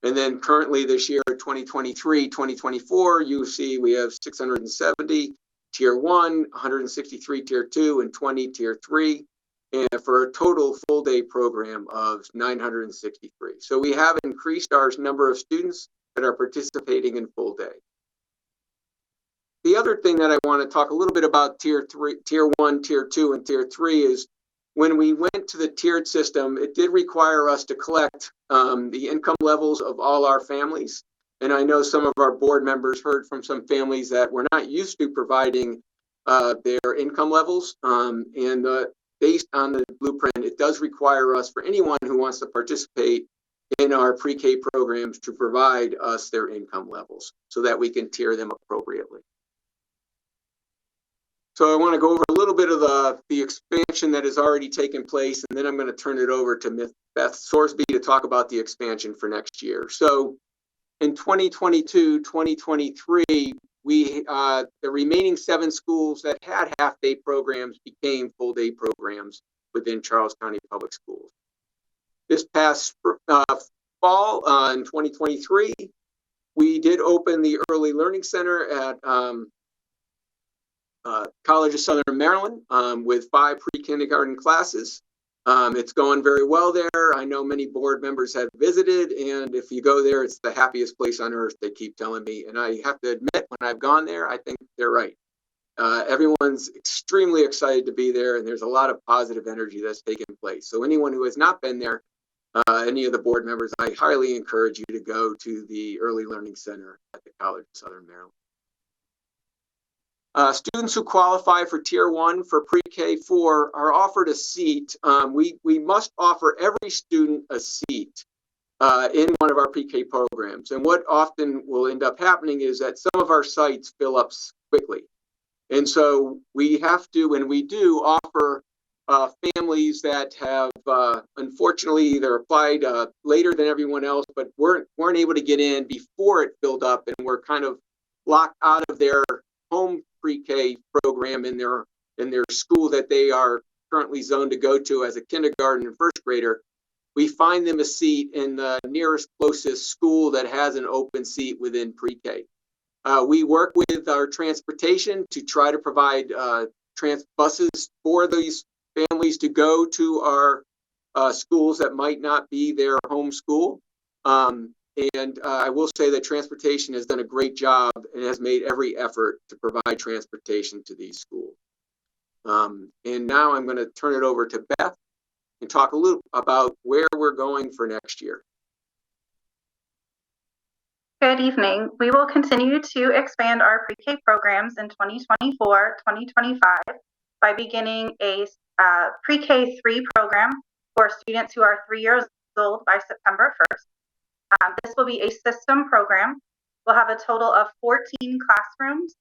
And then currently this year, 2023, 2024, you see we have 670 Tier 1, 163 Tier 2, and 20 Tier 3, and for a total full-day program of 963. So we have increased our number of students that are participating in full day. The other thing that I want to talk a little bit about Tier 1, Tier 2, and Tier 3 is when we went to the tiered system, it did require us to collect the income levels of all our families. And I know some of our board members heard from some families that were not used to providing their income levels. Based on the Blueprint, it does require us, for anyone who wants to participate in our pre-K programs, to provide us their income levels so that we can tier them appropriately. So I want to go over a little bit of the expansion that has already taken place, and then I'm going to turn it over to Beth Sorsby to talk about the expansion for next year. So in 2022, 2023, the remaining 7 schools that had half-day programs became full-day programs within Charles County Public Schools. This past fall in 2023, we did open the Early Learning Center at College of Southern Maryland with 5 pre-kindergarten classes. It's going very well there. I know many board members have visited, and if you go there, it's the happiest place on earth, they keep telling me. And I have to admit, when I've gone there, I think they're right. Everyone's extremely excited to be there, and there's a lot of positive energy that's taking place. So anyone who has not been there, any of the board members, I highly encourage you to go to the Early Learning Center at the College of Southern Maryland. Students who qualify for Tier 1 for pre-K-4 are offered a seat. We must offer every student a seat in one of our pre-K programs. And what often will end up happening is that some of our sites fill up quickly. And so we have to, and we do, offer families that have unfortunately either applied later than everyone else, but weren't able to get in before it filled up, and were kind of locked out of their home pre-K program in their school that they are currently zoned to go to as a kindergarten and first grader. We find them a seat in the nearest closest school that has an open seat within pre-K. We work with our transportation to try to provide buses for these families to go to our schools that might not be their home school. And I will say that transportation has done a great job and has made every effort to provide transportation to these schools. And now I'm going to turn it over to Beth and talk a little about where we're going for next year. Good evening. We will continue to expand our pre-K programs in 2024-2025 by beginning a pre-K 3 program for students who are 3 years old by September 1st. This will be a system program. We'll have a total of 14 classrooms.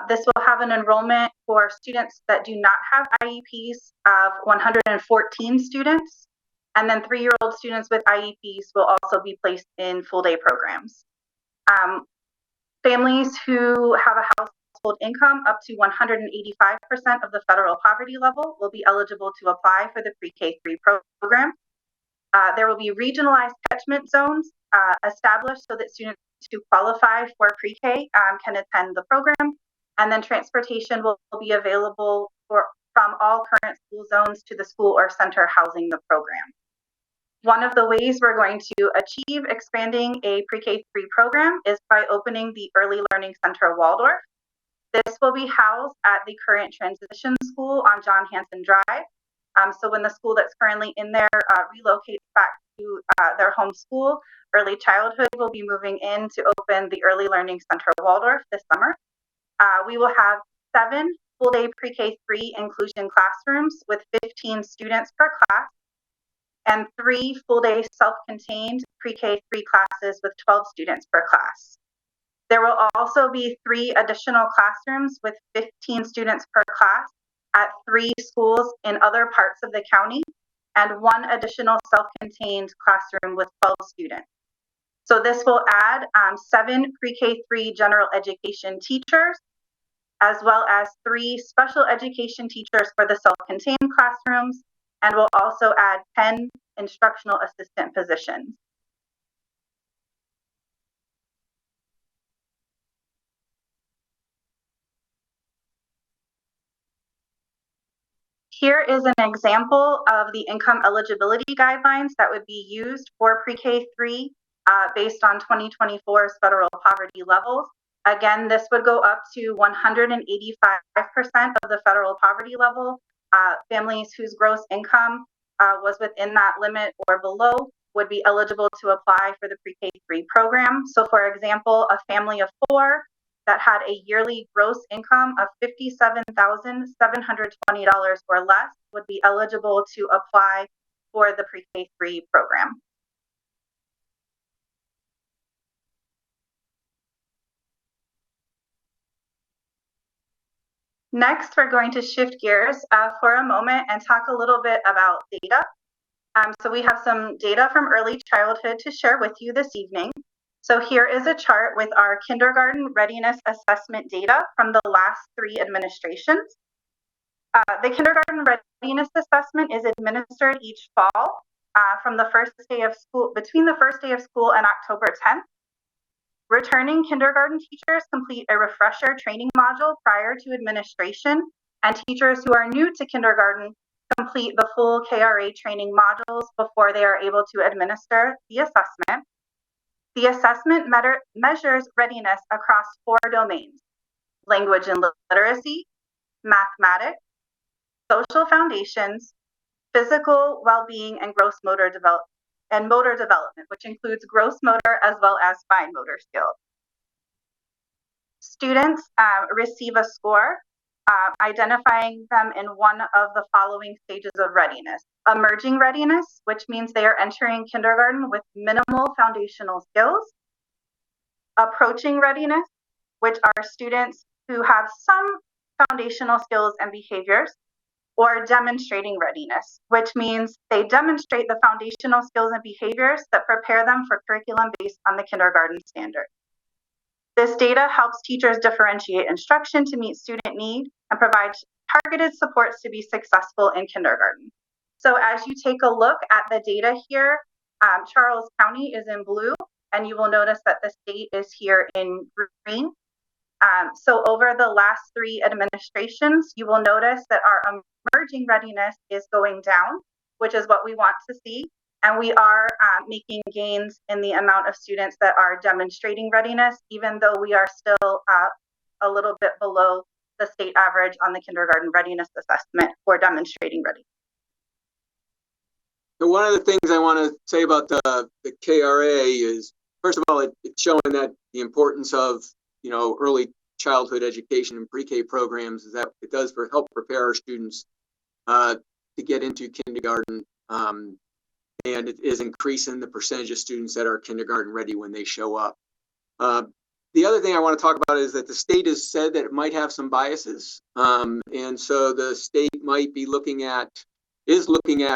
This will have an enrollment for students that do not have IEPs of 114 students. And then 3-year-old students with IEPs will also be placed in full-day programs. Families who have a household income up to 185% of the federal poverty level will be eligible to apply for the pre-K 3 program. There will be regionalized catchment zones established so that students who qualify for pre-K can attend the program. And then transportation will be available from all current school zones to the school or center housing the program. One of the ways we're going to achieve expanding a pre-K 3 program is by opening the Early Learning Center Waldorf. This will be housed at the current transition school on John Hanson Drive. So when the school that's currently in there relocates back to their home school, Early Childhood will be moving in to open the Early Learning Center Waldorf this summer. We will have 7 full-day pre-K 3 inclusion classrooms with 15 students per class, and 3 full-day self-contained pre-K 3 classes with 12 students per class. There will also be 3 additional classrooms with 15 students per class at 3 schools in other parts of the county, and 1 additional self-contained classroom with 12 students. So this will add 7 pre-K 3 general education teachers, as well as 3 special education teachers for the self-contained classrooms, and will also add 10 instructional assistant positions. Here is an example of the income eligibility guidelines that would be used for pre-K 3 based on 2024's federal poverty levels. Again, this would go up to 185% of the federal poverty level. Families whose gross income was within that limit or below would be eligible to apply for the pre-K 3 program. So for example, a family of 4 that had a yearly gross income of $57,720 or less would be eligible to apply for the pre-K 3 program. Next, we're going to shift gears for a moment and talk a little bit about data. So we have some data from early childhood to share with you this evening. So here is a chart with our kindergarten readiness assessment data from the last 3 administrations. The kindergarten readiness assessment is administered each fall from the first day of school, between the first day of school and October 10th. Returning kindergarten teachers complete a refresher training module prior to administration, and teachers who are new to kindergarten complete the full KRA training modules before they are able to administer the assessment. The assessment measures readiness across 4 domains: language and literacy, mathematics, social foundations, physical well-being, and motor development, which includes gross motor as well as fine motor skills. Students receive a score identifying them in one of the following stages of readiness: emerging readiness, which means they are entering kindergarten with minimal foundational skills; approaching readiness, which are students who have some foundational skills and behaviors; or demonstrating readiness, which means they demonstrate the foundational skills and behaviors that prepare them for curriculum based on the kindergarten standard. This data helps teachers differentiate instruction to meet student need and provide targeted supports to be successful in kindergarten. So as you take a look at the data here, Charles County is in blue, and you will notice that the state is here in green. So over the last 3 administrations, you will notice that our emerging readiness is going down, which is what we want to see. And we are making gains in the amount of students that are demonstrating readiness, even though we are still a little bit below the state average on the kindergarten readiness assessment for demonstrating readiness. So one of the things I want to say about the KRA is, first of all, it's showing that the importance of early childhood education and pre-K programs is that it does help prepare our students to get into kindergarten, and it is increasing the percentage of students that are kindergarten ready when they show up. The other thing I want to talk about is that the state has said that it might have some biases, and so the state might be looking at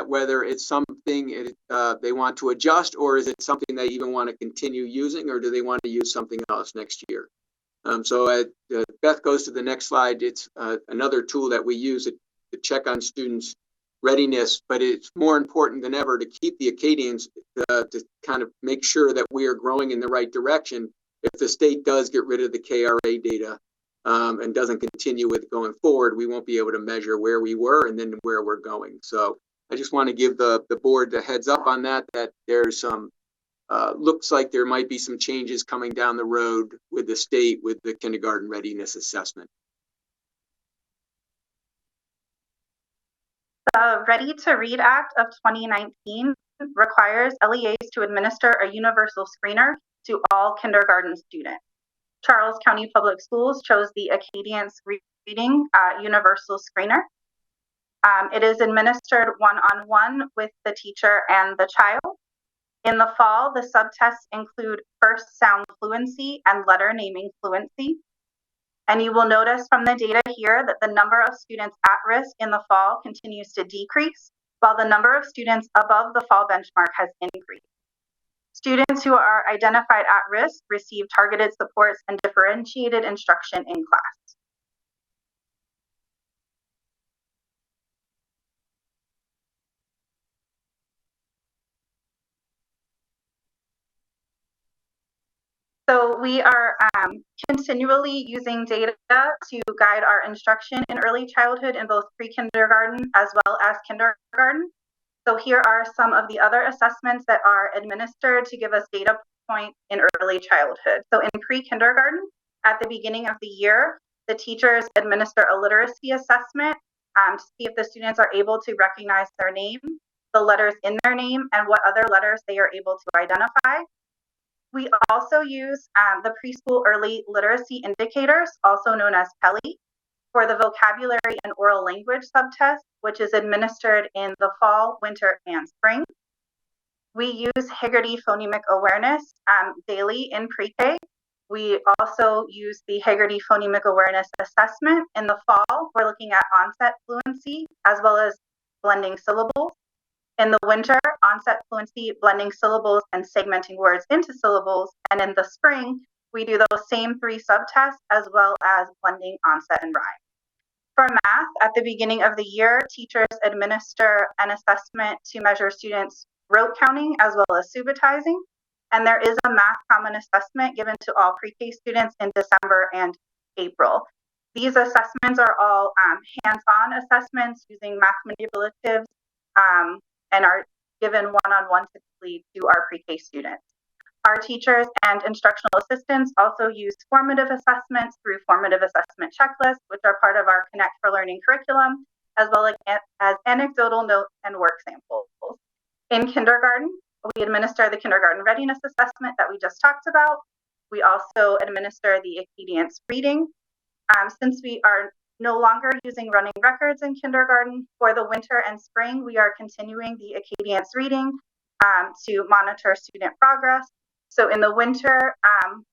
whether it's something they want to adjust, or is it something they even want to continue using, or do they want to use something else next year? So Beth goes to the next slide. It's another tool that we use to check on students' readiness, but it's more important than ever to keep the Acadians to kind of make sure that we are growing in the right direction. If the state does get rid of the KRA data and doesn't continue with it going forward, we won't be able to measure where we were and then where we're going. So I just want to give the board the heads up on that there's some looks like there might be some changes coming down the road with the state with the kindergarten readiness assessment. The Ready to Read Act of 2019 requires LEAs to administer a universal screener to all kindergarten students. Charles County Public Schools chose the Acadians Reading Universal Screener. It is administered one-on-one with the teacher and the child. In the fall, the subtests include first sound fluency and letter naming fluency. And you will notice from the data here that the number of students at risk in the fall continues to decrease, while the number of students above the fall benchmark has increased. Students who are identified at risk receive targeted supports and differentiated instruction in class. So we are continually using data to guide our instruction in early childhood in both pre-kindergarten as well as kindergarten. So here are some of the other assessments that are administered to give us data points in early childhood. So in pre-kindergarten, at the beginning of the year, the teachers administer a literacy assessment to see if the students are able to recognize their name, the letters in their name, and what other letters they are able to identify. We also use the preschool early literacy indicators, also known as PELI, for the vocabulary and oral language subtest, which is administered in the fall, winter, and spring. We use Haggerty phonemic awareness daily in pre-K. We also use the Haggerty phonemic awareness assessment in the fall. We're looking at onset fluency as well as blending syllables. In the winter, onset fluency, blending syllables and segmenting words into syllables. And in the spring, we do those same 3 subtests as well as blending onset and rhyme. For math, at the beginning of the year, teachers administer an assessment to measure students' rote counting as well as subitizing. And there is a math common assessment given to all pre-K students in December and April. These assessments are all hands-on assessments using math manipulatives and are given one-on-one typically to our pre-K students. Our teachers and instructional assistants also use formative assessments through formative assessment checklists, which are part of our Connect for Learning curriculum, as well as anecdotal notes and work samples. In kindergarten, we administer the kindergarten readiness assessment that we just talked about. We also administer the Acadience reading. Since we are no longer using running records in kindergarten, for the winter and spring, we are continuing the Acadience reading to monitor student progress. So in the winter,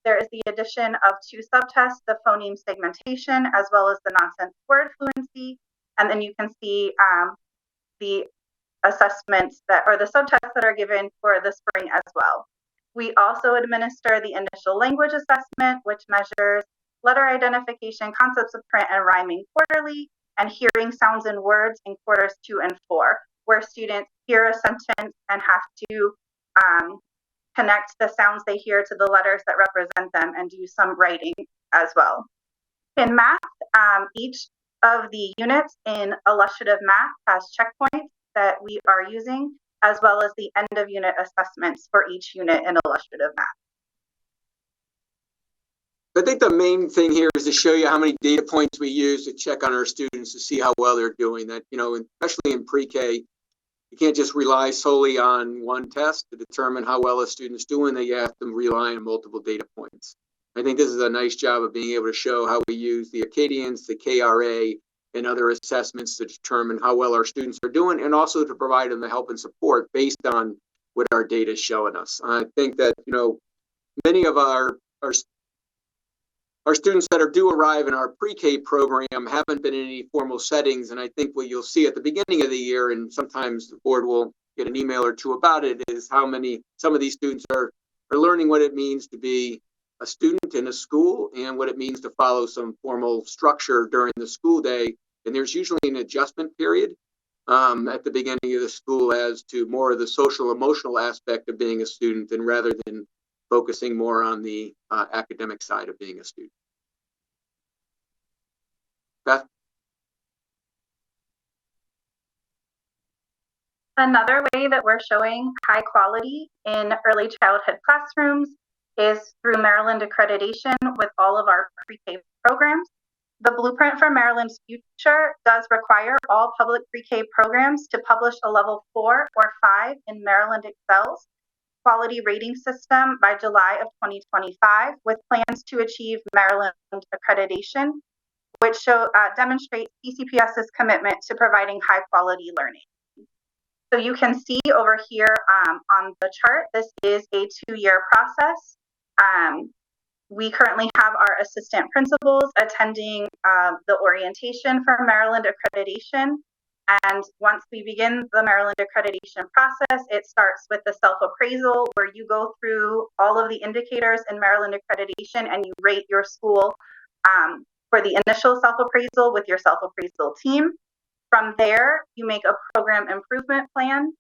there is the addition of 2 subtests, the phoneme segmentation, as well as the nonsense word fluency. And then you can see the assessments the subtests that are given for the spring as well. We also administer the initial language assessment, which measures letter identification, concepts of print and rhyming quarterly, and hearing sounds and words in quarters 2 and 4, where students hear a sentence and have to connect the sounds they hear to the letters that represent them and do some writing as well. In math, each of the units in illustrative math has checkpoints that we are using, as well as the end of unit assessments for each unit in illustrative math. I think the main thing here is to show you how many data points we use to check on our students to see how well they're doing. That, especially in pre-K, you can't just rely solely on one test to determine how well a student's doing, that you have to rely on multiple data points. I think this is a nice job of being able to show how we use the Acadience, the KRA, and other assessments to determine how well our students are doing, and also to provide them the help and support based on what our data is showing us. I think that, many of our students that do arrive in our pre-K program haven't been in any formal settings, and I think what you'll see at the beginning of the year, and sometimes the board will get an email or 2 about it, is how some of these students are learning what it means to be a student in a school and what it means to follow some formal structure during the school day. And there's usually an adjustment period at the beginning of the school as to more of the social emotional aspect of being a student, and rather than focusing more on the academic side of being a student. Beth? Another way that we're showing high quality in early childhood classrooms is through Maryland accreditation with all of our pre-K programs. The Blueprint for Maryland's Future does require all public pre-K programs to publish a level 4 or 5 in Maryland Excel's quality rating system by July of 2025, with plans to achieve Maryland accreditation, which demonstrates CCPS's commitment to providing high quality learning. So you can see over here on the chart, this is a 2-year process. We currently have our assistant principals attending the orientation for Maryland accreditation. And once we begin the Maryland accreditation process, it starts with the self-appraisal, where you go through all of the indicators in Maryland accreditation and you rate your school for the initial self-appraisal with your self-appraisal team. From there, you make a program improvement plan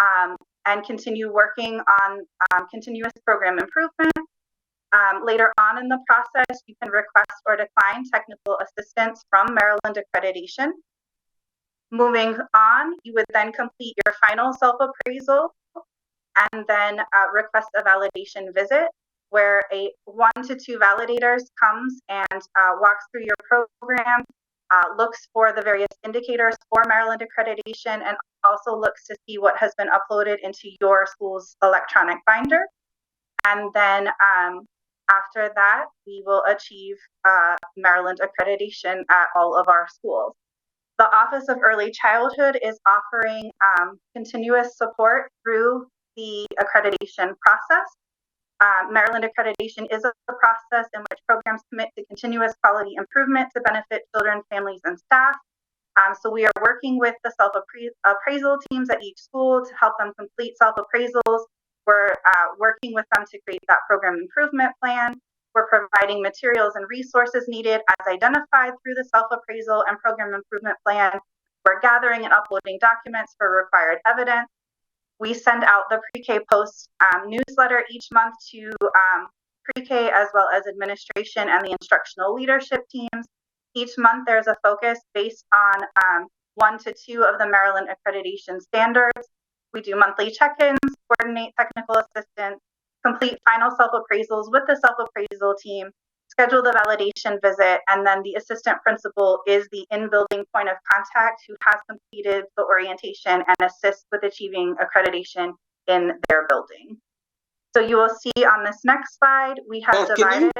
and continue working on continuous program improvement. Later on in the process, you can request or decline technical assistance from Maryland accreditation. Moving on, you would then complete your final self-appraisal and then request a validation visit, where 1 to 2 validators comes and walks through your program, looks for the various indicators for Maryland accreditation, and also looks to see what has been uploaded into your school's electronic binder. And then after that, we will achieve Maryland accreditation at all of our schools. The Office of Early Childhood is offering continuous support through the accreditation process. Maryland accreditation is a process in which programs commit to continuous quality improvement to benefit children, families, and staff. So we are working with the self-appraisal teams at each school to help them complete self-appraisals. We're working with them to create that program improvement plan. We're providing materials and resources needed as identified through the self-appraisal and program improvement plan. We're gathering and uploading documents for required evidence. We send out the pre-K post newsletter each month to pre-K as well as administration and the instructional leadership teams. Each month there's a focus based on 1 to 2 of the Maryland accreditation standards. We do monthly check-ins, coordinate technical assistance, complete final self-appraisals with the self-appraisal team, schedule the validation visit, and then the assistant principal is the in-building point of contact who has completed the orientation and assists with achieving accreditation in their building. So you will see on this next slide, we have divided.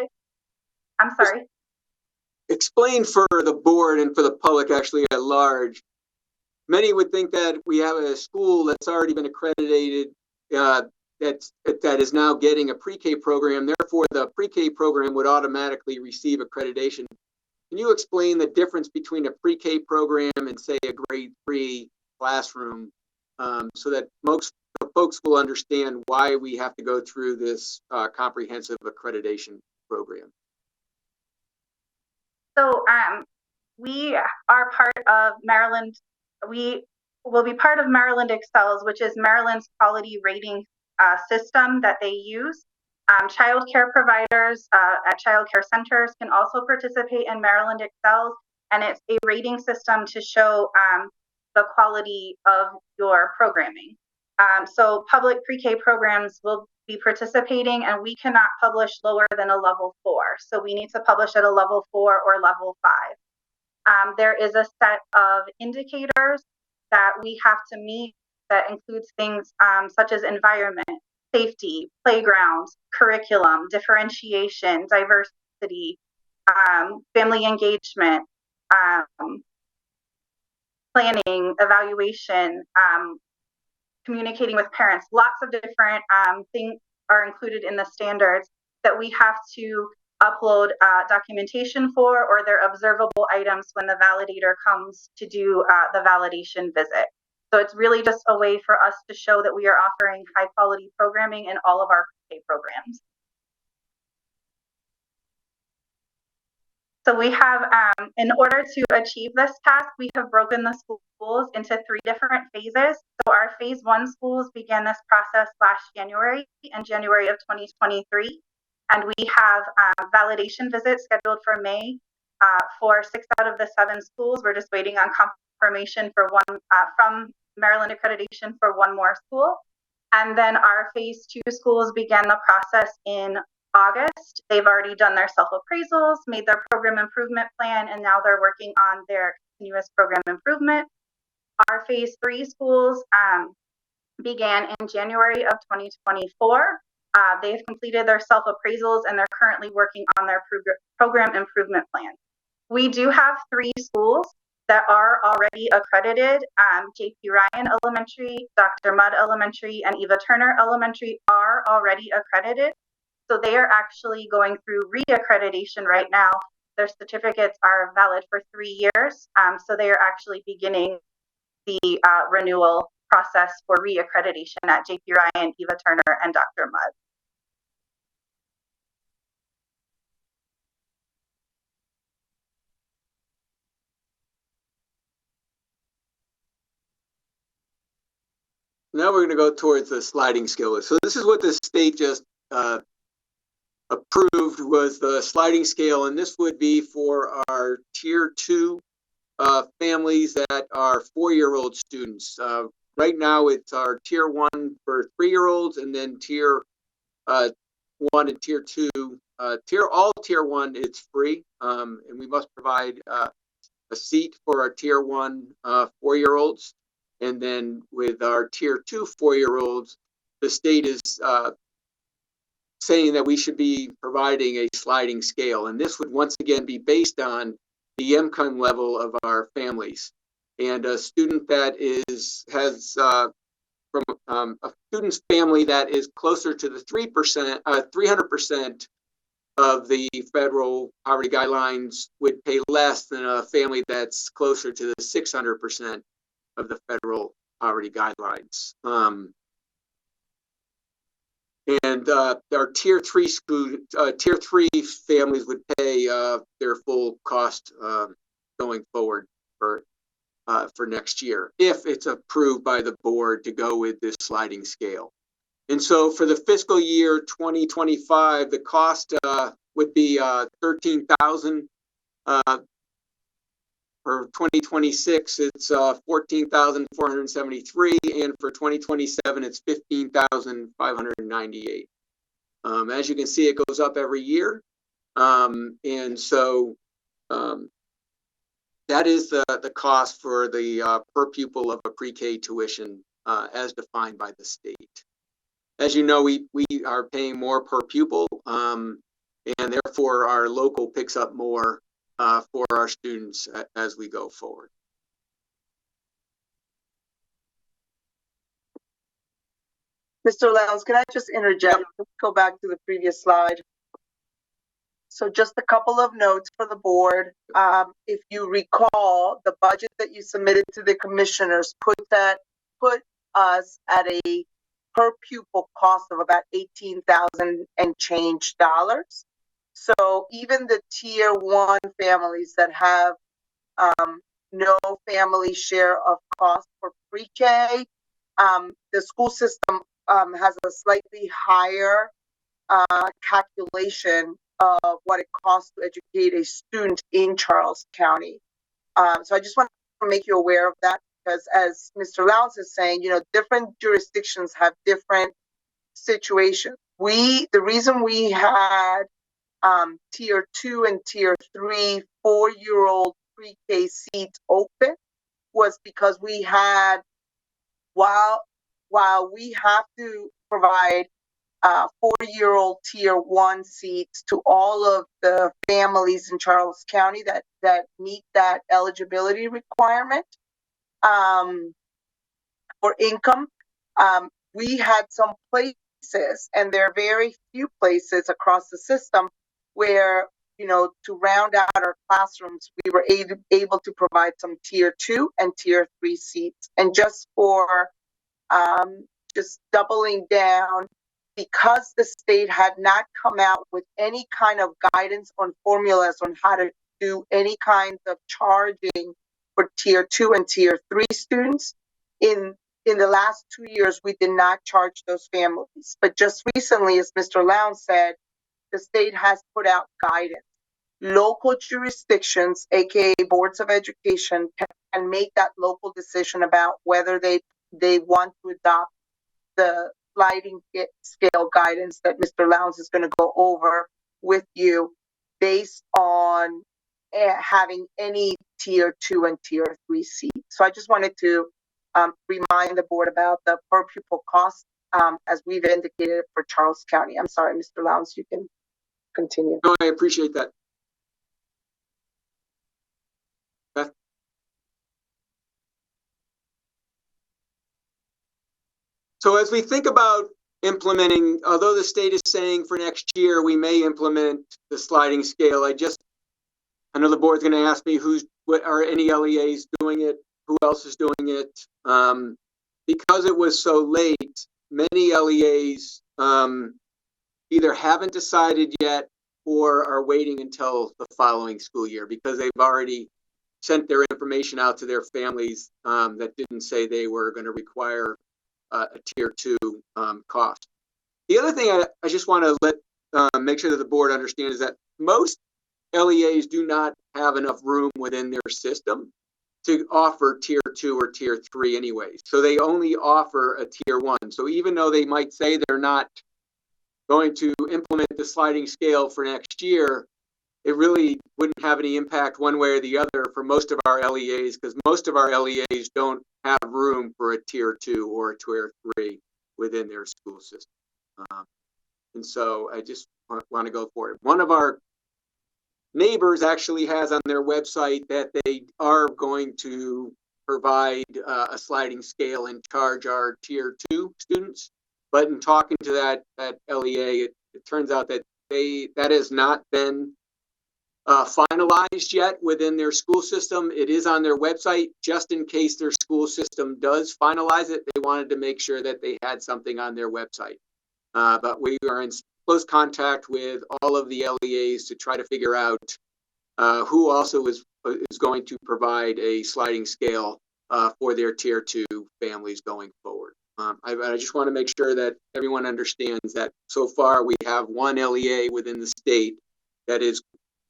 I'm sorry. Explain for the board and for the public actually at large. Many would think that we have a school that's already been accredited that is now getting a pre-K program. Therefore, the pre-K program would automatically receive accreditation. Can you explain the difference between a pre-K program and, say, a grade 3 classroom so that most folks will understand why we have to go through this comprehensive accreditation program? So we are part of Maryland. We will be part of Maryland Excels, which is Maryland's quality rating system that they use. Child care providers at child care centers can also participate in Maryland Excels, and it's a rating system to show the quality of your programming. So public pre-K programs will be participating, and we cannot publish lower than a level 4. So we need to publish at a level 4 or level 5. There is a set of indicators that we have to meet that includes things such as environment, safety, playgrounds, curriculum, differentiation, diversity, family engagement, planning, evaluation, communicating with parents. Lots of different things are included in the standards that we have to upload documentation for, or they're observable items when the validator comes to do the validation visit. So it's really just a way for us to show that we are offering high quality programming in all of our pre-K programs. So we have, in order to achieve this task, we have broken the schools into 3 different phases. So our phase 1 schools began this process last January, in January of 2023. And we have validation visits scheduled for May for 6 out of the 7 schools. We're just waiting on confirmation for one from Maryland accreditation for 1 more school. And then our phase 2 schools began the process in August. They've already done their self-appraisals, made their program improvement plan, and now they're working on their continuous program improvement. Our phase 3 schools began in January of 2024. They've completed their self-appraisals and they're currently working on their program improvement plan. We do have 3 schools that are already accredited. JP Ryan Elementary, Dr. Mudd Elementary, and Eva Turner Elementary are already accredited. So they are actually going through re-accreditation right now. Their certificates are valid for 3 years. So they are actually beginning the renewal process for re-accreditation at JP Ryan, Eva Turner, and Dr. Mudd. Now we're going to go towards the sliding scale. So this is what the state just approved, was the sliding scale, and this would be for our tier 2 families that are 4-year-old students. Right now it's our tier 1 for 3-year-olds, and then tier 1 and tier 2. Tier 1 it's free, and we must provide a seat for our tier 1 4-year-olds. And then with our tier 2 4-year-olds, the state is saying that we should be providing a sliding scale. And this would once again be based on the income level of our families. And a student that has from a student's family that is closer to the 300% of the federal poverty guidelines would pay less than a family that's closer to the 600% of the federal poverty guidelines. Our tier three families would pay their full cost going forward for next year, if it's approved by the board to go with this sliding scale. And so for the fiscal year 2025, the cost would be $13,000. For 2026, it's $14,473, and for 2027, it's $15,598. As you can see, it goes up every year, and so that is the cost for the per pupil of a pre-K tuition as defined by the state. As you know, we are paying more per pupil, and therefore our local picks up more for our students as we go forward. Mr. Lowndes, can I just interject? Yep. Let's go back to the previous slide. So just a couple of notes for the board. If you recall, the budget that you submitted to the commissioners put us at a per pupil cost of about $18,000 and change dollars. So even the tier one families that have no family share of cost for pre-K, the school system has a slightly higher calculation of what it costs to educate a student in Charles County. So I just want to make you aware of that, because as Mr. Lowndes is saying, different jurisdictions have different situations. The reason we had tier 2 and tier 3 4-year-old pre-K seats open was because we had, while we have to provide 4-year-old tier 1 seats to all of the families in Charles County that meet that eligibility requirement for income, we had some places, and there are very few places across the system where, to round out our classrooms, we were able to provide some tier 2 and tier 3 seats. And just for just doubling down, because the state had not come out with any kind of guidance on formulas on how to do any kinds of charging for tier 2 and tier 3 students, in the last 2 years, we did not charge those families. But just recently, as Mr. Lowndes said, the state has put out guidance. Local jurisdictions, aka boards of education, can make that local decision about whether they want to adopt the sliding scale guidance that Mr. Lowndes is going to go over with you, based on having any tier 2 and tier 3 seats. So I just wanted to remind the board about the per pupil cost as we've indicated for Charles County. I'm sorry, Mr. Lowndes, you can continue. No, I appreciate that. Beth? So as we think about implementing, although the state is saying for next year we may implement the sliding scale, I know the board's going to ask me what are any LEAs doing it, who else is doing it. Because it was so late, many LEAs either haven't decided yet or are waiting until the following school year, because they've already sent their information out to their families that didn't say they were going to require a tier 2 cost. The other thing I just want to make sure that the board understands is that most LEAs do not have enough room within their system to offer tier 2 or tier 3 anyway. So they only offer a tier 1. So even though they might say they're not going to implement the sliding scale for next year, it really wouldn't have any impact one way or the other for most of our LEAs, because most of our LEAs don't have room for a tier 2 or a tier 3 within their school system. And so I just want to go for it. One of our neighbors actually has on their website that they are going to provide a sliding scale and charge our tier 2 students. But in talking to that LEA, it turns out that that has not been finalized yet within their school system. It is on their website. Just in case their school system does finalize it, they wanted to make sure that they had something on their website. But we are in close contact with all of the LEAs to try to figure out who also is going to provide a sliding scale for their Tier 2 families going forward. I just want to make sure that everyone understands that so far we have one LEA within the state that is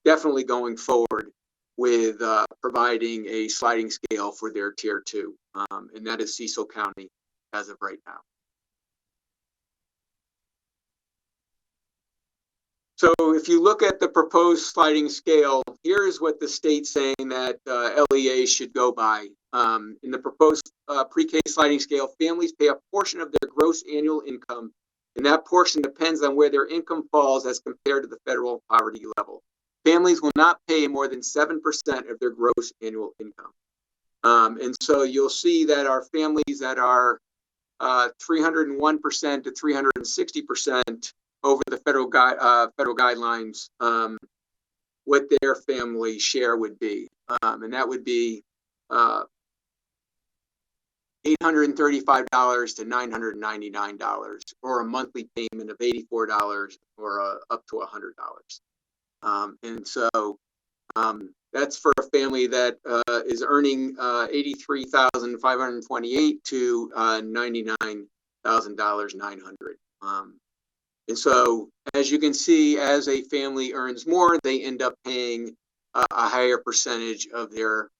definitely going forward with providing a sliding scale for their Tier 2, and that is Cecil County as of right now. So if you look at the proposed sliding scale, here's what the state's saying that LEA should go by. In the proposed pre-K sliding scale, families pay a portion of their gross annual income, and that portion depends on where their income falls as compared to the federal poverty level. Families will not pay more than 7% of their gross annual income. And so you'll see that our families that are 301% to 360% over the federal guidelines, what their family share would be. And that would be $835 to $999, or a monthly payment of $84 or up to $100. And so that's for a family that is earning $83,528 to $99,900. And so, as you can see, as a family earns more, they end up paying a higher percentage of their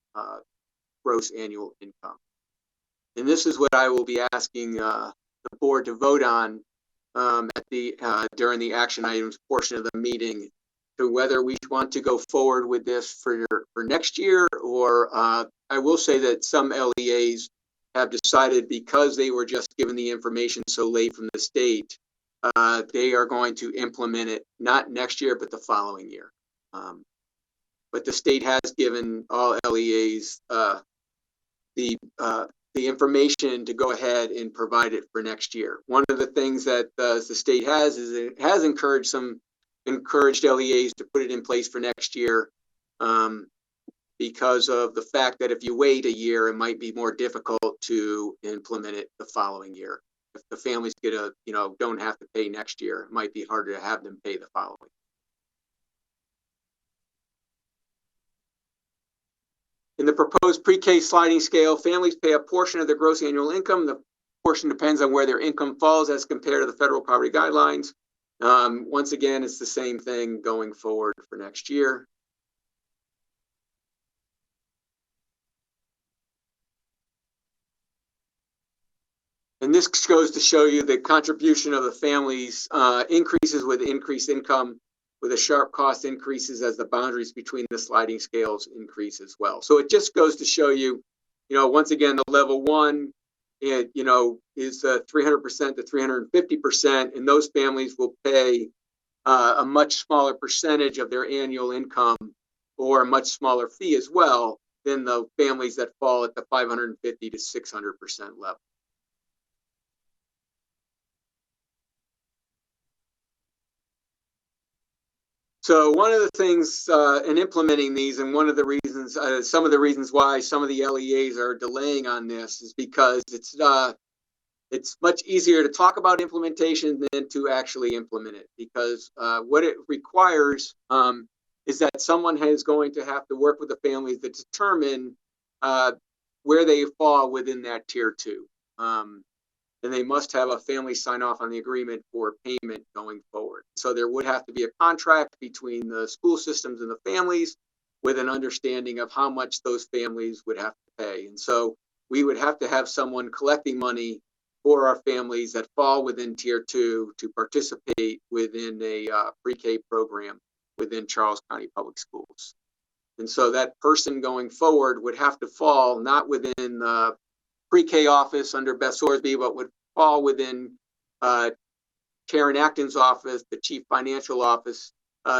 gross annual income. And this is what I will be asking the board to vote on during the action items portion of the meeting, to whether we want to go forward with this for next year, or I will say that some LEAs have decided, because they were just given the information so late from the state, they are going to implement it not next year, but the following year. But the state has given all LEAs the information to go ahead and provide it for next year. One of the things that the state has is it has encouraged LEAs to put it in place for next year, because of the fact that if you wait a year, it might be more difficult to implement it the following year. If the families don't have to pay next year, it might be harder to have them pay the following. In the proposed pre-K sliding scale, families pay a portion of their gross annual income. The portion depends on where their income falls as compared to the federal poverty guidelines. Once again, it's the same thing going forward for next year. And this goes to show you the contribution of the families increases with increased income, with a sharp cost increases as the boundaries between the sliding scales increase as well. So it just goes to show you, once again, the level one, is 300% to 350%, and those families will pay a much smaller percentage of their annual income, or a much smaller fee as well, than the families that fall at the 550 to 600% level. So one of the things in implementing these, and one of the reasons, some of the reasons why some of the LEAs are delaying on this, is because it's much easier to talk about implementation than to actually implement it, because what it requires is that someone is going to have to work with the families to determine where they fall within that Tier 2. And they must have a family sign off on the agreement for payment going forward. So there would have to be a contract between the school systems and the families, with an understanding of how much those families would have to pay. And so we would have to have someone collecting money for our families that fall within Tier 2 to participate within a pre-K program within Charles County Public Schools. And so that person going forward would have to fall not within the pre-K office under Beth Sorsby, but would fall within Karen Acton's office, the Chief Financial Office.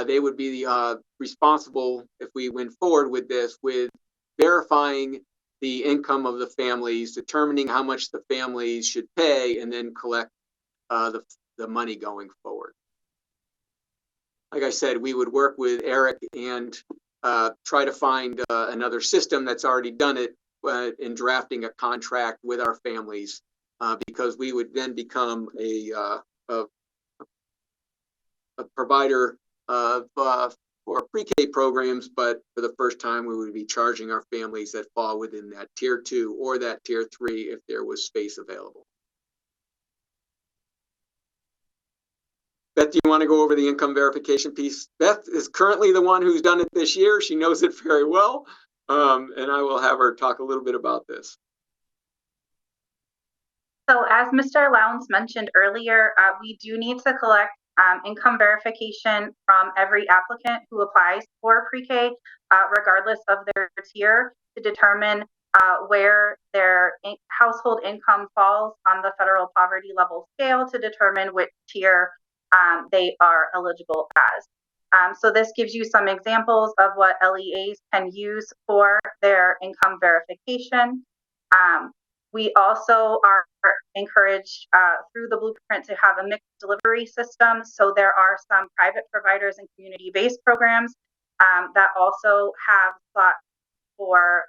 They would be responsible, if we went forward with this, with verifying the income of the families, determining how much the families should pay, and then collect the money going forward. like I said, we would work with Eric and try to find another system that's already done it in drafting a contract with our families, because we would then become a provider of for pre-K programs, but for the first time we would be charging our families that fall within that tier 2 or that tier 3 if there was space available. Beth, do you want to go over the income verification piece? Beth is currently the one who's done it this year. She knows it very well, and I will have her talk a little bit about this. So as Mr. Lowndes mentioned earlier, we do need to collect income verification from every applicant who applies for pre-K, regardless of their tier, to determine where their household income falls on the federal poverty level scale, to determine which tier they are eligible as. So this gives you some examples of what LEAs can use for their income verification. We also are encouraged through the blueprint to have a mixed delivery system. So there are some private providers and community-based programs that also have slots for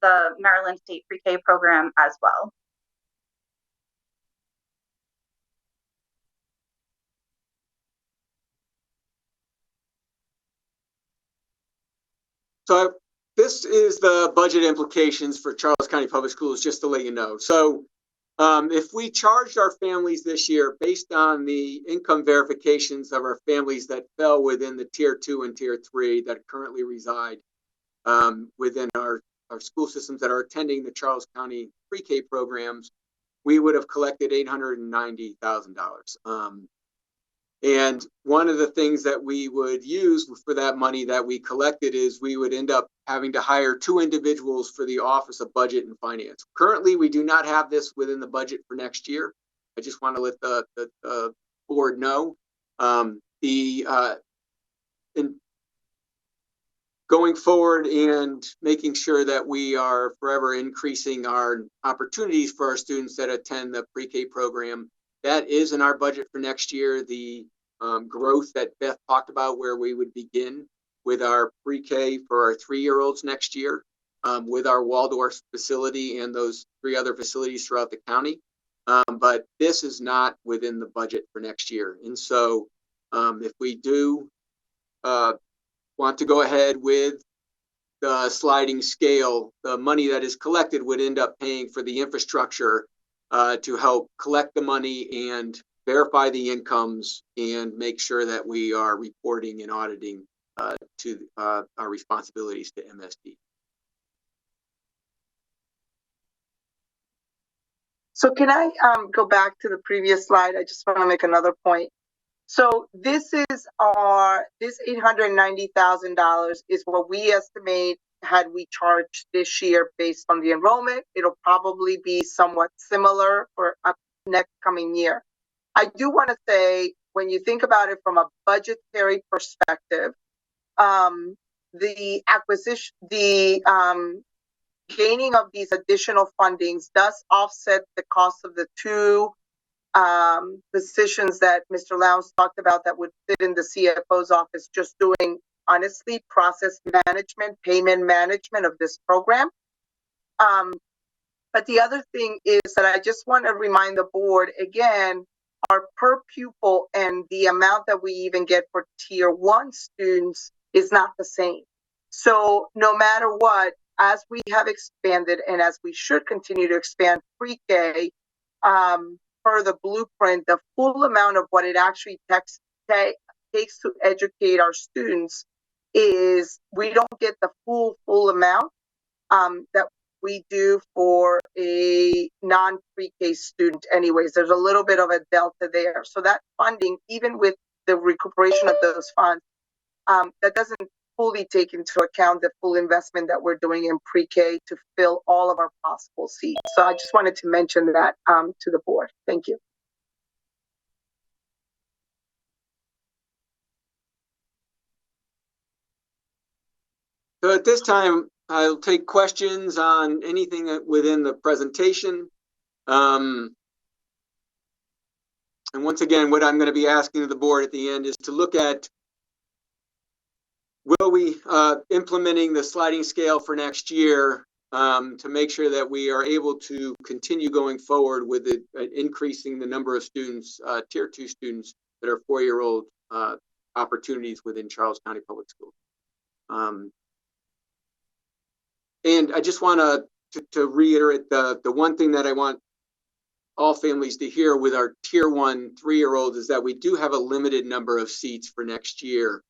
the Maryland State Pre-K program as well. So this is the budget implications for Charles County Public Schools, just to let you know. So if we charged our families this year based on the income verifications of our families that fell within the tier 2 and tier 3 that currently reside within our school systems that are attending the Charles County pre-K programs, we would have collected $890,000. And one of the things that we would use for that money that we collected is we would end up having to hire 2 individuals for the Office of Budget and Finance. Currently, we do not have this within the budget for next year. I just want to let the board know. In going forward and making sure that we are forever increasing our opportunities for our students that attend the pre-K program, that is in our budget for next year. The growth that Beth talked about, where we would begin with our pre-K for our 3-year-olds next year, with our Waldorf facility and those 3 other facilities throughout the county. But this is not within the budget for next year. And so if we do want to go ahead with the sliding scale, the money that is collected would end up paying for the infrastructure to help collect the money and verify the incomes and make sure that we are reporting and auditing to our responsibilities to MSD. So can I go back to the previous slide? I just want to make another point. So this $890,000 is what we estimate had we charged this year based on the enrollment. It'll probably be somewhat similar for next coming year. I do want to say, when you think about it from a budgetary perspective, the gaining of these additional fundings does offset the cost of the 2 positions that Mr. Lowndes talked about that would sit in the CFO's office, just doing, honestly, process management, payment management of this program. But the other thing is that I just want to remind the board, again, our per pupil and the amount that we even get for tier 1 students is not the same. So no matter what, as we have expanded and as we should continue to expand pre-K, per the blueprint, the full amount of what it actually takes to educate our students is we don't get the full amount that we do for a non-pre-K student anyways. There's a little bit of a delta there. So that funding, even with the recuperation of those funds, that doesn't fully take into account the full investment that we're doing in pre-K to fill all of our possible seats. So I just wanted to mention that to the board. Thank you. So at this time, I'll take questions on anything within the presentation. And once again, what I'm going to be asking of the board at the end is to look at, will we implementing the sliding scale for next year to make sure that we are able to continue going forward with it, increasing the number of students, tier 2 students that are 4-year-old opportunities within Charles County Public Schools. And I just want to reiterate the one thing that I want all families to hear with our tier 1 3-year-olds is that we do have a limited number of seats for next year.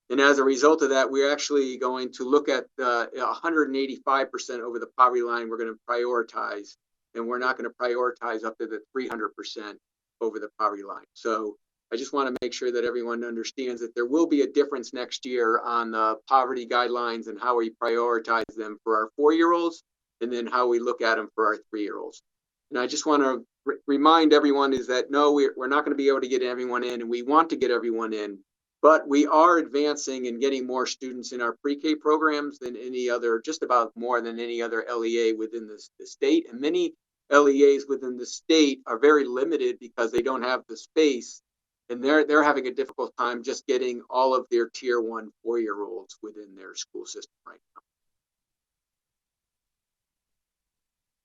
And as a result of that, we're actually going to look at 185% over the poverty line. We're going to prioritize, and we're not going to prioritize up to the 300% over the poverty line. So I just want to make sure that everyone understands that there will be a difference next year on the poverty guidelines and how we prioritize them for our 4-year-olds, and then how we look at them for our 3-year-olds. And I just want to remind everyone is that no, we're not going to be able to get everyone in, and we want to get everyone in. But we are advancing and getting more students in our pre-K programs than any other, just about more than any other LEA within the state. And many LEAs within the state are very limited because they don't have the space, and they're having a difficult time just getting all of their tier 1 4-year-olds within their school system right now.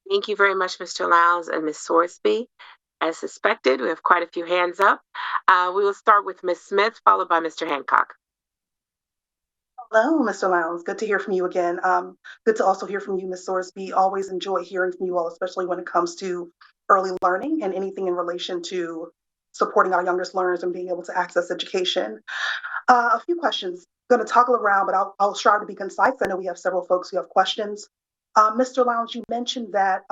Thank you very much, Mr. Lowndes and Ms. Sorsby. As suspected, we have quite a few hands up. We will start with Ms. Smith, followed by Mr. Hancock. Hello, Mr. Lowndes. Good to hear from you again. Good to also hear from you, Ms. Sorsby. Always enjoy hearing from you all, especially when it comes to early learning and anything in relation to supporting our youngest learners and being able to access education. A few questions. I'm going to toggle around, but I'll strive to be concise. I know we have several folks who have questions. Mr. Lowndes, you mentioned that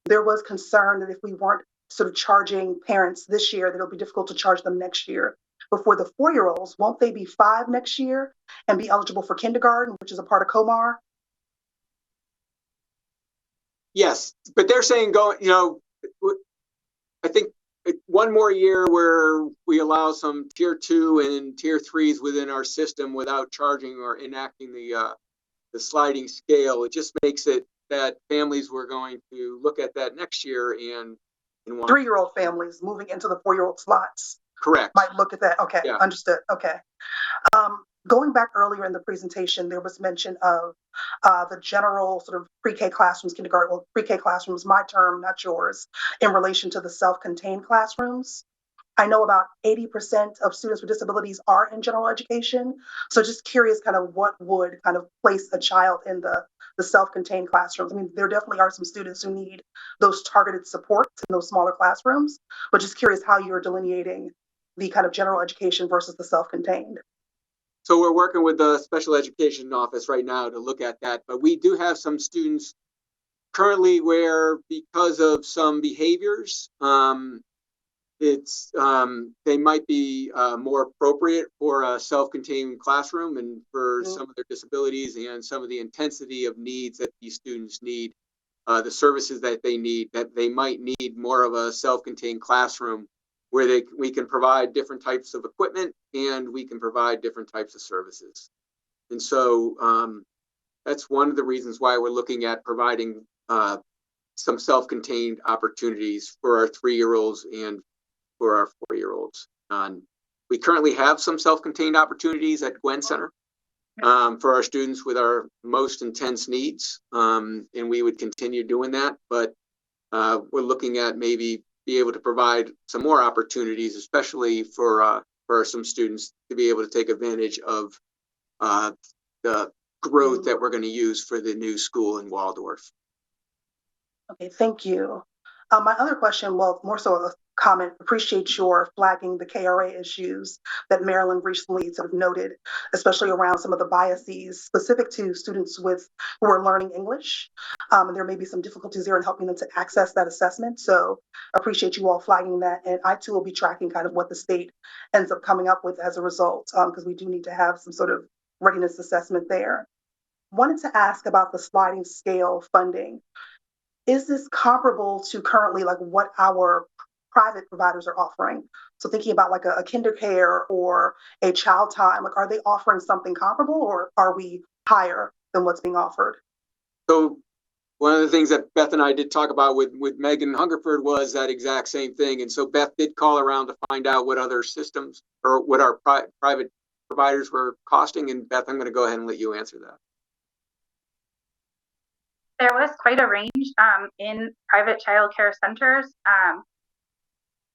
there was concern that if we weren't sort of charging parents this year, that it'll be difficult to charge them next year. But for the 4-year-olds, won't they be 5 next year and be eligible for kindergarten, which is a part of COMAR? Yes, but they're saying I think one more year where we allow some tier 2 and tier 3s within our system without charging or enacting the sliding scale. It just makes it that families were going to look at that next year and want 3-year-old families moving into the 4-year-old slots. Correct. Might look at that. Okay, yeah. Understood. Okay. Going back earlier in the presentation, there was mention of the general sort of pre-K classrooms, kindergarten, well, pre-K classrooms, my term, not yours, in relation to the self-contained classrooms. I know about 80% of students with disabilities are in general education. So just curious kind of what would kind of place a child in the self-contained classrooms. I mean, there definitely are some students who need those targeted supports in those smaller classrooms, but just curious how you're delineating the kind of general education versus the self-contained. So we're working with the special education office right now to look at that, but we do have some students currently where because of some behaviors, they might be more appropriate for a self-contained classroom, and for some of their disabilities and some of the intensity of needs that these students need, the services that they need, that they might need more of a self-contained classroom where we can provide different types of equipment and we can provide different types of services. And so that's one of the reasons why we're looking at providing some self-contained opportunities for our 3-year-olds and for our 4-year-olds. We currently have some self-contained opportunities at Gwen Center for our students with our most intense needs, and we would continue doing that, but we're looking at maybe be able to provide some more opportunities, especially for some students to be able to take advantage of the growth that we're going to use for the new school in Waldorf. Okay, thank you. My other question, well, more so a comment, appreciate your flagging the KRA issues that Maryland recently sort of noted, especially around some of the biases specific to students who are learning English. And there may be some difficulties there in helping them to access that assessment. So appreciate you all flagging that. And I too will be tracking kind of what the state ends up coming up with as a result, because we do need to have some sort of readiness assessment there. Wanted to ask about the sliding scale funding. Is this comparable to currently like what our private providers are offering? So thinking about like a kinder care or a child time, like are they offering something comparable or are we higher than what's being offered? So one of the things that Beth and I did talk about with Megan Hungerford was that exact same thing. And so Beth did call around to find out what other systems or what our private providers were costing. And Beth, I'm going to go ahead and let you answer that. There was quite a range in private childcare centers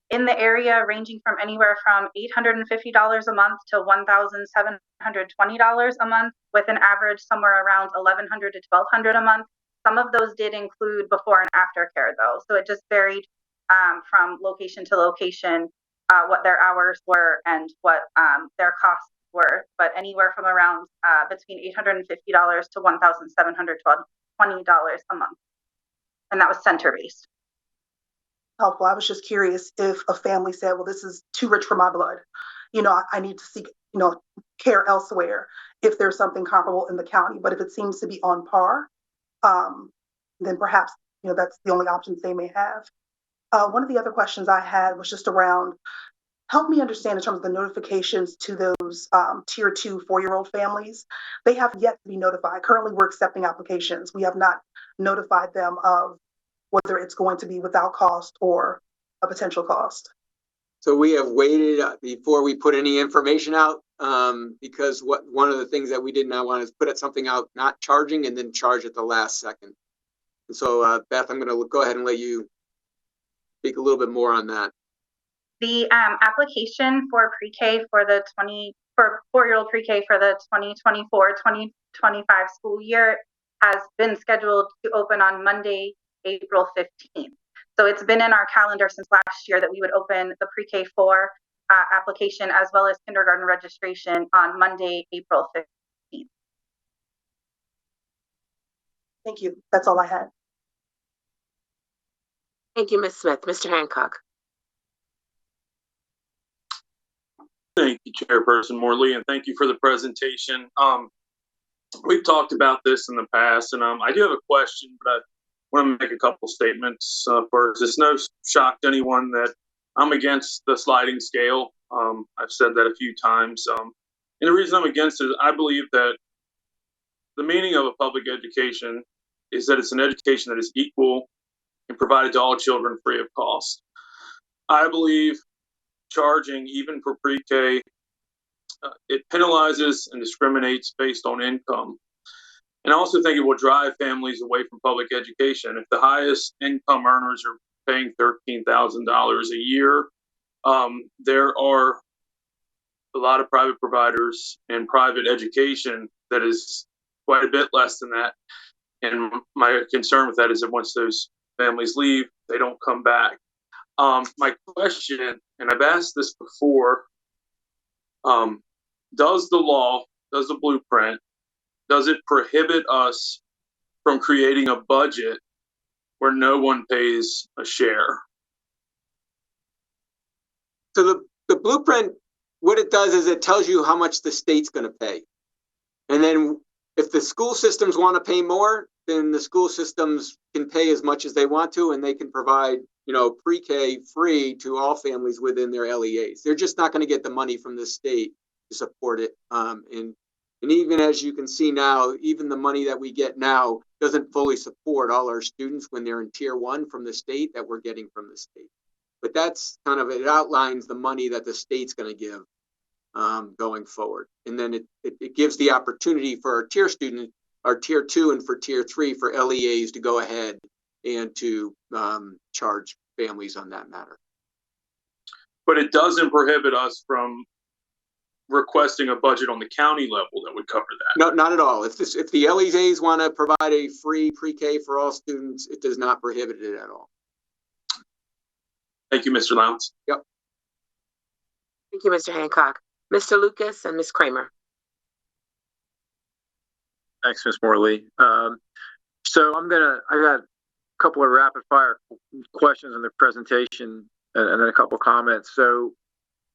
in the area, ranging from anywhere from $850 a month to $1,720 a month, with an average somewhere around $1,100 to $1,200 a month. Some of those did include before and after care, though, so it just varied from location to location, what their hours were and what their costs were, but anywhere from around between $850 to $1,720 a month, and that was center-based. Helpful. I was just curious if a family said, well, this is too rich for my blood. I need to seek, care elsewhere if there's something comparable in the county. But if it seems to be on par, then perhaps, that's the only options they may have. One of the other questions I had was just around, help me understand in terms of the notifications to those tier 2 4-year-old families. They have yet to be notified. Currently, we're accepting applications. We have not notified them of whether it's going to be without cost or a potential cost. So we have waited before we put any information out because one of the things that we did not want is put something out not charging and then charge at the last second. And so Beth, I'm going to go ahead and let you speak a little bit more on that. The application for pre-K for 4-year-old pre-K for the 2024-2025 school year has been scheduled to open on Monday, April 15th. So it's been in our calendar since last year that we would open the pre-K 4 application as well as kindergarten registration on Monday, April 15th. Thank you. That's all I had. Thank you, Ms. Smith. Mr. Hancock. Thank you, Chairperson Morley, and thank you for the presentation. We've talked about this in the past, and I do have a question, but I want to make a couple statements first. It's no shock to anyone that I'm against the sliding scale. I've said that a few times. And the reason I'm against it is I believe that the meaning of a public education is that it's an education that is equal and provided to all children free of cost. I believe charging, even for pre-K, it penalizes and discriminates based on income. And I also think it will drive families away from public education. If the highest income earners are paying $13,000 a year, there are a lot of private providers and private education that is quite a bit less than that. And my concern with that is that once those families leave, they don't come back. My question, and I've asked this before, does the blueprint, does it prohibit us from creating a budget where no one pays a share? So the blueprint, what it does is it tells you how much the state's going to pay. And then if the school systems want to pay more, then the school systems can pay as much as they want to, and they can provide, pre-K free to all families within their LEAs. They're just not going to get the money from the state to support it. And even as you can see now, even the money that we get now doesn't fully support all our students when they're in tier 1 from the state that we're getting from the state. But that's kind of, it outlines the money that the state's going to give going forward. And then it gives the opportunity for our tier student, our tier 2 and for tier 3 for LEAs to go ahead and to charge families on that matter. But it doesn't prohibit us from requesting a budget on the county level that would cover that. No, not at all. If the LEAs want to provide a free pre-K for all students, it does not prohibit it at all. Thank you, Mr. Lowndes. Yep. Thank you, Mr. Hancock. Mr. Lucas and Ms. Kramer. Thanks, Ms. Morley. So I got a couple of rapid fire questions in the presentation and then a couple of comments. So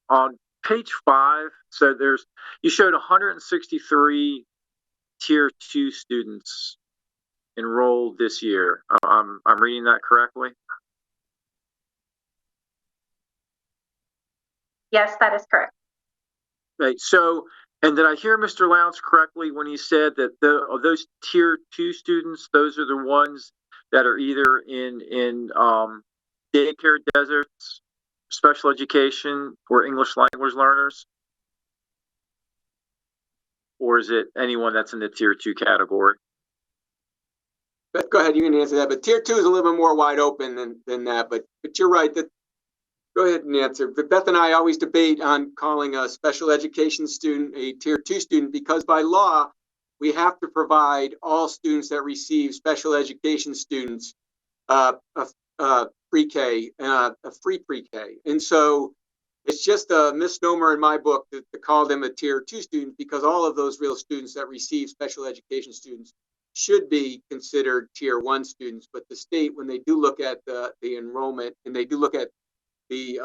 on page 5, so you showed 163 tier 2 students enrolled this year. I'm reading that correctly? Yes, that is correct. Okay, so, and did I hear Mr. Lowndes correctly when he said that those tier 2 students, those are the ones that are either in daycare deserts, special education, or English language learners? Or is it anyone that's in the tier 2 category? Beth, go ahead, you can answer that. But tier 2 is a little bit more wide open than that. But you're right. Go ahead and answer. But Beth and I always debate on calling a special education student a tier 2 student, because by law, we have to provide all students that receive special education students a pre-K, a free pre-K. And so it's just a misnomer in my book to call them a tier 2 student, because all of those real students that receive special education students should be considered tier 1 students. But the state, when they do look at the enrollment and they do look at the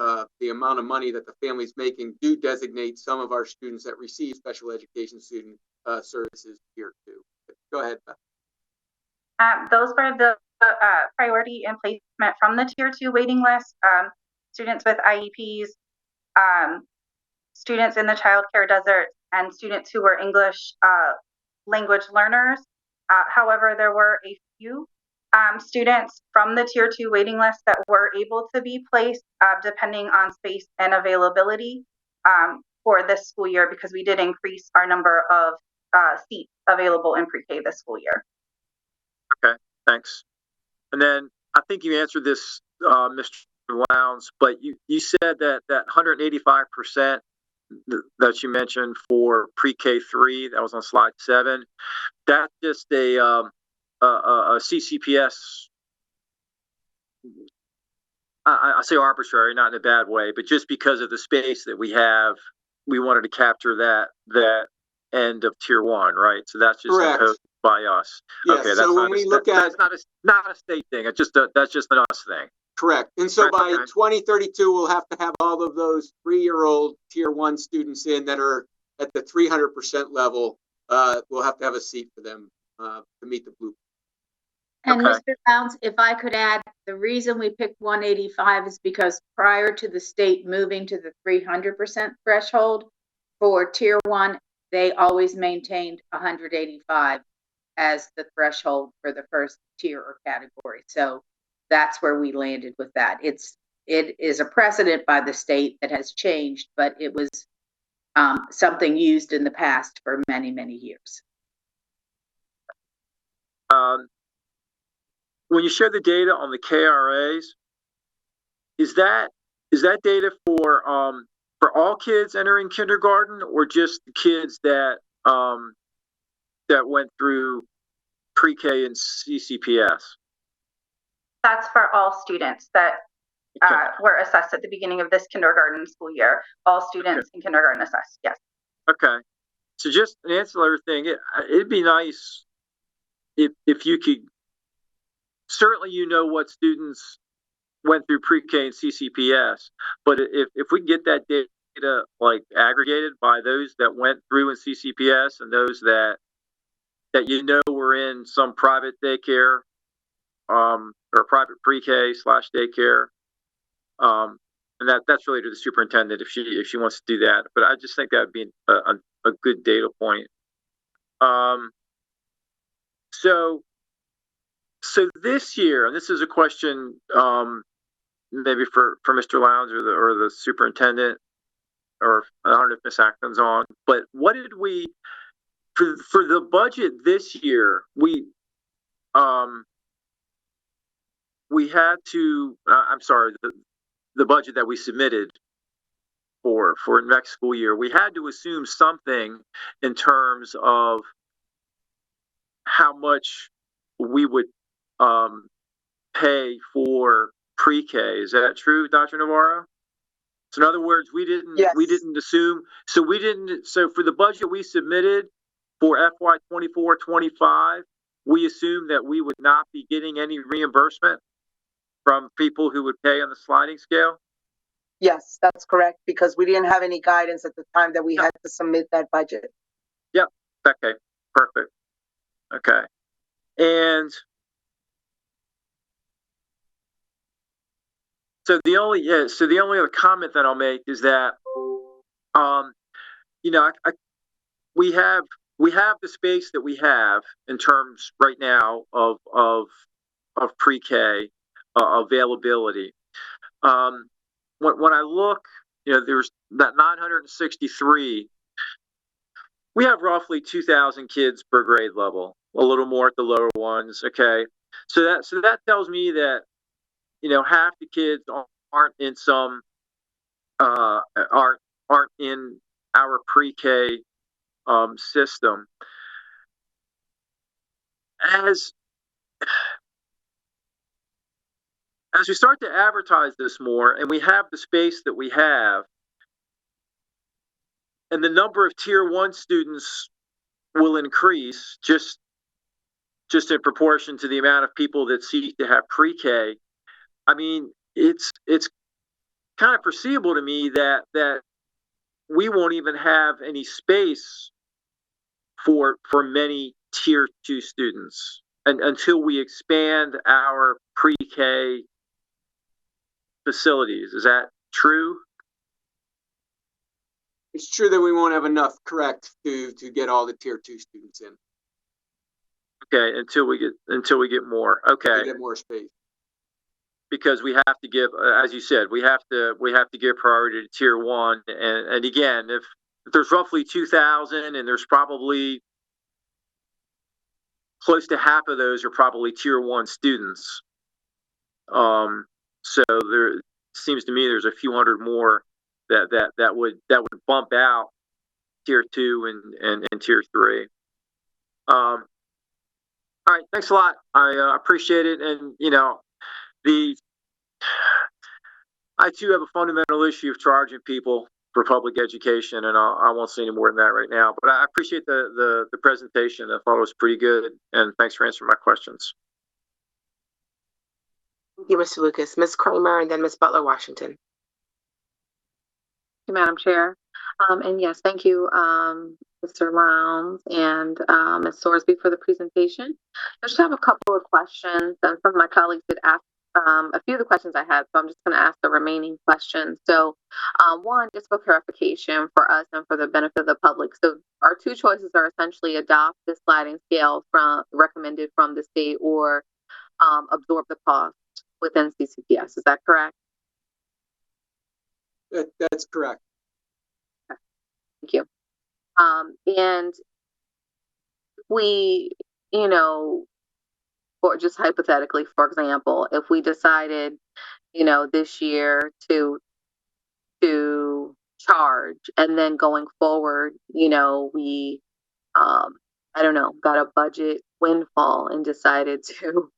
amount of money that the family's making, do designate some of our students that receive special education student services tier 2. But go ahead, Beth. Those were the priority and placement from the tier 2 waiting list. Students with IEPs, students in the child care desert, and students who were English language learners. However, there were a few students from the tier 2 waiting list that were able to be placed depending on space and availability for this school year, because we did increase our number of seats available in pre-K this school year. Okay, thanks. And then I think you answered this, Mr. Lowndes, but you said that 185% that you mentioned for pre-K 3, that was on slide 7, that's just a CCPS, I say arbitrary, not in a bad way, but just because of the space that we have, we wanted to capture that end of tier 1, right? So that's just imposed by us. Yes, okay, that's so when we look at, that's not a state thing. It's just that's just an us thing. Correct. And so by 2032, we'll have to have all of those 3-year-old tier 1 students in that are at the 300% level. We'll have to have a seat for them to meet the blueprint. And Mr. Lowndes, if I could add, the reason we picked 185 is because prior to the state moving to the 300% threshold for tier 1, they always maintained 185 as the threshold for the first tier or category. So that's where we landed with that. It is a precedent by the state that has changed, but it was something used in the past for many, many years. When you share the data on the KRAs, is that data for all kids entering kindergarten, or just the kids that went through pre-K and CCPS? That's for all students that were assessed at the beginning of this kindergarten school year. All students in kindergarten assessed, yes. Okay. So just an ancillary thing, it'd be nice if you could, certainly you know what students went through pre-K and CCPS, but if we get that data like aggregated by those that went through in CCPS and those that you know were in some private daycare or private pre-K / daycare, and that's really to the superintendent if she wants to do that. But I just think that would be a good data point. So this year, and this is a question maybe for Mr. Lowndes or the superintendent, or I don't know if Ms. Acton's on, but what did we for the budget this year? We had to. I'm sorry, the budget that we submitted for next school year, we had to assume something in terms of how much we would pay for pre-K. Is that true, Dr. Navarro? So in other words, we didn't assume. So for the budget we submitted for FY 24-25, we assumed that we would not be getting any reimbursement from people who would pay on the sliding scale? Yes, that's correct, because we didn't have any guidance at the time that we had to submit that budget. Yep. Okay. Perfect. Okay. And so the only other comment that I'll make is that we have the space that we have in terms right now of pre-K availability. When I look, there's that 963. We have roughly 2,000 kids per grade level, a little more at the lower ones. Okay, so that tells me that half the kids aren't in some aren't in our pre-K system. As we start to advertise this more, and we have the space that we have, and the number of tier 1 students will increase just in proportion to the amount of people that seek to have pre-K. I mean, it's kind of foreseeable to me that we won't even have any space for many tier 2 students until we expand our pre-K facilities. Is that true? It's true that we won't have enough, correct, to get all the tier 2 students in. Okay, until we get more. Okay. To get more space. Because we have to give, as you said, we have to give priority to tier 1. And again, if there's roughly 2,000, and there's probably close to half of those are probably tier 1 students. So there seems to me there's a few hundred more that would bump out tier 2 and tier 3. All right, thanks a lot. I appreciate it. And I too have a fundamental issue of charging people for public education, and I won't say any more than that right now. But I appreciate the presentation. I thought it was pretty good, and thanks for answering my questions. Thank you, Mr. Lucas. Ms. Kramer, and then Ms. Butler-Washington. Thank you, Madam Chair. And yes, thank you, Mr. Lowndes and Ms. Sorsby for the presentation. I just have a couple of questions, and some of my colleagues did ask a few of the questions I had, so I'm just going to ask the remaining questions. So one, just for clarification for us and for the benefit of the public. So our two choices are essentially adopt the sliding scale recommended from the state, or absorb the cost within CCPS. Is that correct? That's correct. Okay. Thank you. And we, or just hypothetically, for example, if we decided, this year to charge, and then going forward, we, I don't know, got a budget windfall and decided to,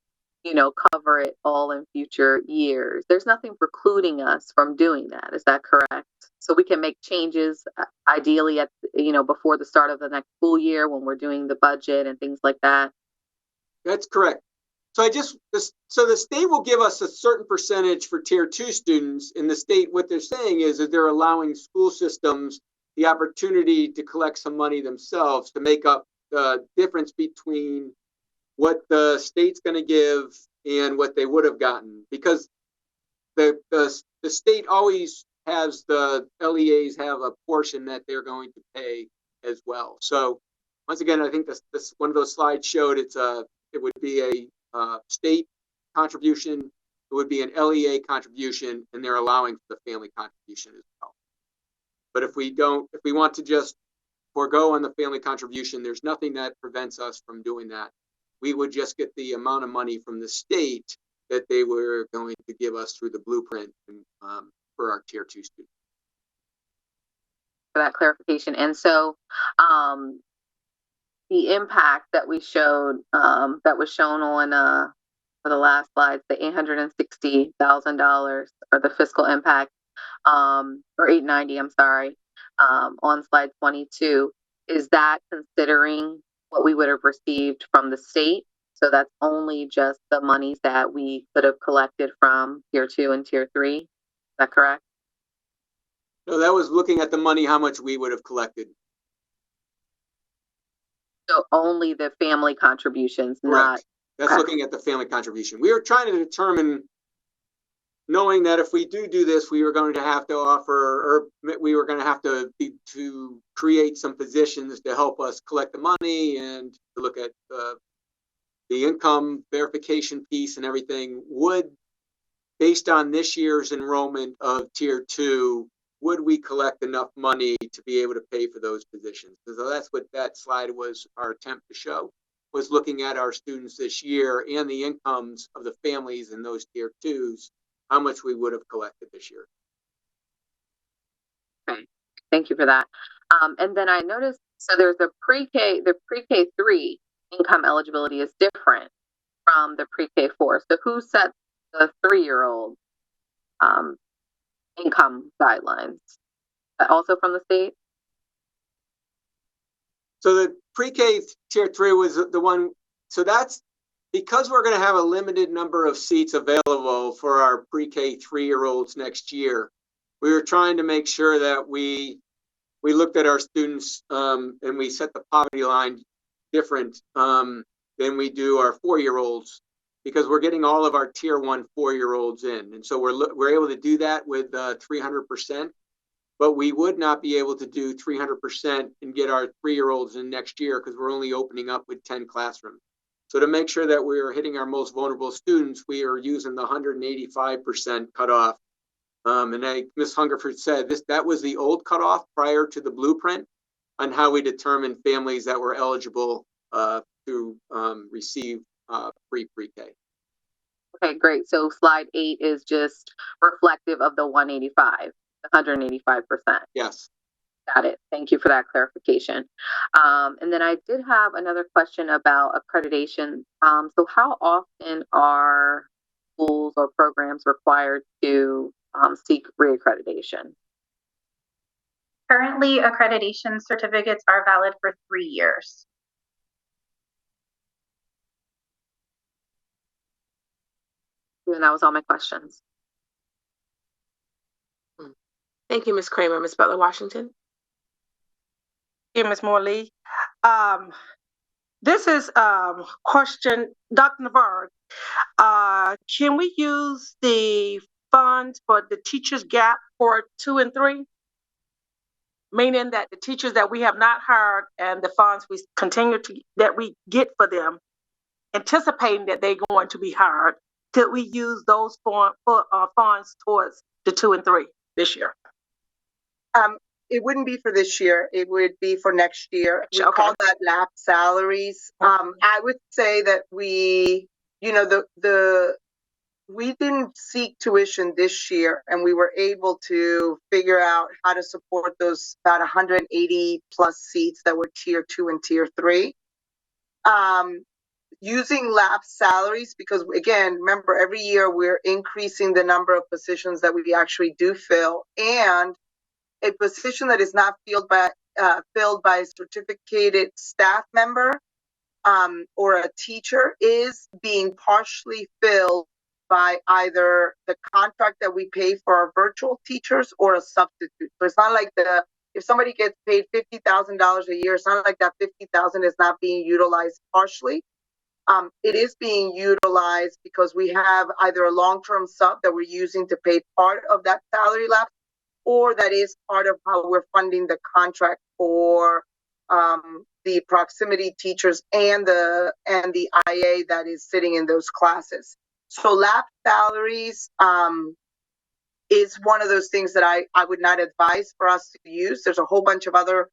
cover it all in future years. There's nothing precluding us from doing that. Is that correct? So we can make changes ideally at, before the start of the next school year when we're doing the budget and things like that. That's correct. So so the state will give us a certain percentage for tier 2 students. In the state, what they're saying is that they're allowing school systems the opportunity to collect some money themselves to make up the difference between what the state's going to give and what they would have gotten, because the state always has the LEAs have a portion that they're going to pay as well. So once again, I think this one of those slides showed it would be a state contribution, it would be an LEA contribution, and they're allowing for the family contribution as well. But if we want to just forego on the family contribution, there's nothing that prevents us from doing that. We would just get the amount of money from the state that they were going to give us through the blueprint for our tier 2 students. For that clarification. And so the impact that we showed, that was shown on for the last slides, the $860,000, or the fiscal impact, or 890, I'm sorry, on slide 22, is that considering what we would have received from the state? So that's only just the monies that we could have collected from tier 2 and tier 3. Is that correct? No, that was looking at the money, how much we would have collected. So only the family contributions, correct. Not. That's okay. Looking at the family contribution. We were trying to determine, knowing that if we do this, we were going to have to offer, or we were going to have to create some positions to help us collect the money and to look at the income verification piece and everything, would, based on this year's enrollment of Tier 2, would we collect enough money to be able to pay for those positions? So that's what that slide was, our attempt to show, was looking at our students this year and the incomes of the families in those Tier 2s, how much we would have collected this year. Okay, thank you for that. And then I noticed, so there's the pre-K 3 income eligibility is different from the pre-K 4. So who sets the 3-year-old income guidelines? Also from the state? So the pre-K Tier 3 was the one, so that's because we're going to have a limited number of seats available for our pre-K 3-year-olds next year. We were trying to make sure that we looked at our students and we set the poverty line different than we do our 4-year-olds, because we're getting all of our Tier 1 4-year-olds in. And so we're able to do that with 300%, but we would not be able to do 300% and get our 3-year-olds in next year because we're only opening up with 10 classrooms. So to make sure that we are hitting our most vulnerable students, we are using the 185% cutoff. And Ms. Hungerford said that was the old cutoff prior to the blueprint on how we determine families that were eligible to receive free pre-K. Okay, great. So slide 8 is just reflective of the 185, the 185%. Yes. Got it. Thank you for that clarification. And then I did have another question about accreditation. So how often are schools or programs required to seek reaccreditation? Currently, accreditation certificates are valid for 3 years. And that was all my questions. Thank you, Ms. Kramer. Ms. Butler-Washington? Thank you, Ms. Morley. This is question, Dr. Navarro. Can we use the funds for the teachers gap for 2 and 3? Meaning that the teachers that we have not hired and the funds we continue to that we get for them, anticipating that they're going to be hired, could we use those funds towards the 2 and 3 this year? It wouldn't be for this year. It would be for next year. We Okay. call that lap salaries. I would say that we didn't seek tuition this year, and we were able to figure out how to support those about 180 plus seats that were Tier 2 and Tier 3. Using lap salaries, because again, remember, every year we're increasing the number of positions that we actually do fill, and a position that is not filled by a certificated staff member or a teacher is being partially filled by either the contract that we pay for our virtual teachers or a substitute. So it's not like if somebody gets paid $50,000 a year, it's not like that $50,000 is not being utilized partially. It is being utilized because we have either a long-term sub that we're using to pay part of that salary lapse, or that is part of how we're funding the contract for the proximity teachers and the IA that is sitting in those classes. So lap salaries is one of those things that I would not advise for us to use. There's a whole bunch of other,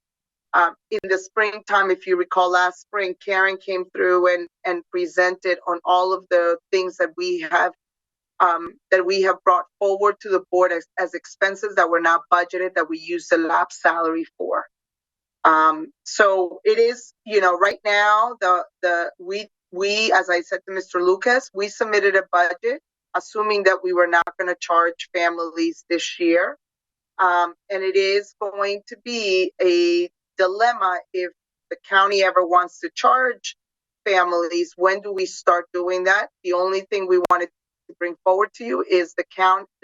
in the springtime, if you recall last spring, Karen came through and presented on all of the things that we have brought forward to the board as expenses that were not budgeted that we use the lap salary for. So it is, right now, we, as I said to Mr. Lucas, we submitted a budget assuming that we were not going to charge families this year. And it is going to be a dilemma if the county ever wants to charge families. When do we start doing that? The only thing we wanted to bring forward to you is the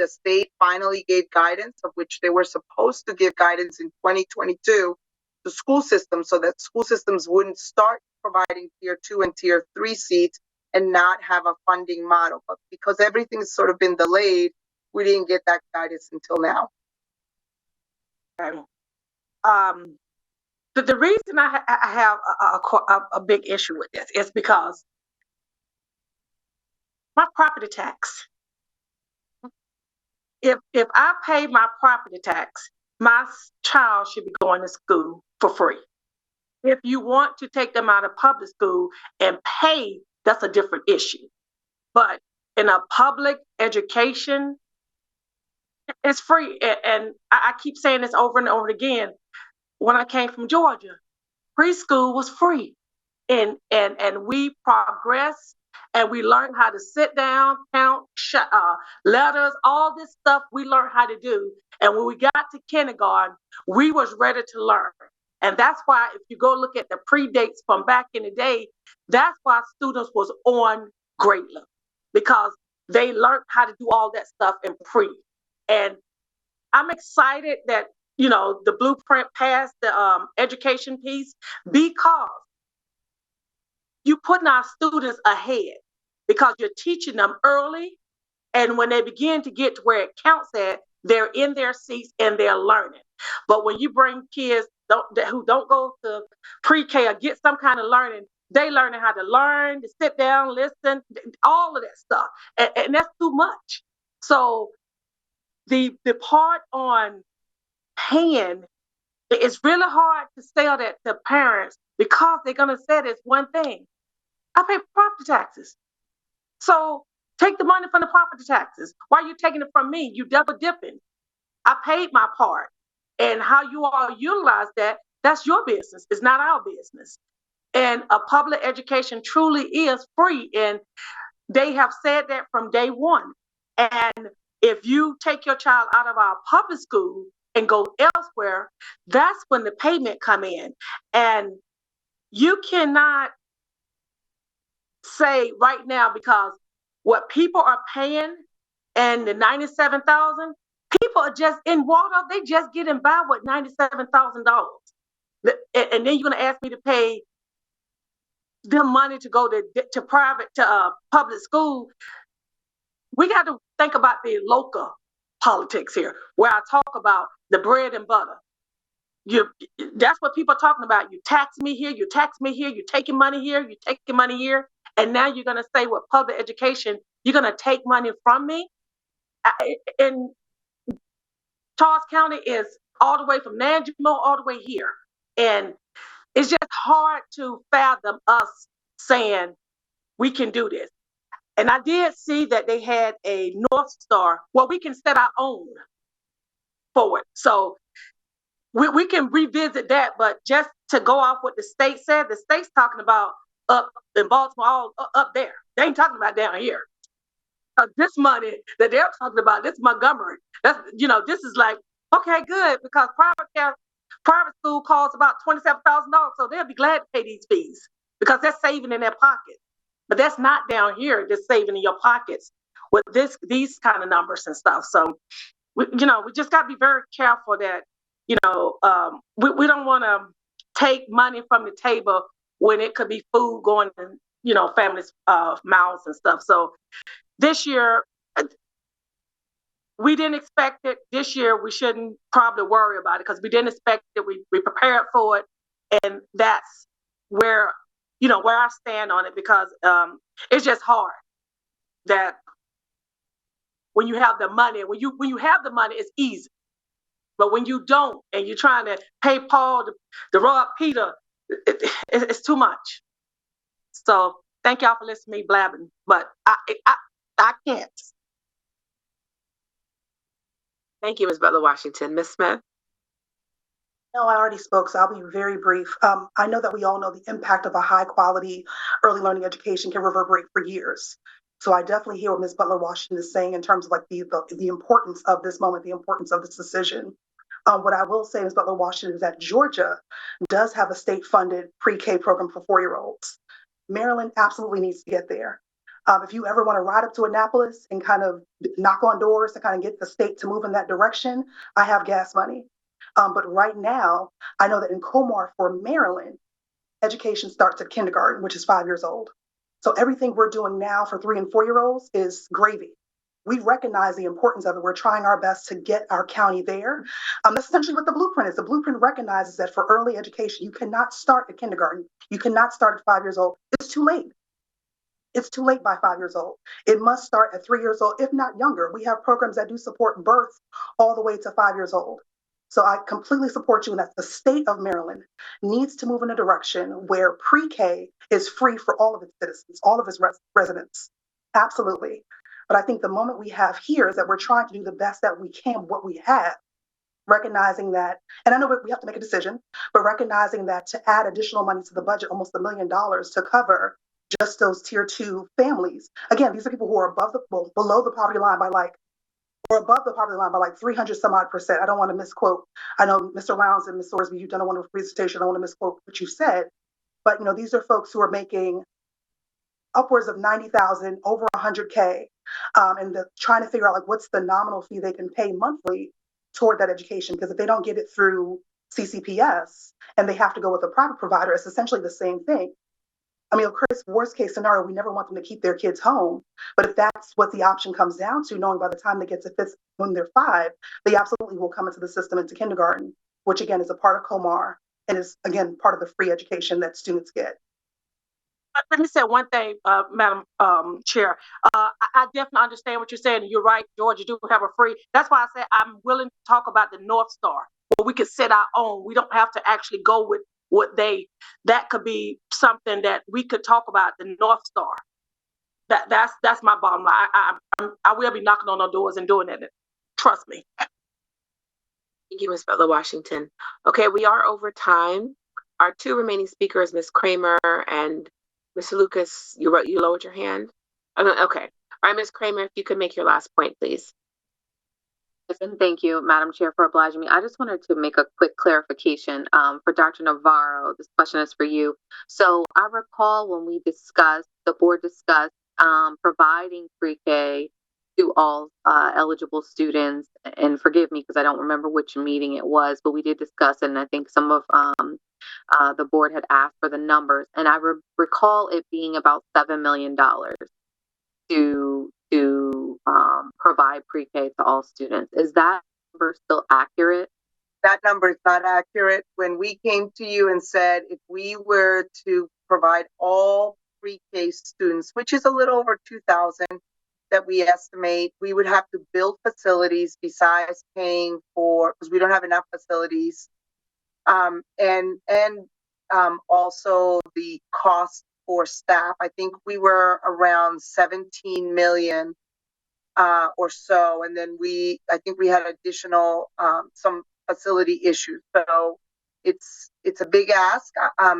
state finally gave guidance, of which they were supposed to give guidance in 2022 to school systems, so that school systems wouldn't start providing Tier 2 and Tier 3 seats and not have a funding model. But because everything's sort of been delayed, we didn't get that guidance until now. But the reason I have a big issue with this is because my property tax. If I pay my property tax, my child should be going to school for free. If you want to take them out of public school and pay, that's a different issue. But in a public education, it's free. And I keep saying this over and over again. When I came from Georgia, preschool was free. And we progressed and we learned how to sit down, count, letters, all this stuff we learned how to do. And when we got to kindergarten, we was ready to learn. And that's why if you go look at the predates from back in the day, that's why students was on grade level, because they learned how to do all that stuff in pre. And I'm excited that, the blueprint passed the education piece, because you're putting our students ahead, because you're teaching them early. And when they begin to get to where it counts at, they're in their seats and they're learning. But when you bring kids who don't go to pre-K or get some kind of learning, they learning how to learn, to sit down, listen, all of that stuff. And that's too much. So the part on paying, it's really hard to sell that to parents, because they're going to say this one thing: I pay property taxes. So take the money from the property taxes. Why are you taking it from me? You double dipping. I paid my part. And how you all utilize that, that's your business. It's not our business. And a public education truly is free. And they have said that from day one. And if you take your child out of our public school and go elsewhere, that's when the payment come in. And you cannot say right now, because what people are paying and the $97,000, people are just in Waldorf, they just getting by with $97,000. And then you're going to ask me to pay them money to go to private, to public school. We got to think about the local politics here, where I talk about the bread and butter. That's what people are talking about. You tax me here, you tax me here, you're taking money here, you're taking money here. And now you're going to say with public education, you're going to take money from me? And Charles County is all the way from Nanjamo all the way here. And it's just hard to fathom us saying we can do this. And I did see that they had a North Star. Well, we can set our own forward. So we can revisit that, but just to go off what the state said, the state's talking about up in Baltimore, all up there. They ain't talking about down here. This money that they're talking about, this Montgomery, that's, this is like, okay, good, because private school costs about $27,000, so they'll be glad to pay these fees because they're saving in their pocket. But that's not down here. They're saving in your pockets with these kind of numbers and stuff. So, we just got to be very careful that, we don't want to take money from the table when it could be food going in, families' mouths and stuff. So this year, we didn't expect it. This year, we shouldn't probably worry about it because we didn't expect it. We prepared for it. And that's where I stand on it, because it's just hard that when you have the money, when you have the money, it's easy. But when you don't, and you're trying to pay Paul to rob Peter, it's too much. So thank y'all for listening to me blabbing, but I can't. Thank you, Ms. Butler Washington. Ms. Smith? No, I already spoke, so I'll be very brief. I know that we all know the impact of a high quality early learning education can reverberate for years. So I definitely hear what Ms. Butler Washington is saying in terms of like the importance of this moment, the importance of this decision. What I will say, Ms. Butler Washington, is that Georgia does have a state-funded pre-K program for 4-year-olds. Maryland absolutely needs to get there. If you ever want to ride up to Annapolis and kind of knock on doors to kind of get the state to move in that direction, I have gas money. But right now, I know that in Comar for Maryland, education starts at kindergarten, which is 5 years old. So everything we're doing now for 3 and 4-year-olds is gravy. We recognize the importance of it. We're trying our best to get our county there. That's essentially what the blueprint is. The blueprint recognizes that for early education, you cannot start at kindergarten. You cannot start at 5 years old. It's too late. It's too late by 5 years old. It must start at 3 years old, if not younger. We have programs that do support birth all the way to 5 years old. So I completely support you in that the state of Maryland needs to move in a direction where pre-K is free for all of its citizens, all of its residents. Absolutely. But I think the moment we have here is that we're trying to do the best that we can, what we have, recognizing that, and I know we have to make a decision, but recognizing that to add additional money to the budget, almost $1 million to cover just those tier 2 families. Again, these are people who are below the poverty line by or above the poverty line by 300 some odd percent. I don't want to misquote. I know Mr. Lowndes and Ms. Sorsby, you've done a wonderful presentation. I don't want to misquote what you said, but these are folks who are making upwards of 90,000, over 100K, and trying to figure out what's the nominal fee they can pay monthly toward that education. Because if they don't get it through CCPS and they have to go with a private provider, it's essentially the same thing. I mean, of course, worst case scenario, we never want them to keep their kids home. But if that's what the option comes down to, knowing by the time they get to fifth, when they're 5, they absolutely will come into the system into kindergarten, which again is a part of COMAR and is again part of the free education that students get. Let me say one thing, Madam Chair. I definitely understand what you're saying. You're right, George. You do have a free. That's why I say I'm willing to talk about the North Star, where we could set our own. We don't have to actually go with what that could be something that we could talk about, the North Star. That's my bottom line. I will be knocking on their doors and doing it. Trust me. Thank you, Ms. Butler Washington. Okay, we are over time. Our 2 remaining speakers, Ms. Kramer and Mr. Lucas, you lowered your hand? Okay. All right, Ms. Kramer, if you could make your last point, please. And thank you, Madam Chair, for obliging me. I just wanted to make a quick clarification for Dr. Navarro. This question is for you. So I recall when the board discussed providing pre-K to all eligible students, and forgive me because I don't remember which meeting it was, but we did discuss it, and I think some of the board had asked for the numbers, and I recall it being about $7 million to provide pre-K to all students. Is that number still accurate? That number is not accurate. When we came to you and said if we were to provide all pre-K students, which is a little over 2,000 that we estimate, we would have to build facilities besides paying for, because we don't have enough facilities, and also the cost for staff. I think we were around 17 million or so, and then I think we had additional some facility issues. So it's a big ask. A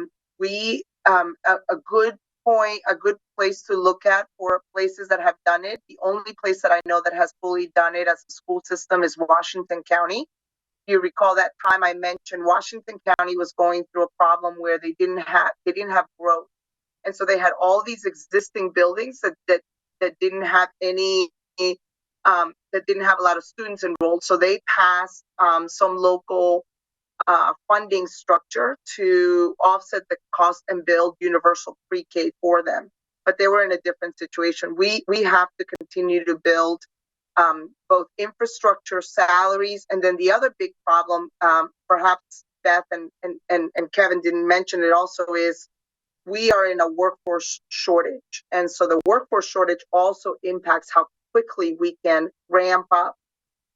good point, a good place to look at for places that have done it. The only place that I know that has fully done it as a school system is Washington County. If you recall that time I mentioned, Washington County was going through a problem where they didn't have growth, and so they had all these existing buildings that didn't have any that didn't have a lot of students enrolled. So they passed some local funding structure to offset the cost and build universal pre-K for them. But they were in a different situation. We have to continue to build both infrastructure, salaries, and then the other big problem, perhaps Beth and Kevin didn't mention it also, is we are in a workforce shortage. And so the workforce shortage also impacts how quickly we can ramp up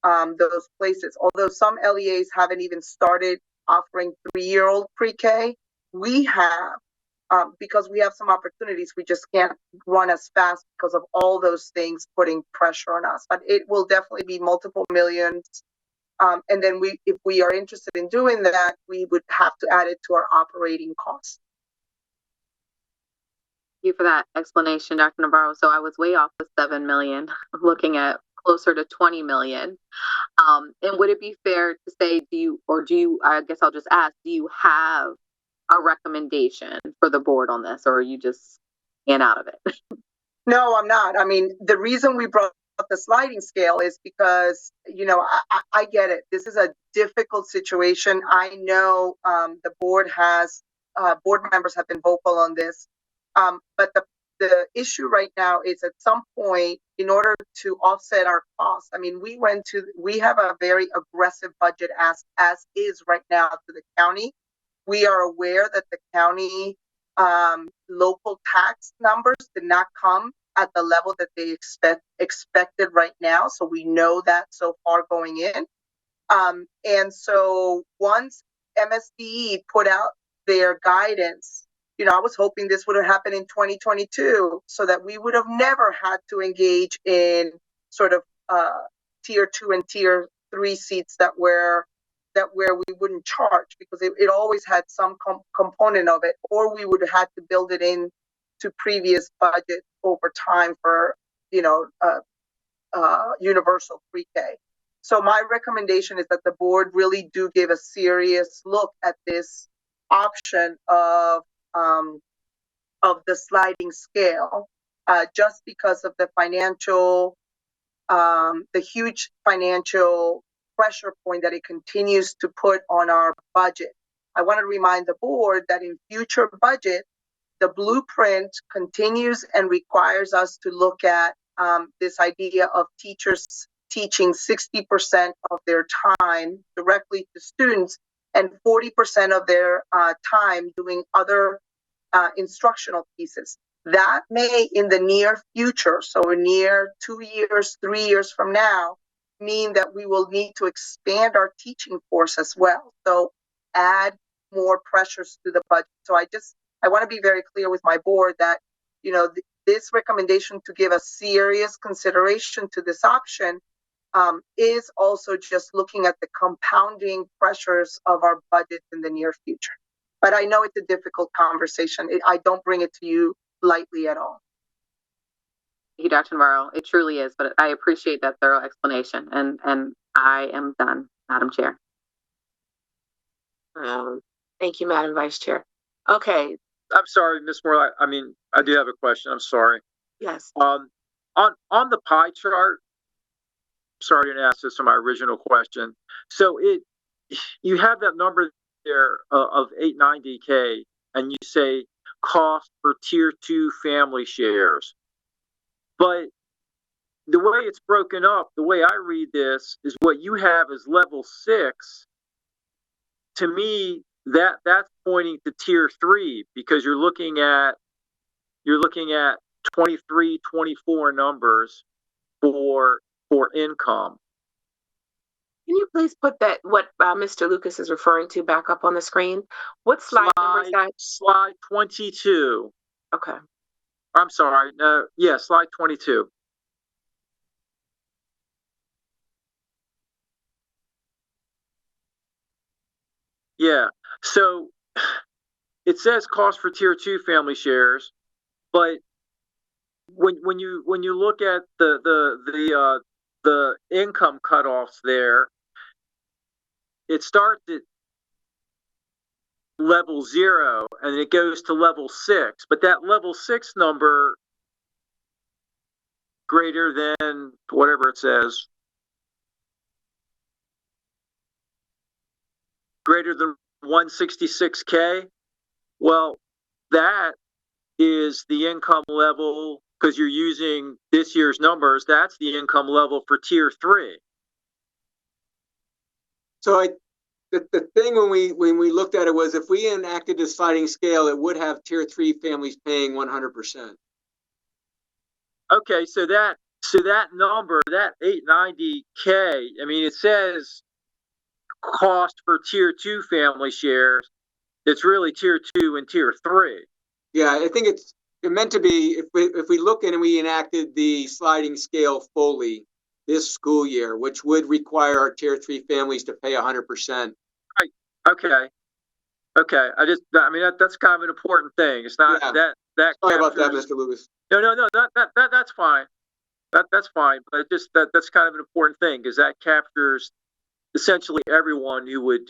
those places. Although some LEAs haven't even started offering 3-year-old pre-K, we have, because we have some opportunities, we just can't run as fast because of all those things putting pressure on us. But it will definitely be multiple millions. And then if we are interested in doing that, we would have to add it to our operating costs. Thank you for that explanation, Dr. Navarro. So I was way off with 7 million, looking at closer to 20 million. And would it be fair to say, I guess I'll just ask, do you have a recommendation for the board on this, or are you just in out of it? No, I'm not. I mean, the reason we brought up the sliding scale is because, I get it. This is a difficult situation. I know the board members have been vocal on this. But the issue right now is at some point, in order to offset our costs, I mean, we have a very aggressive budget as is right now to the county. We are aware that the county local tax numbers did not come at the level that they expected right now. So we know that so far going in. And so once MSDE put out their guidance, I was hoping this would have happened in 2022 so that we would have never had to engage in sort of tier 2 and tier 3 seats that where we wouldn't charge, because it always had some component of it, or we would have had to build it in to previous budget over time for universal pre-K. So my recommendation is that the board really do give a serious look at this option of the sliding scale, just because of the financial, the huge financial pressure point that it continues to put on our budget. I want to remind the board that in future budget, the blueprint continues and requires us to look at this idea of teachers teaching 60% of their time directly to students and 40% of their time doing other instructional pieces. That may, in the near future, so near 2 years, 3 years from now, mean that we will need to expand our teaching force as well. So add more pressures to the budget. So I want to be very clear with my board that, this recommendation to give a serious consideration to this option is also just looking at the compounding pressures of our budget in the near future. But I know it's a difficult conversation. I don't bring it to you lightly at all. Thank you, Dr. Navarro. It truly is, but I appreciate that thorough explanation, and I am done, Madam Chair. Thank you, Madam Vice Chair. Okay. I'm sorry, Ms. Moore. I do have a question. I'm sorry. Yes. On the pie chart, sorry to ask this on my original question. So you have that number there of 890K, and you say cost for tier 2 family shares. But the way it's broken up, the way I read this, is what you have as level 6. To me, that's pointing to tier 3, because you're looking at 23, 24 numbers for income. Can you please put that, what Mr. Lucas is referring to, back up on the screen? What slide number is that? Slide 22. Okay. I'm sorry. No, yeah, slide 22. Yeah. So it says cost for tier 2 family shares, but when you look at the income cutoffs there, it starts at level 0 and it goes to level 6, but that level 6 number greater than whatever it says, greater than 166K. Well, that is the income level, because you're using this year's numbers. That's the income level for tier 3. So the thing when we looked at it was, if we enacted a sliding scale, it would have tier 3 families paying 100%. Okay, so that number, that 890K, it says cost for tier 2 family shares. It's really tier 2 and tier 3. Yeah, I think it's meant to be, if we look and we enacted the sliding scale fully this school year, which would require our tier 3 families to pay 100%. Right. Okay. That's kind of an important thing. It's not that. Sorry about that, Mr. Lucas. No. That's fine. That's fine. But that's kind of an important thing, because that captures essentially everyone who would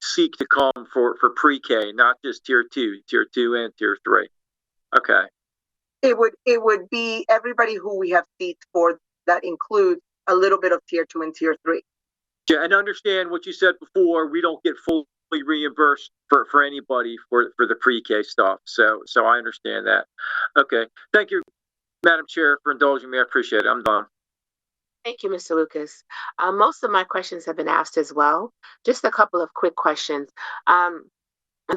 seek to come for pre-K, not just tier 2 and tier 3. Okay. It would be everybody who we have seats for, that includes a little bit of tier 2 and tier 3. Yeah, and understand what you said before. We don't get fully reimbursed for anybody for the pre-K stuff. So I understand that. Okay. Thank you, Madam Chair, for indulging me. I appreciate it. I'm done. Thank you, Mr. Lucas. Most of my questions have been asked as well. Just a couple of quick questions.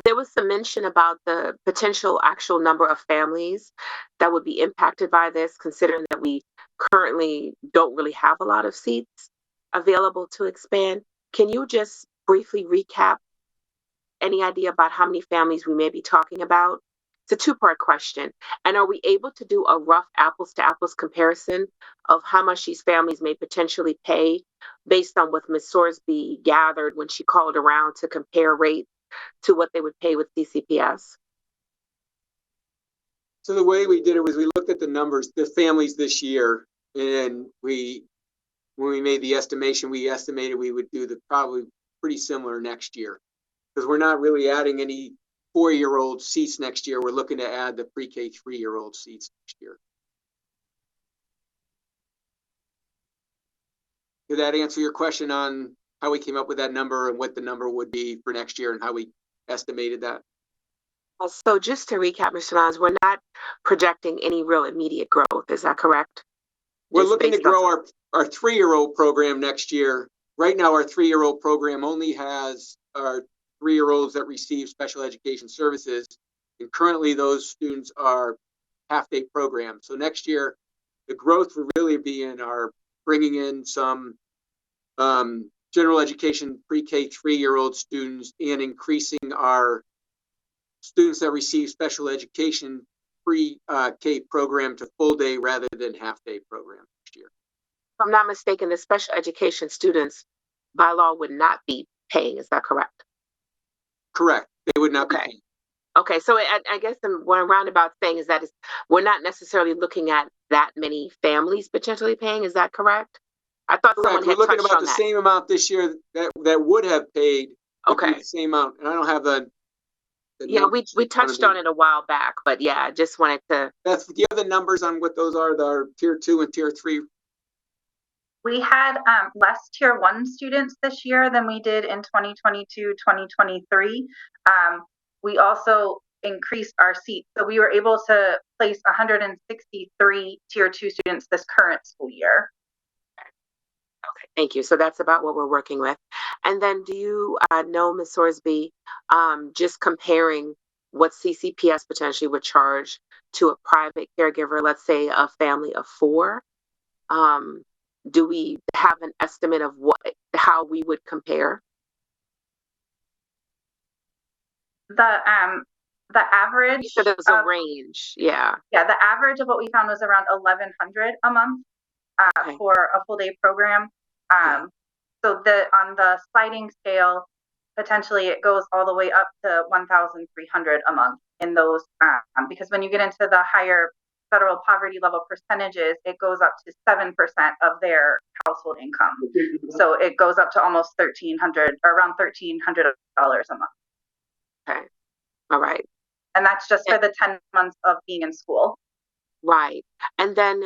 There was some mention about the potential actual number of families that would be impacted by this, considering that we currently don't really have a lot of seats available to expand. Can you just briefly recap any idea about how many families we may be talking about? It's a two-part question. And are we able to do a rough apples to apples comparison of how much these families may potentially pay based on what Ms. Sorsby gathered when she called around to compare rates to what they would pay with CCPS? So the way we did it was we looked at the numbers, the families this year, and when we made the estimation, we estimated we would do the probably pretty similar next year, because we're not really adding any 4-year-old seats next year. We're looking to add the pre-K 3-year-old seats next year. Did that answer your question on how we came up with that number and what the number would be for next year and how we estimated that? So just to recap, Mr. Lyons, we're not projecting any real immediate growth. Is that correct? We're Just looking to based on- grow our 3-year-old program next year. Right now, our 3-year-old program only has our 3-year-olds that receive special education services. And currently those students are half-day programs. So next year, the growth will really be in our bringing in some general education pre-K 3-year-old students and increasing our students that receive special education pre-K program to full day rather than half-day program next year. If I'm not mistaken, the special education students by law would not be paying. Is that correct? Correct. They would not be paying. Okay, so I guess what I'm roundabout saying is that we're not necessarily looking at that many families potentially paying. Is that correct? I thought someone We're had looking touched about on the that. same amount this year that would have paid. Okay. The same amount, and I don't have the Yeah, we touched on it a while back, but yeah, I just wanted to. Do you have the numbers on what those are? The tier 2 and tier 3. We had less tier 1 students this year than we did in 2022, 2023. We also increased our seats. So we were able to place 163 tier 2 students this current school year. Okay, thank you. So that's about what we're working with. And then do you know, Ms. Sorsby, just comparing what CCPS potentially would charge to a private caregiver, let's say a family of 4, do we have an estimate of how we would compare? The average. So there was a range, yeah. Yeah, the average of what we found was around $1,100 a month for a full day program. So on the sliding scale, potentially it goes all the way up to $1,300 a month in those, because when you get into the higher federal poverty level percentages, it goes up to 7% of their household income. So it goes up to almost $1,300 or around $1,300 a month. Okay, all right. And that's just for the 10 months of being in school. Right. And then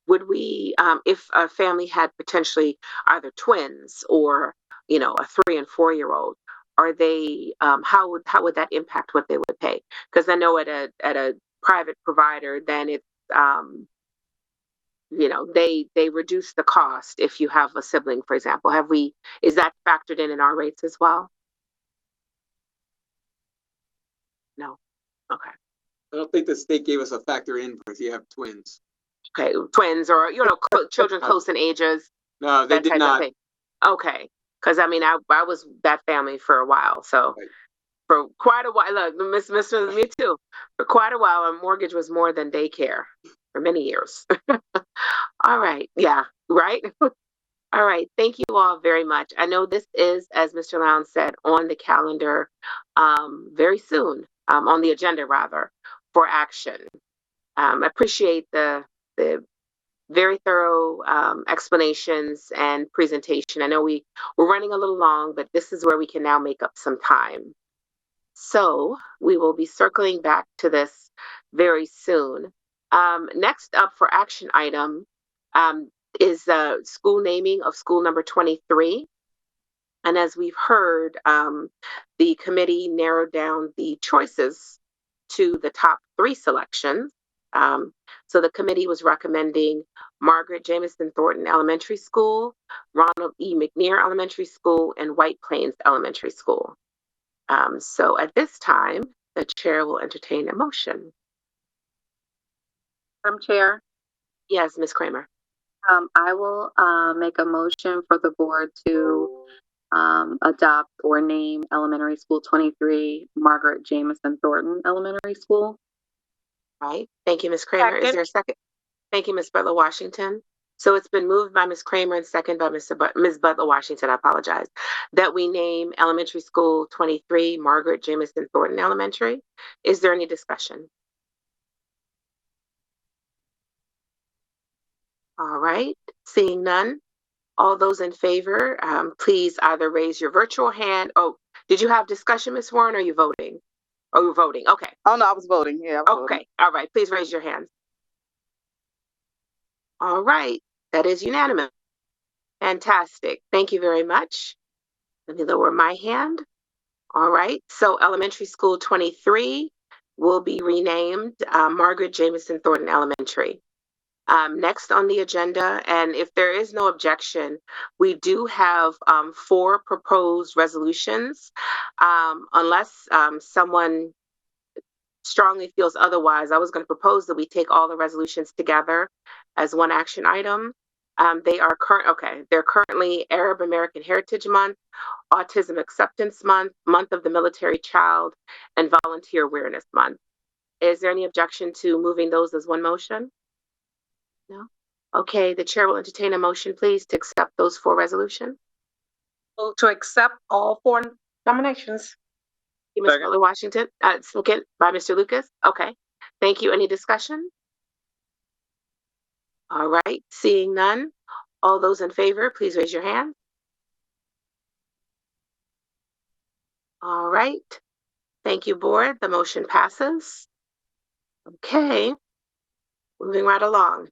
would we, if a family had potentially either twins or, a 3 and 4-year-old, are they, how would that impact what they would pay? Because I know at a private provider, then it's, they reduce the cost if you have a sibling, for example. Is that factored in our rates as well? No. Okay. I don't think the state gave us a factor in for if you have twins. Okay, twins or children close in ages. No, they did not. Okay, because I was that family for a while, so for quite a while. Look, me too. For quite a while, our mortgage was more than daycare for many years. All right, yeah, right. All right, thank you all very much. I know this is, as Mr. Lowndes said, on the calendar very soon, on the agenda rather, for action. I appreciate the very thorough explanations and presentation. I know we're running a little long, but this is where we can now make up some time. So we will be circling back to this very soon. Next up for action item is the school naming of school number 23. And as we've heard, the committee narrowed down the choices to the top 3 selections. So the committee was recommending Margaret Jamison Thornton Elementary School, Ronald E. McNair Elementary School, and White Plains Elementary School. So at this time, the chair will entertain a motion. Madam Chair, Yes, Ms. Kramer. I will make a motion for the board to adopt or name Elementary School 23 Margaret Jamison Thornton Elementary School. Right. Thank you, Ms. Kramer. Is there a second? Thank you, Ms. Butler Washington. So it's been moved by Ms. Kramer and second by Ms. Butler Washington, I apologize, that we name Elementary School 23 Margaret Jamison Thornton Elementary. Is there any discussion? All right, seeing none. All those in favor, please either raise your virtual hand. Oh, did you have discussion, Ms. Warren, or are you voting? Oh, you're voting, okay. Oh, no, I was voting. Yeah, I was Okay, voting. all right, please raise your hands. All right, that is unanimous. Fantastic, thank you very much. Let me lower my hand. All right, so Elementary School 23 will be renamed Margaret Jamison Thornton Elementary. Next on the agenda, and if there is no objection, we do have 4 proposed resolutions. Unless someone strongly feels otherwise, I was going to propose that we take all the resolutions together as one action item. They're currently Arab American Heritage Month, Autism Acceptance Month, Month of the Military Child, and Volunteer Awareness Month. Is there any objection to moving those as one motion? No? Okay, the chair will entertain a motion, please, to accept those 4 resolutions. Move to accept all 4 nominations. Thank you, Ms. Butler Washington. Second by Mr. Lucas. Okay, thank you. Any discussion? All right, seeing none. All those in favor, please raise your hand. All right, thank you, board. The motion passes. Okay, moving right along.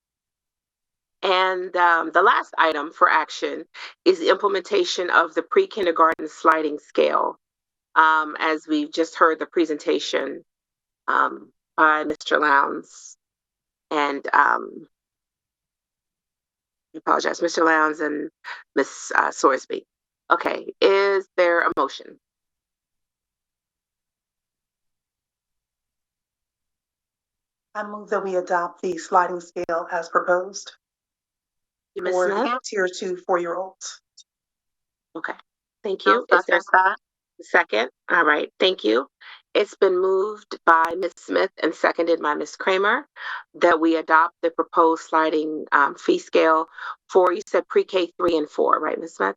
And the last item for action is the implementation of the pre-kindergarten sliding scale. As we just heard the presentation by Mr. Lowndes and I apologize, Mr. Lowndes and Ms. Sorsby. Okay, is there a motion? I move that we adopt the sliding scale as proposed for tier 2 4-year-olds. Okay, thank you. Is there a second? All right, thank you. It's been moved by Ms. Smith and seconded by Ms. Kramer that we adopt the proposed sliding fee scale for, you said pre-K 3 and 4, right, Ms. Smith?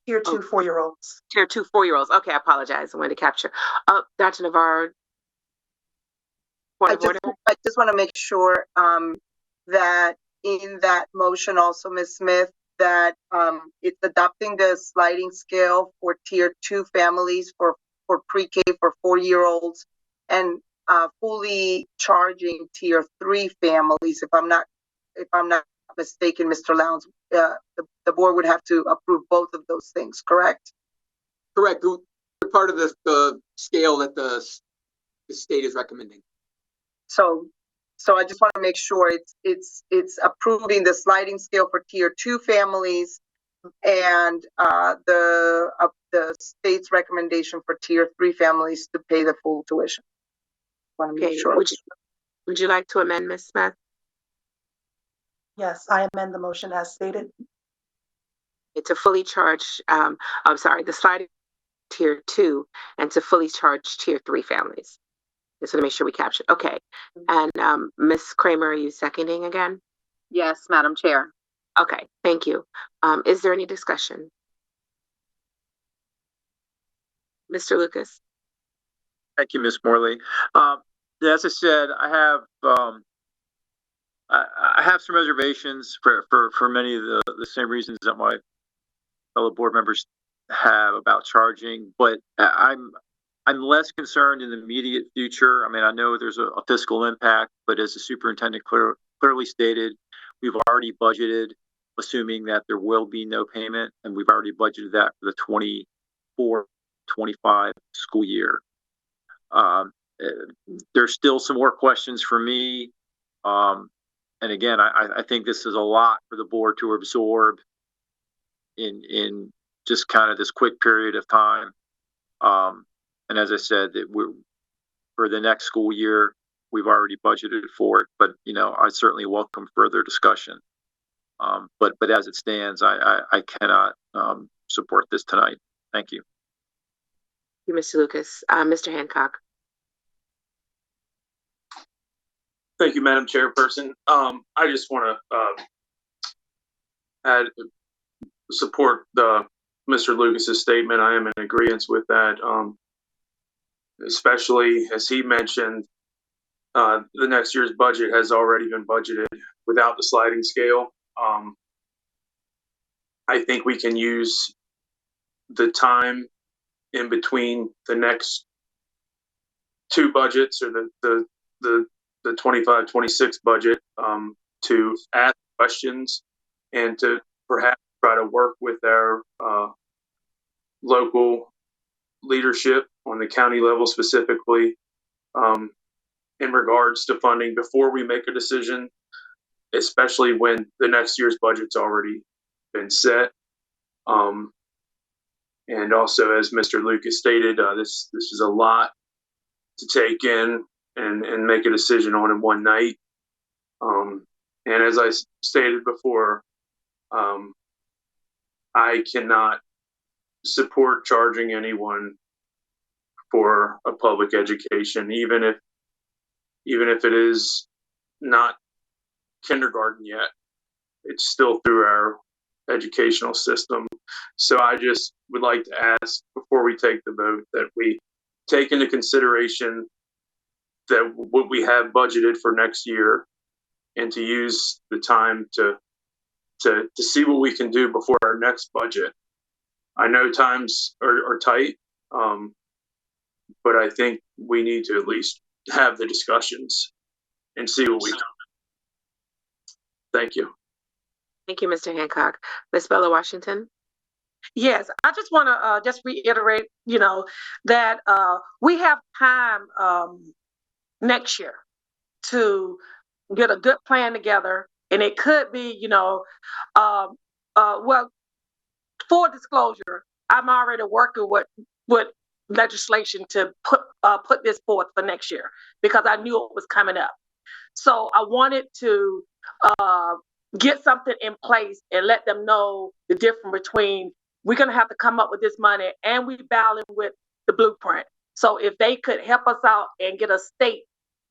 Tier 2 4-year-olds. Tier 2 4-year-olds. Okay, I apologize. I wanted to capture. Dr. Navarro. I just want to make sure that in that motion also, Ms. Smith, that it's adopting the sliding scale for tier 2 families for pre-K for 4-year-olds and fully charging tier 3 families. If I'm not mistaken, Mr. Lowndes, the board would have to approve both of those things, correct? Correct. They're part of the scale that the state is recommending. So I just want to make sure it's approving the sliding scale for tier 2 families and the state's recommendation for tier 3 families to pay the full tuition. Want to make sure. Would you like to amend, Ms. Smith? Yes, I amend the motion as stated. It's a fully charged, the sliding tier 2 and to fully charge tier 3 families. Just want to make sure we capture. Okay. And Ms. Kramer, are you seconding again? Yes, Madam Chair. Okay, thank you. Is there any discussion? Mr. Lucas? Thank you, Ms. Morley. As I said, I have some reservations for many of the same reasons that my fellow board members have about charging, but I'm less concerned in the immediate future. I mean, I know there's a fiscal impact, but as the superintendent clearly stated, we've already budgeted, assuming that there will be no payment, and we've already budgeted that for the 24-25 school year. There's still some more questions for me. And again, I think this is a lot for the board to absorb in just kind of this quick period of time. And as I said, for the next school year, we've already budgeted for it, but I certainly welcome further discussion. But as it stands, I cannot support this tonight. Thank you. Thank you, Mr. Lucas. Mr. Hancock. Thank you, Madam Chairperson. I just want to support Mr. Lucas's statement. I am in agreement with that, especially as he mentioned, the next year's budget has already been budgeted without the sliding scale. I think we can use the time in between the next two budgets, or the 25-26 budget, to ask questions and to perhaps try to work with our local leadership on the county level specifically, in regards to funding before we make a decision, especially when the next year's budget's already been set. And also, as Mr. Lucas stated, this is a lot to take in and make a decision on in one night. And as I stated before, I cannot support charging anyone for a public education, even if it is not kindergarten yet. It's still through our educational system. So I just would like to ask, before we take the vote, that we take into consideration that what we have budgeted for next year, and to use the time to see what we can do before our next budget. I know times are tight, but I think we need to at least have the discussions and see what we can. Thank you. Thank you, Mr. Hancock. Ms. Bella Washington. Yes, I just want to just reiterate, that we have time next year to get a good plan together, and it could be, well, full disclosure, I'm already working with legislation to put this forth for next year because I knew it was coming up. So I wanted to get something in place and let them know the difference between we're going to have to come up with this money and we battling with the blueprint. So if they could help us out and get a state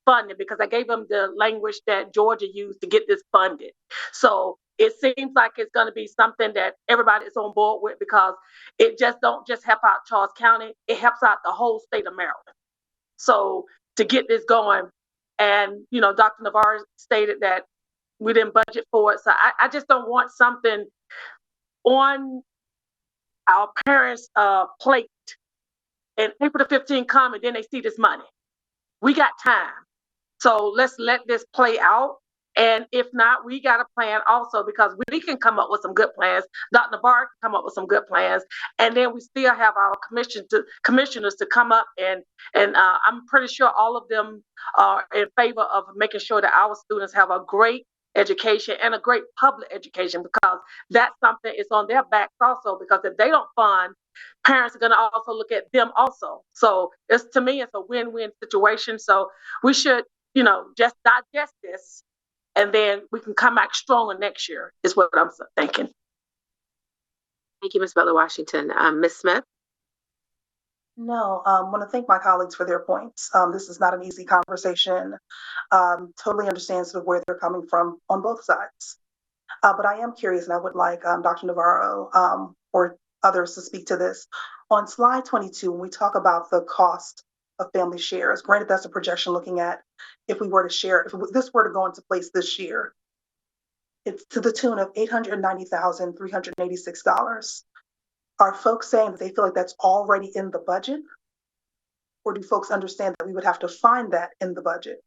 funding, because I gave them the language that Georgia used to get this funded. So it seems like it's going to be something that everybody is on board with, because it just don't just help out Charles County, it helps out the whole state of Maryland. So to get this going, and Dr. Navarro stated that we didn't budget for it. So I just don't want something on our parents' plate and April the 15th come and then they see this money. We got time. So let's let this play out. And if not, we got a plan also, because we can come up with some good plans. Dr. Navarro can come up with some good plans. And then we still have our commissioners to come up, and I'm pretty sure all of them are in favor of making sure that our students have a great education and a great public education, because that's something is on their backs also, because if they don't fund, parents are going to also look at them also. So to me, it's a win-win situation. So we should, just digest this, and then we can come back stronger next year, is what I'm thinking. Thank you, Ms. Bella Washington. Ms. Smith? No, I want to thank my colleagues for their points. This is not an easy conversation. Totally understand sort of where they're coming from on both sides. But I am curious, and I would like Dr. Navarro or others to speak to this. On slide 22, when we talk about the cost of family shares, granted that's a projection looking at if we were to share, if this were to go into place this year, it's to the tune of $890,386. Are folks saying that they feel like that's already in the budget? Or do folks understand that we would have to find that in the budget?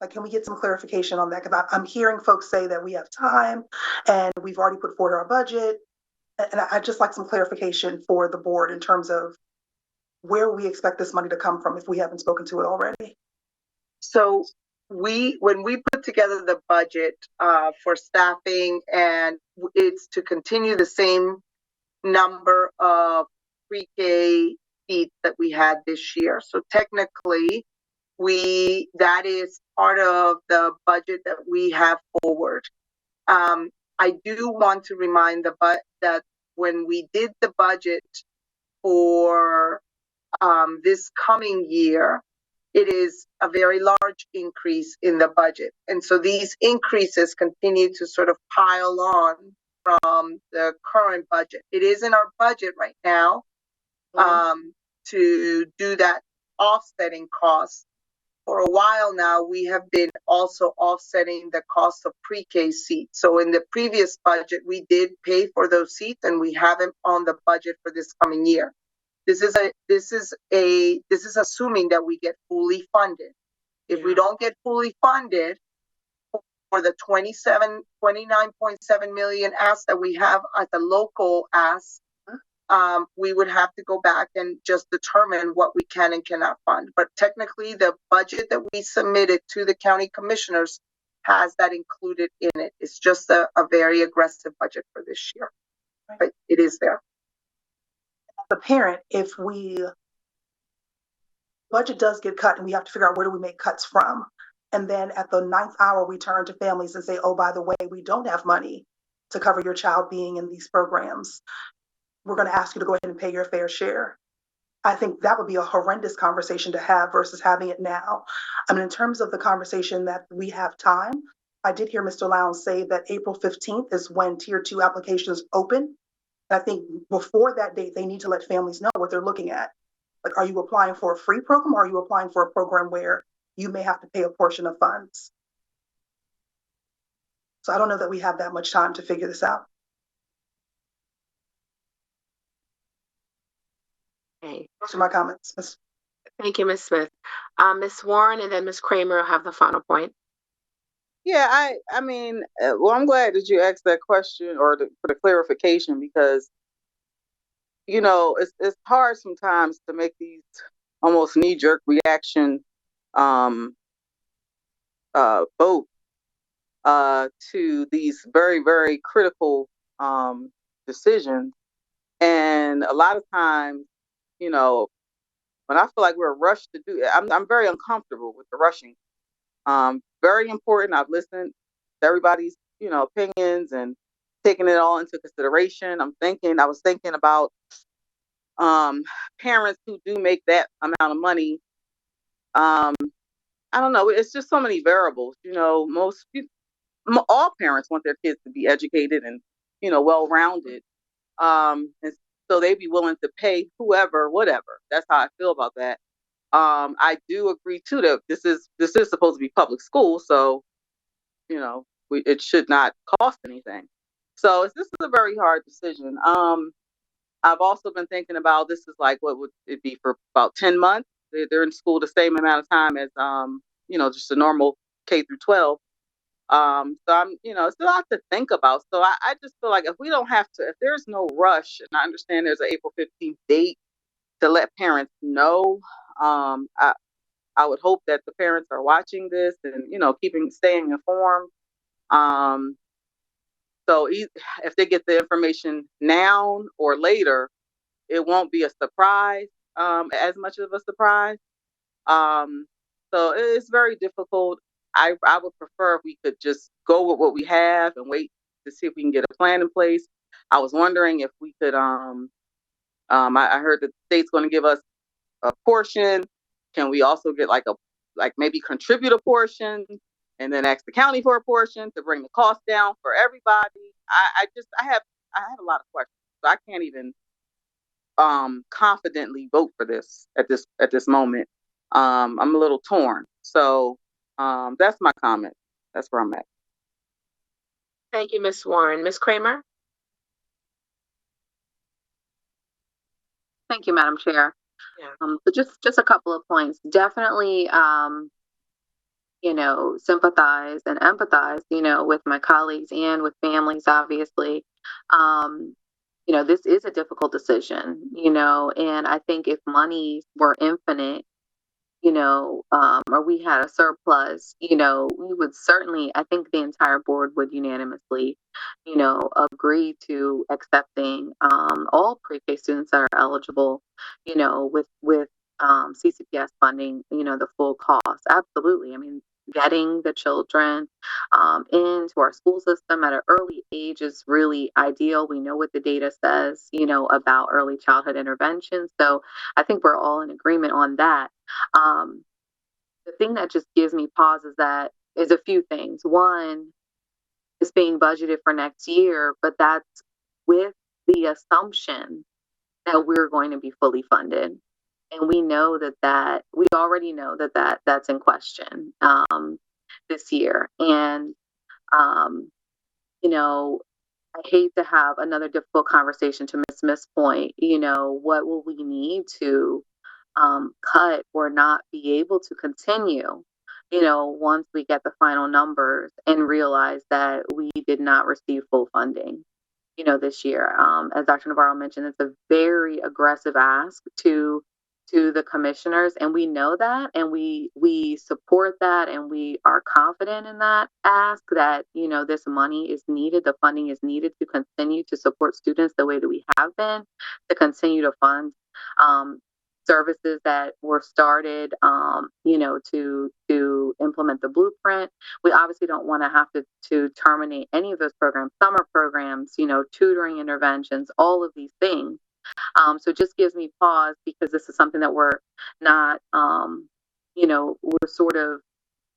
Like, can we get some clarification on that? Because I'm hearing folks say that we have time and we've already put forward our budget. And I'd just like some clarification for the board in terms of where we expect this money to come from if we haven't spoken to it already. So when we put together the budget for staffing, and it's to continue the same number of pre-K seats that we had this year. So technically, that is part of the budget that we have forward. I do want to remind that when we did the budget for this coming year, it is a very large increase in the budget. And so these increases continue to sort of pile on from the current budget. It is in our budget right now to do that offsetting cost. For a while now, we have been also offsetting the cost of pre-K seats. So in the previous budget, we did pay for those seats, and we have them on the budget for this coming year. This is assuming that we get fully funded. If we don't get fully funded for the 29.7 million ask that we have at the local ask, we would have to go back and just determine what we can and cannot fund. But technically, the budget that we submitted to the county commissioners has that included in it. It's just a very aggressive budget for this year, but it is there. The parent, if budget does get cut and we have to figure out where do we make cuts from, and then at the 9th hour we turn to families and say, oh, by the way, we don't have money to cover your child being in these programs, we're going to ask you to go ahead and pay your fair share. I think that would be a horrendous conversation to have versus having it now. I mean, in terms of the conversation that we have time, I did hear Mr. Lowndes say that April 15th is when Tier 2 applications open. I think before that date, they need to let families know what they're looking at. Like, are you applying for a free program, or are you applying for a program where you may have to pay a portion of funds? So I don't know that we have that much time to figure this out. Okay. Those are my comments. Thank you, Ms. Smith. Ms. Warren, and then Ms. Kramer will have the final point. Yeah, I mean, well, I'm glad that you asked that question or for the clarification, because, you know, it's hard sometimes to make these almost knee-jerk reaction vote to these very, very critical decisions. And a lot of times, you know, when I feel like we're rushed to do it, I'm very uncomfortable with the rushing. Very important. I've listened to everybody's, you know, opinions and taking it all into consideration. I was thinking about parents who do make that amount of money. I don't know. It's just so many variables. You know, all parents want their kids to be educated and, you know, well-rounded. And so they'd be willing to pay whoever, whatever. That's how I feel about that. I do agree too that this is supposed to be public school, so, you know, it should not cost anything. So this is a very hard decision. I've also been thinking about, this is like, what would it be for about 10 months? They're in school the same amount of time as, you know, just a normal K through 12. So I'm, you know, it's a lot to think about. So I just feel like if there's no rush, and I understand there's an April 15th date to let parents know, I would hope that the parents are watching this and, you know, staying informed. So if they get the information now or later, it won't be a surprise, as much of a surprise. So it's very difficult. I would prefer if we could just go with what we have and wait to see if we can get a plan in place. I was wondering if we could, I heard that the state's going to give us a portion. Can we also get maybe contribute a portion and then ask the county for a portion to bring the cost down for everybody? I have a lot of questions, so I can't even confidently vote for this at this moment. I'm a little torn. So that's my comment. That's where I'm at. Thank you, Ms. Warren. Ms. Kramer? Thank you, Madam Chair. Yeah. So just a couple of points. Definitely, you know, sympathize and empathize, you know, with my colleagues and with families, obviously. You know, this is a difficult decision, you know, and I think if money were infinite, or we had a surplus, we would certainly, I think the entire board would unanimously, agree to accepting all pre-K students that are eligible, with CCPS funding, the full cost. Absolutely. I mean, getting the children into our school system at an early age is really ideal. We know what the data says, about early childhood intervention. So I think we're all in agreement on that. The thing that just gives me pause is a few things. One, it's being budgeted for next year, but that's with the assumption that we're going to be fully funded. And we know we already know that's in question this year. And, I hate to have another difficult conversation to Miss Smith's point. What will we need to cut or not be able to continue, once we get the final numbers and realize that we did not receive full funding, this year. As Dr. Navarro mentioned, it's a very aggressive ask to the commissioners, and we know that, and we support that, and we are confident in that ask that this money is needed, the funding is needed to continue to support students the way that we have been, to continue to fund services that were started, to implement the blueprint. We obviously don't want to have to terminate any of those programs, summer programs, tutoring interventions, all of these things. So it just gives me pause because this is something that we're not, we're sort of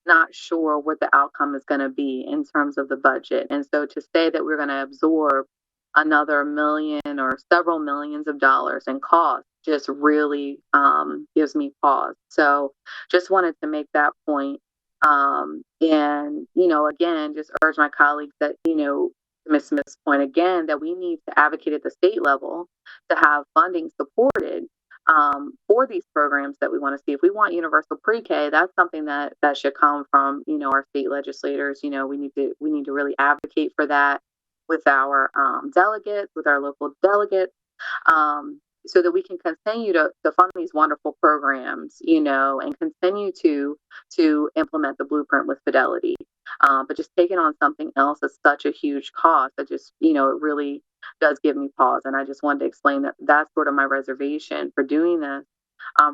not sure what the outcome is going to be in terms of the budget. And so to say that we're going to absorb another million or several millions of dollars in costs just really gives me pause. So just wanted to make that point. And, again, just urge my colleagues that, Ms. Smith's point again, that we need to advocate at the state level to have funding supported for these programs that we want to see. If we want universal pre-K, that's something that should come from, our state legislators. We need to really advocate for that with our delegates, with our local delegates, so that we can continue to fund these wonderful programs, and continue to implement the blueprint with fidelity. But just taking on something else is such a huge cost that just, it really does give me pause. And I just wanted to explain that that's sort of my reservation for doing this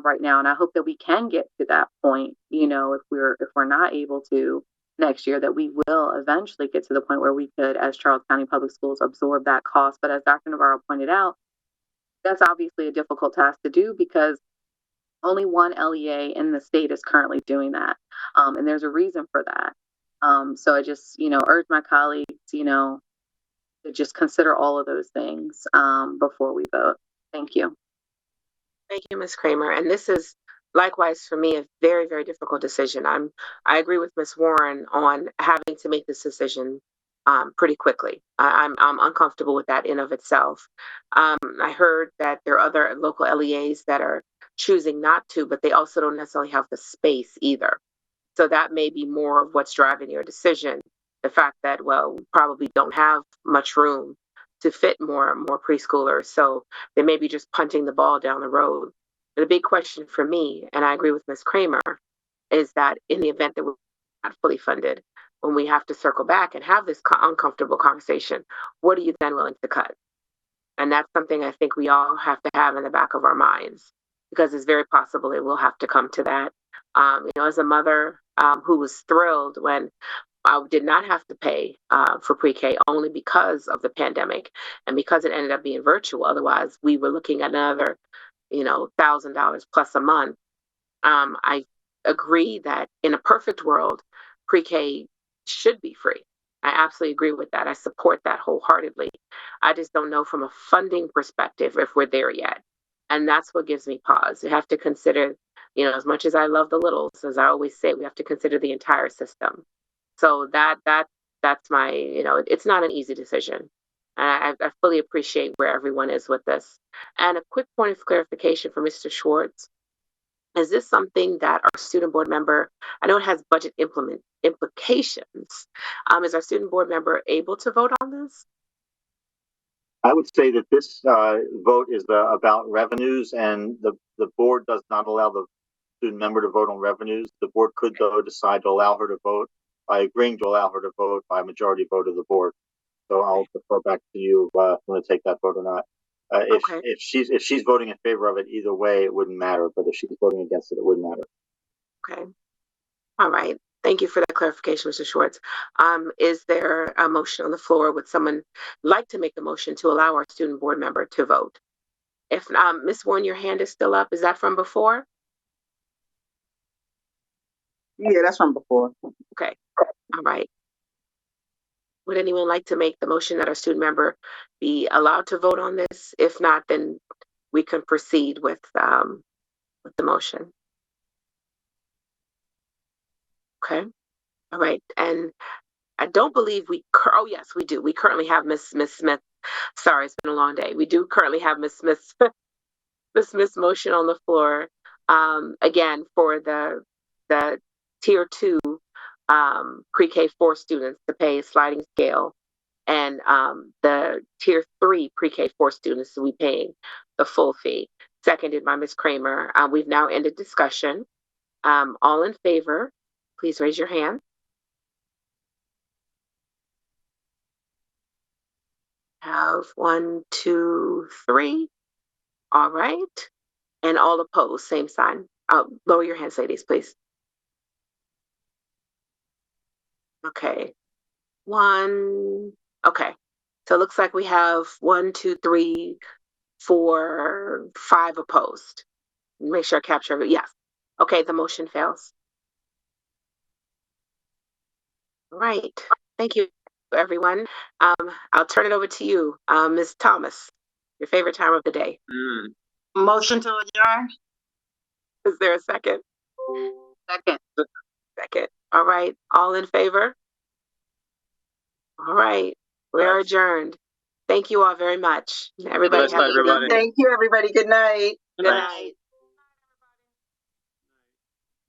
right now. And I hope that we can get to that point, if we're not able to next year, that we will eventually get to the point where we could, as Charles County Public Schools, absorb that cost. But as Dr. Navarro pointed out, that's obviously a difficult task to do because only one LEA in the state is currently doing that. And there's a reason for that. So I just, urge my colleagues, to just consider all of those things before we vote. Thank you. Thank you, Ms. Kramer. And this is likewise for me a very, very difficult decision. I agree with Ms. Warren on having to make this decision pretty quickly. I'm uncomfortable with that in of itself. I heard that there are other local LEAs that are choosing not to, but they also don't necessarily have the space either. So that may be more of what's driving your decision. The fact that, well, we probably don't have much room to fit more preschoolers. So they may be just punting the ball down the road. The big question for me, and I agree with Ms. Kramer, is that in the event that we're not fully funded, when we have to circle back and have this uncomfortable conversation, what are you then willing to cut? And that's something I think we all have to have in the back of our minds, because it's very possible it will have to come to that. As a mother who was thrilled when I did not have to pay for pre-K only because of the pandemic and because it ended up being virtual. Otherwise, we were looking at another, $1,000 plus a month. I agree that in a perfect world, pre-K should be free. I absolutely agree with that. I support that wholeheartedly. I just don't know from a funding perspective if we're there yet. And that's what gives me pause. You have to consider, as much as I love the littles, as I always say, we have to consider the entire system. So that's my, it's not an easy decision. And I fully appreciate where everyone is with this. And a quick point of clarification for Mr. Schwartz. Is this something that our student board member, I know it has budget implications. Is our student board member able to vote on this? I would say that this vote is about revenues, and the board does not allow the student member to vote on revenues. The board could, though, decide to allow her to vote by agreeing to allow her to vote by a majority vote of the board. So I'll defer back to you if you want to take that vote or not. If she's voting in favor of it, either way, it wouldn't matter. But if she's voting against it, it wouldn't matter. Okay. All right. Thank you for that clarification, Mr. Schwartz. Is there a motion on the floor? Would someone like to make a motion to allow our student board member to vote? If Ms. Warren, your hand is still up. Is that from before? Yeah, that's from before. Okay. All right. Would anyone like to make the motion that our student member be allowed to vote on this? If not, then we can proceed with the motion. Okay. All right. And I don't believe oh yes, we do. We currently have Miss Smith. Sorry, it's been a long day. We do currently have Miss Smith motion on the floor. Again, for the tier 2 pre-K 4 students to pay a sliding scale, and the tier 3 pre-K 4 students to be paying the full fee. Seconded by Ms. Kramer. We've now ended discussion. All in favor, please raise your hand. Have 1, 2, 3. All right. And all opposed, same sign. Lower your hands, ladies, please. Okay. 1. Okay. So it looks like we have 1, 2, 3, 4, 5 opposed. Make sure I capture it. Yes. Okay, the motion fails. All right. Thank you, everyone. I'll turn it over to you, Ms. Thomas. Your favorite time of the day. Motion to adjourn. Is there a second? Second. Second. All right. All in favor? All right. We are adjourned. Thank you all very much. Everybody have a good night. Thank you, everybody. Good night. Good night.